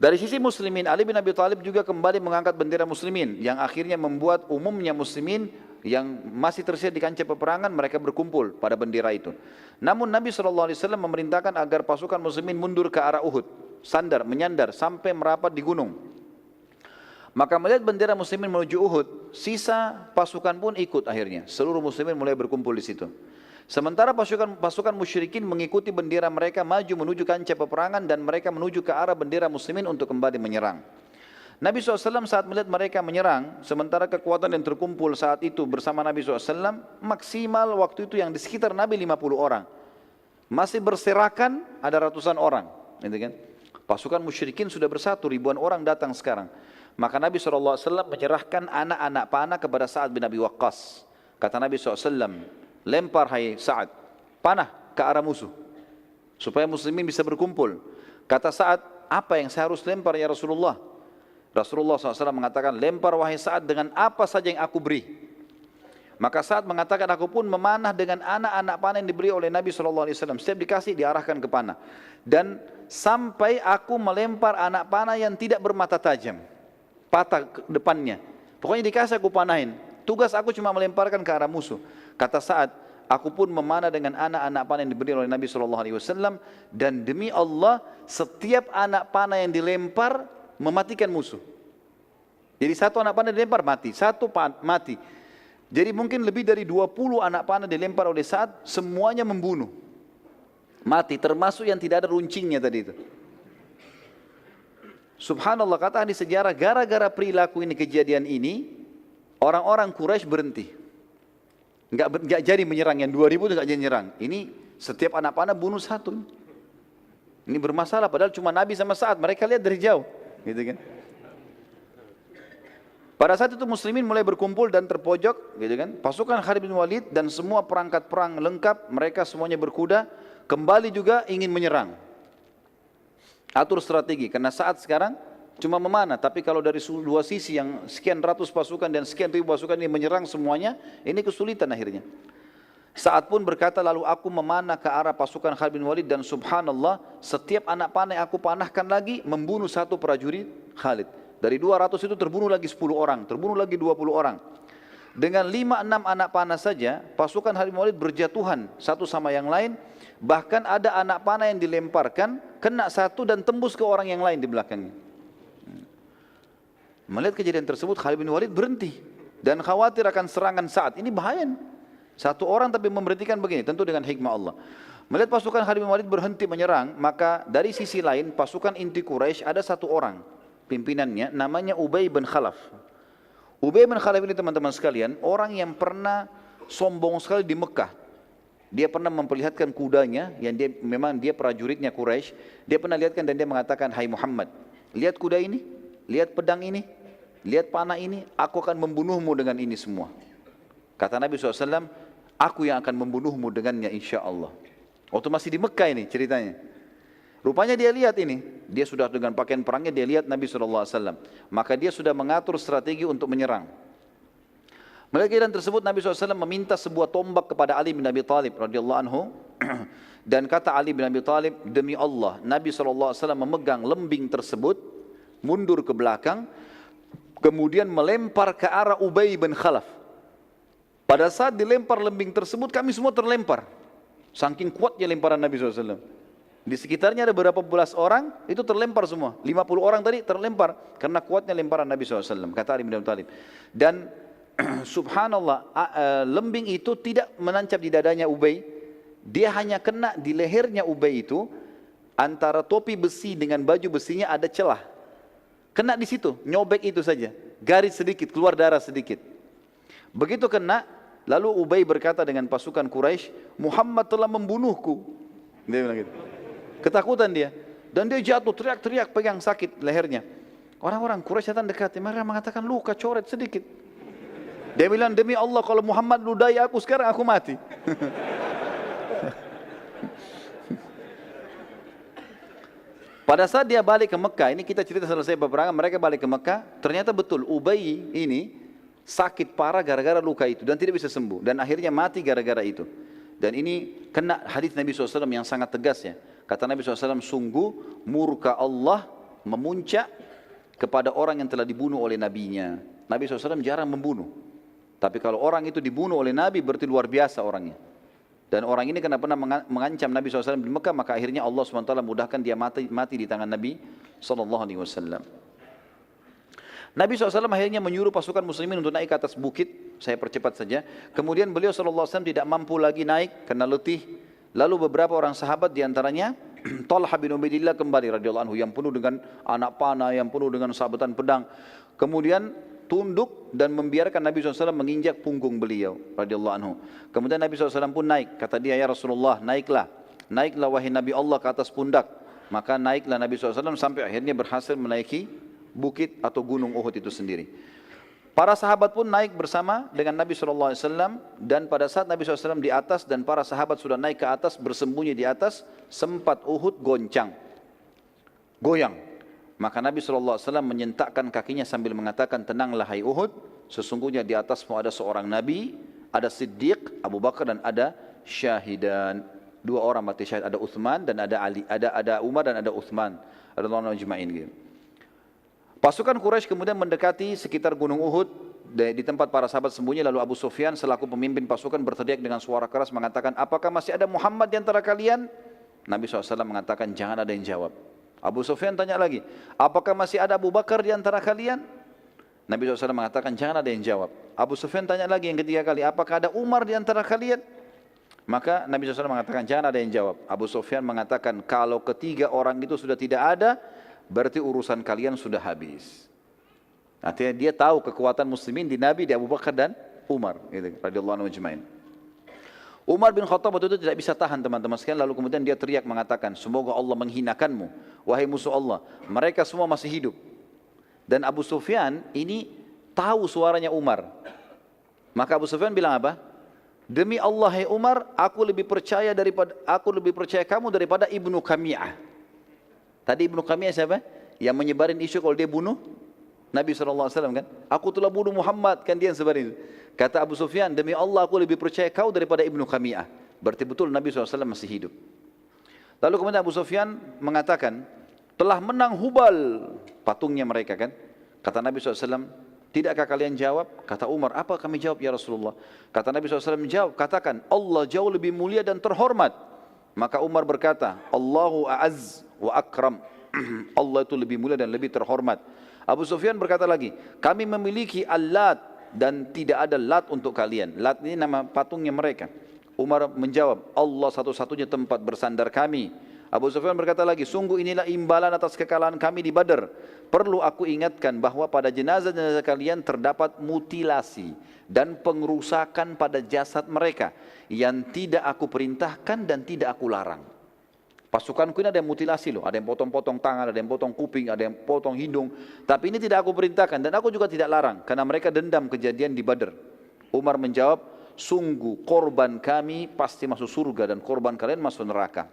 Dari sisi muslimin, Ali bin Abi Thalib juga kembali mengangkat bendera muslimin, yang akhirnya membuat umumnya muslimin yang masih tersisa di kancah peperangan, mereka berkumpul pada bendera itu. Namun Nabi SAW memerintahkan agar pasukan muslimin mundur ke arah Uhud, menyandar sampai merapat di gunung. Maka melihat bendera muslimin menuju Uhud, sisa pasukan pun ikut akhirnya. Seluruh muslimin mulai berkumpul di situ. Sementara pasukan musyrikin mengikuti bendera mereka maju menuju kancah peperangan, dan mereka menuju ke arah bendera muslimin untuk kembali menyerang. Nabi SAW saat melihat mereka menyerang, sementara kekuatan yang terkumpul saat itu bersama Nabi SAW, maksimal waktu itu yang di sekitar Nabi 50 orang. Masih berserakan ada ratusan orang. Gitu kan? Pasukan musyrikin sudah bersatu, ribuan orang datang sekarang. Maka Nabi SAW menyerahkan anak-anak panah kepada Sa'ad bin Abi Waqqas. Kata Nabi SAW, lempar hai Sa'ad, panah ke arah musuh, supaya muslimin bisa berkumpul. Kata Sa'ad, apa yang saya harus lempar ya Rasulullah? Rasulullah SAW mengatakan, lempar wahai Sa'ad dengan apa saja yang aku beri. Maka Sa'ad mengatakan, aku pun memanah dengan anak-anak panah yang diberi oleh Nabi SAW. Setiap dikasih diarahkan ke panah. Dan sampai aku melempar anak panah yang tidak bermata tajam, patah ke depannya. Pokoknya dikasih aku panahin. Tugas aku cuma melemparkan ke arah musuh. Kata Sa'ad, aku pun memanah dengan anak-anak panah yang diberi oleh Nabi SAW. Dan demi Allah, setiap anak panah yang dilempar mematikan musuh. Jadi satu anak panah dilempar mati, satu mati. Jadi mungkin lebih dari 20 anak panah dilempar oleh Sa'ad, semuanya membunuh. Mati, termasuk yang tidak ada runcingnya tadi itu. Subhanallah, kata ahli sejarah, gara-gara perilaku ini, kejadian ini, orang-orang Quraisy berhenti. Enggak jadi menyerang, yang 2000 itu enggak jadi menyerang. Ini setiap anak panah bunuh satu. Ini bermasalah, padahal cuma Nabi sama Sa'ad, mereka lihat dari jauh. Gitu kan. Pada saat itu muslimin mulai berkumpul dan terpojok, gitu kan. Pasukan Khalid bin Walid dan semua perangkat perang lengkap, mereka semuanya berkuda, kembali juga ingin menyerang. Atur strategi, karena saat sekarang cuma memanah, tapi kalau dari dua sisi yang sekian ratus pasukan dan sekian ribu pasukan ini menyerang semuanya, ini kesulitan akhirnya. Sa'ad pun berkata, lalu aku memanah ke arah pasukan Khalid bin Walid dan subhanallah, setiap anak panah yang aku panahkan lagi membunuh satu prajurit Khalid. Dari 200 itu terbunuh lagi 10 orang, terbunuh lagi 20 orang. Dengan 5-6 anak panah saja, pasukan Khalid bin Walid berjatuhan satu sama yang lain. Bahkan ada anak panah yang dilemparkan, kena satu dan tembus ke orang yang lain di belakangnya. Melihat kejadian tersebut, Khalid bin Walid berhenti dan khawatir akan serangan Sa'ad. Ini bahaya. Satu orang tapi memberhentikan begini, tentu dengan hikmah Allah. Melihat pasukan Khalid bin Walid berhenti menyerang, maka dari sisi lain pasukan inti Quraisy ada satu orang pimpinannya, namanya Ubay bin Khalaf. Ubay bin Khalaf ini teman-teman sekalian, orang yang pernah sombong sekali di Mekah. Dia pernah memperlihatkan kudanya, yang memang dia prajuritnya Quraisy. Dia pernah lihatkan dan dia mengatakan, hai Muhammad, lihat kuda ini, lihat pedang ini, lihat panah ini, aku akan membunuhmu dengan ini semua. Kata Nabi SAW, aku yang akan membunuhmu dengannya insya Allah. Waktu masih di Mekah ini ceritanya. Rupanya dia lihat ini, dia sudah dengan pakaian perangnya, dia lihat Nabi SAW. Maka dia sudah mengatur strategi untuk menyerang. Melihat kejadian tersebut, Nabi SAW meminta sebuah tombak kepada Ali bin Abi Thalib radhiyallahu anhu. Dan kata Ali bin Abi Thalib, demi Allah, Nabi SAW memegang lembing tersebut, mundur ke belakang, kemudian melempar ke arah Ubay bin Khalaf. Pada saat dilempar lembing tersebut, kami semua terlempar. Saking kuatnya lemparan Nabi SAW. Di sekitarnya ada beberapa belas orang, itu terlempar semua. 50 orang tadi terlempar, karena kuatnya lemparan Nabi SAW, kata Ali bin Abi Thalib. Dan subhanallah, lembing itu tidak menancap di dadanya Ubay. Dia hanya kena di lehernya Ubay itu, antara topi besi dengan baju besinya ada celah. Kena di situ, nyobek itu saja. Garis sedikit, keluar darah sedikit. Begitu kena, lalu Ubay berkata dengan pasukan Quraisy, Muhammad telah membunuhku. Dia bilang gitu. Ketakutan dia. Dan dia jatuh, teriak-teriak, pegang sakit lehernya. Orang-orang Quraisy datang dekat, mereka mengatakan luka, coret sedikit. Dia bilang, demi Allah kalau Muhammad ludahi aku sekarang, aku mati. Pada saat dia balik ke Mekah, ini kita cerita selesai peperangan, mereka balik ke Mekah, ternyata betul Ubay ini sakit parah gara-gara luka itu dan tidak bisa sembuh. Dan akhirnya mati gara-gara itu. Dan ini kena hadis Nabi SAW yang sangat tegas ya. Kata Nabi SAW, sungguh murka Allah memuncak kepada orang yang telah dibunuh oleh nabinya. Nabi SAW jarang membunuh. Tapi kalau orang itu dibunuh oleh Nabi berarti luar biasa orangnya. Dan orang ini karena pernah mengancam Nabi SAW di Mekah, maka akhirnya Allah SWT mudahkan dia mati di tangan Nabi SAW. Nabi SAW akhirnya menyuruh pasukan muslimin untuk naik ke atas bukit. Saya percepat saja. Kemudian beliau SAW tidak mampu lagi naik karena letih. Lalu beberapa orang sahabat diantaranya Talha bin Ubaidillah kembali radhiyallahu anhu yang penuh dengan anak panah, yang penuh dengan sabetan pedang. Kemudian tunduk dan membiarkan Nabi SAW menginjak punggung beliau radhiyallahu anhu. Kemudian Nabi SAW pun naik. Kata dia, ya Rasulullah, naiklah. Naiklah wahai Nabi Allah ke atas pundak. Maka naiklah Nabi SAW sampai akhirnya berhasil menaiki bukit atau gunung Uhud itu sendiri. Para sahabat pun naik bersama dengan Nabi SAW, dan pada saat Nabi SAW di atas dan para sahabat sudah naik ke atas, bersembunyi di atas, sempat Uhud goncang, goyang. Maka Nabi SAW menyentakkan kakinya sambil mengatakan, tenanglah hai Uhud, sesungguhnya di atasmu ada seorang Nabi, ada Siddiq, Abu Bakar, dan ada syahidan. Dua orang mati syahid, ada Uthman dan ada Ali, ada Umar dan ada Uthman, radhiyallahu ajma'in gitu. Pasukan Quraisy kemudian mendekati sekitar gunung Uhud di tempat para sahabat sembunyi, lalu Abu Sufyan selaku pemimpin pasukan berteriak dengan suara keras mengatakan, apakah masih ada Muhammad di antara kalian? Nabi SAW mengatakan, jangan ada yang jawab. Abu Sufyan tanya lagi, apakah masih ada Abu Bakar di antara kalian? Nabi SAW mengatakan, jangan ada yang jawab. Abu Sufyan tanya lagi yang ketiga kali, apakah ada Umar di antara kalian? Maka Nabi SAW mengatakan, jangan ada yang jawab. Abu Sufyan mengatakan, kalau ketiga orang itu sudah tidak ada, berarti urusan kalian sudah habis. Artinya dia tahu kekuatan muslimin di Nabi, di Abu Bakar dan Umar, gitu, radhiyallahu anhu ajma'in. Umar bin Khattab waktu itu tidak bisa tahan teman-teman sekalian, lalu kemudian dia teriak mengatakan, semoga Allah menghinakanmu, wahai musuh Allah. Mereka semua masih hidup. Dan Abu Sufyan ini tahu suaranya Umar. Maka Abu Sufyan bilang apa? Demi Allah hai Umar, aku lebih percaya kamu daripada Ibnu Qami'ah. Tadi Ibnu Qami'ah siapa? Yang menyebarin isu kalau dia bunuh Nabi SAW kan? Aku telah bunuh Muhammad, kan dia yang sebarin. Kata Abu Sufyan, demi Allah aku lebih percaya kau daripada Ibnu Qami'ah. Berarti betul Nabi SAW masih hidup. Lalu kemudian Abu Sufyan mengatakan, telah menang Hubal, patungnya mereka kan? Kata Nabi SAW, tidakkah kalian jawab? Kata Umar, apa kami jawab ya Rasulullah? Kata Nabi SAW, jawab, katakan, Allah jauh lebih mulia dan terhormat. Maka Umar berkata, Allahu a'az wa akram. Allah itu lebih mulia dan lebih terhormat. Abu Sufyan berkata lagi, kami memiliki Al-Lat dan tidak ada Lat untuk kalian. Lat ini nama patungnya mereka. Umar menjawab, Allah satu-satunya tempat bersandar kami. Abu Sufyan berkata lagi, sungguh inilah imbalan atas kekalahan kami di Badar. Perlu aku ingatkan bahwa pada jenazah-jenazah kalian terdapat mutilasi dan pengerusakan pada jasad mereka yang tidak aku perintahkan dan tidak aku larang. Pasukanku ini ada yang mutilasi loh, ada yang potong-potong tangan, ada yang potong kuping, ada yang potong hidung. Tapi ini tidak aku perintahkan dan aku juga tidak larang karena mereka dendam kejadian di Badar. Umar menjawab, sungguh korban kami pasti masuk surga dan korban kalian masuk neraka.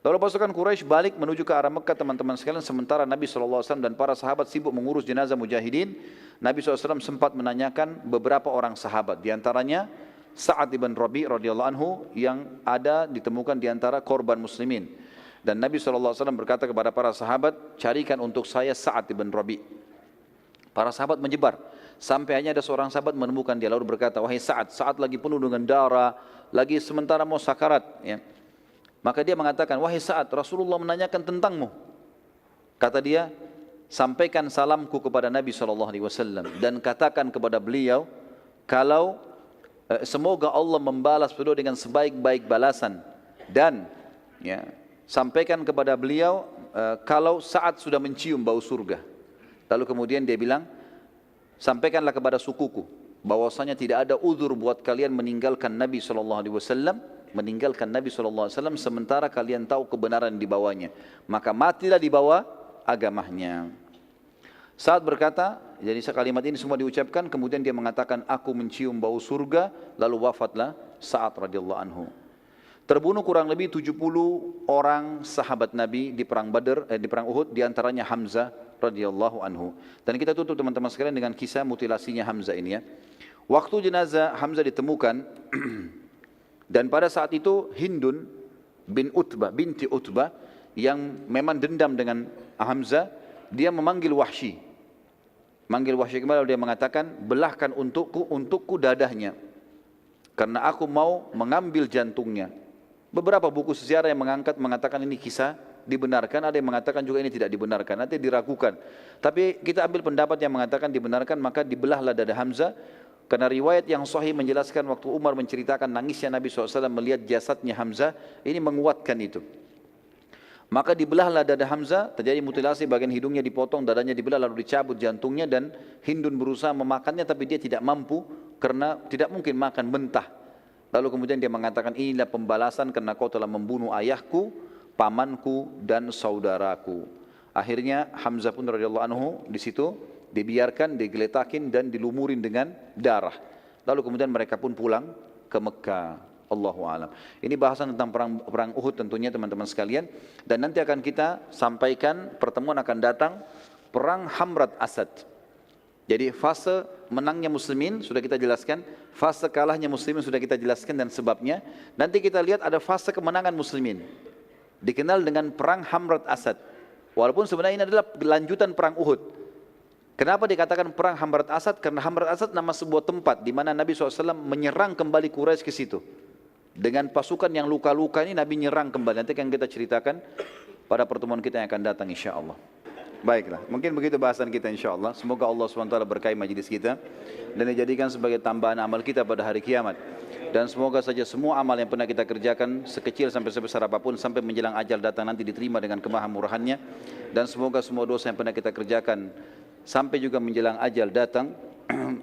Lalu pasukan Quraisy balik menuju ke arah Mekah teman-teman sekalian, sementara Nabi SAW dan para sahabat sibuk mengurus jenazah mujahidin. Nabi SAW sempat menanyakan beberapa orang sahabat, diantaranya Sa'ad ibn Rabi' radhiyallahu anhu yang ada ditemukan diantara korban muslimin. Dan Nabi SAW berkata kepada para sahabat, carikan untuk saya Sa'ad ibn Rabi'. Para sahabat menyebar, sampai hanya ada seorang sahabat menemukan dia lalu berkata, wahai Sa'ad, Sa'ad lagi penuh dengan darah, lagi sementara mau sakarat ya. Maka dia mengatakan, wahai Sa'ad, Rasulullah menanyakan tentangmu. Kata dia, sampaikan salamku kepada Nabi SAW dan katakan kepada beliau, kalau semoga Allah membalas beliau dengan sebaik-baik balasan. Dan ya, sampaikan kepada beliau, kalau Sa'ad sudah mencium bau surga. Lalu kemudian dia bilang, sampaikanlah kepada sukuku, bahwasanya tidak ada uzur buat kalian meninggalkan Nabi SAW, sementara kalian tahu kebenaran di bawahnya, maka matilah di bawah agamanya. Saat berkata, jadi kalimat ini semua diucapkan, kemudian dia mengatakan, aku mencium bau surga, lalu wafatlah Sa'ad radhiyallahu anhu. Terbunuh kurang lebih 70 orang sahabat Nabi di perang Badar, di perang Uhud, diantaranya Hamzah radhiyallahu anhu. Dan kita tutup teman-teman sekalian dengan kisah mutilasinya Hamzah ini ya. Waktu jenazah Hamzah ditemukan, dan pada saat itu Hindun binti Utbah yang memang dendam dengan Hamzah, dia memanggil Wahsy. Manggil Wahsy kembali, dia mengatakan, belahkan untukku dadahnya, karena aku mau mengambil jantungnya. Beberapa buku sejarah yang mengatakan ini kisah dibenarkan, ada yang mengatakan juga ini tidak dibenarkan, nanti diragukan. Tapi kita ambil pendapat yang mengatakan dibenarkan, maka dibelahlah dada Hamzah. Karena riwayat yang sahih menjelaskan waktu Umar menceritakan nangisnya Nabi SAW melihat jasadnya Hamzah, ini menguatkan itu. Maka dibelahlah dada Hamzah, terjadi mutilasi, bagian hidungnya dipotong, dadanya dibelah, lalu dicabut jantungnya, dan Hindun berusaha memakannya tapi dia tidak mampu karena tidak mungkin makan mentah. Lalu kemudian dia mengatakan, inilah pembalasan karena kau telah membunuh ayahku, pamanku dan saudaraku. Akhirnya Hamzah pun radhiyallahu anhu di situ dibiarkan, digeletakin dan dilumurin dengan darah. Lalu kemudian mereka pun pulang ke Mekah. Allahu a'lam. Ini bahasan tentang perang Uhud tentunya teman-teman sekalian, dan nanti akan kita sampaikan, pertemuan akan datang perang Hamrat Asad. Jadi fase menangnya muslimin sudah kita jelaskan, fase kalahnya muslimin sudah kita jelaskan dan sebabnya. Nanti kita lihat ada fase kemenangan muslimin, dikenal dengan perang Hamrat Asad. Walaupun sebenarnya ini adalah lanjutan perang Uhud. Kenapa dikatakan perang Hamrat Asad? Karena Hamrat Asad nama sebuah tempat di mana Nabi SAW menyerang kembali Quraisy ke situ. Dengan pasukan yang luka-luka ini Nabi nyerang kembali. Nanti akan kita ceritakan pada pertemuan kita yang akan datang insya Allah. Baiklah, mungkin begitu bahasan kita insya Allah. Semoga Allah SWT berkahi majlis kita dan dijadikan sebagai tambahan amal kita pada hari kiamat. Dan semoga saja semua amal yang pernah kita kerjakan, sekecil sampai sebesar apapun, sampai menjelang ajal datang nanti diterima dengan kemahamurahannya. Dan semoga semua dosa yang pernah kita kerjakan sampai juga menjelang ajal datang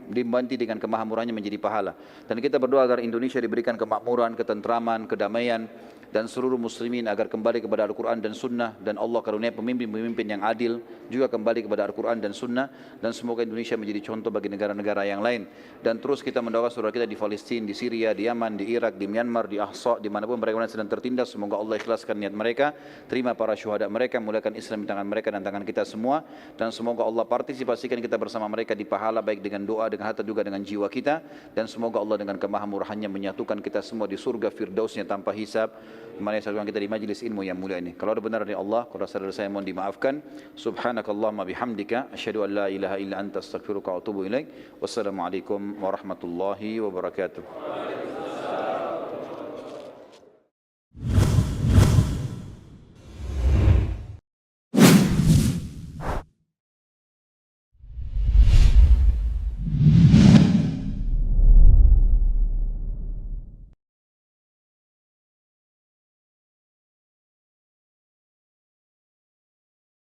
dibanti dengan kemahamurahannya menjadi pahala. Dan kita berdoa agar Indonesia diberikan kemakmuran, ketentraman, kedamaian, dan seluruh muslimin agar kembali kepada Al-Quran dan Sunnah, dan Allah karunia pemimpin-pemimpin yang adil juga kembali kepada Al-Quran dan Sunnah, dan semoga Indonesia menjadi contoh bagi negara-negara yang lain. Dan terus kita mendoakan saudara kita di Palestina, di Syria, di Yaman, di Irak, di Myanmar, di Ahsa, dimanapun mereka sedang tertindas, semoga Allah ikhlaskan niat mereka, terima para syuhada mereka, muliakan Islam di tangan mereka dan tangan kita semua, dan semoga Allah partisipasikan kita bersama mereka di pahala, baik dengan doa, dengan harta, juga dengan jiwa kita, dan semoga Allah dengan kemahamurahannya menyatukan kita semua di surga firdausnya tanpa hisab. Mari satukan kita di majlis ilmu yang mulia ini. Kalau ada benar dari Allah, kalau saudara saya mohon dimaafkan. Subhanakallahumma bihamdika asyhadu an la ilaha illa anta astaghfiruka wa atubu ilaik. Wassalamualaikum warahmatullahi wabarakatuh.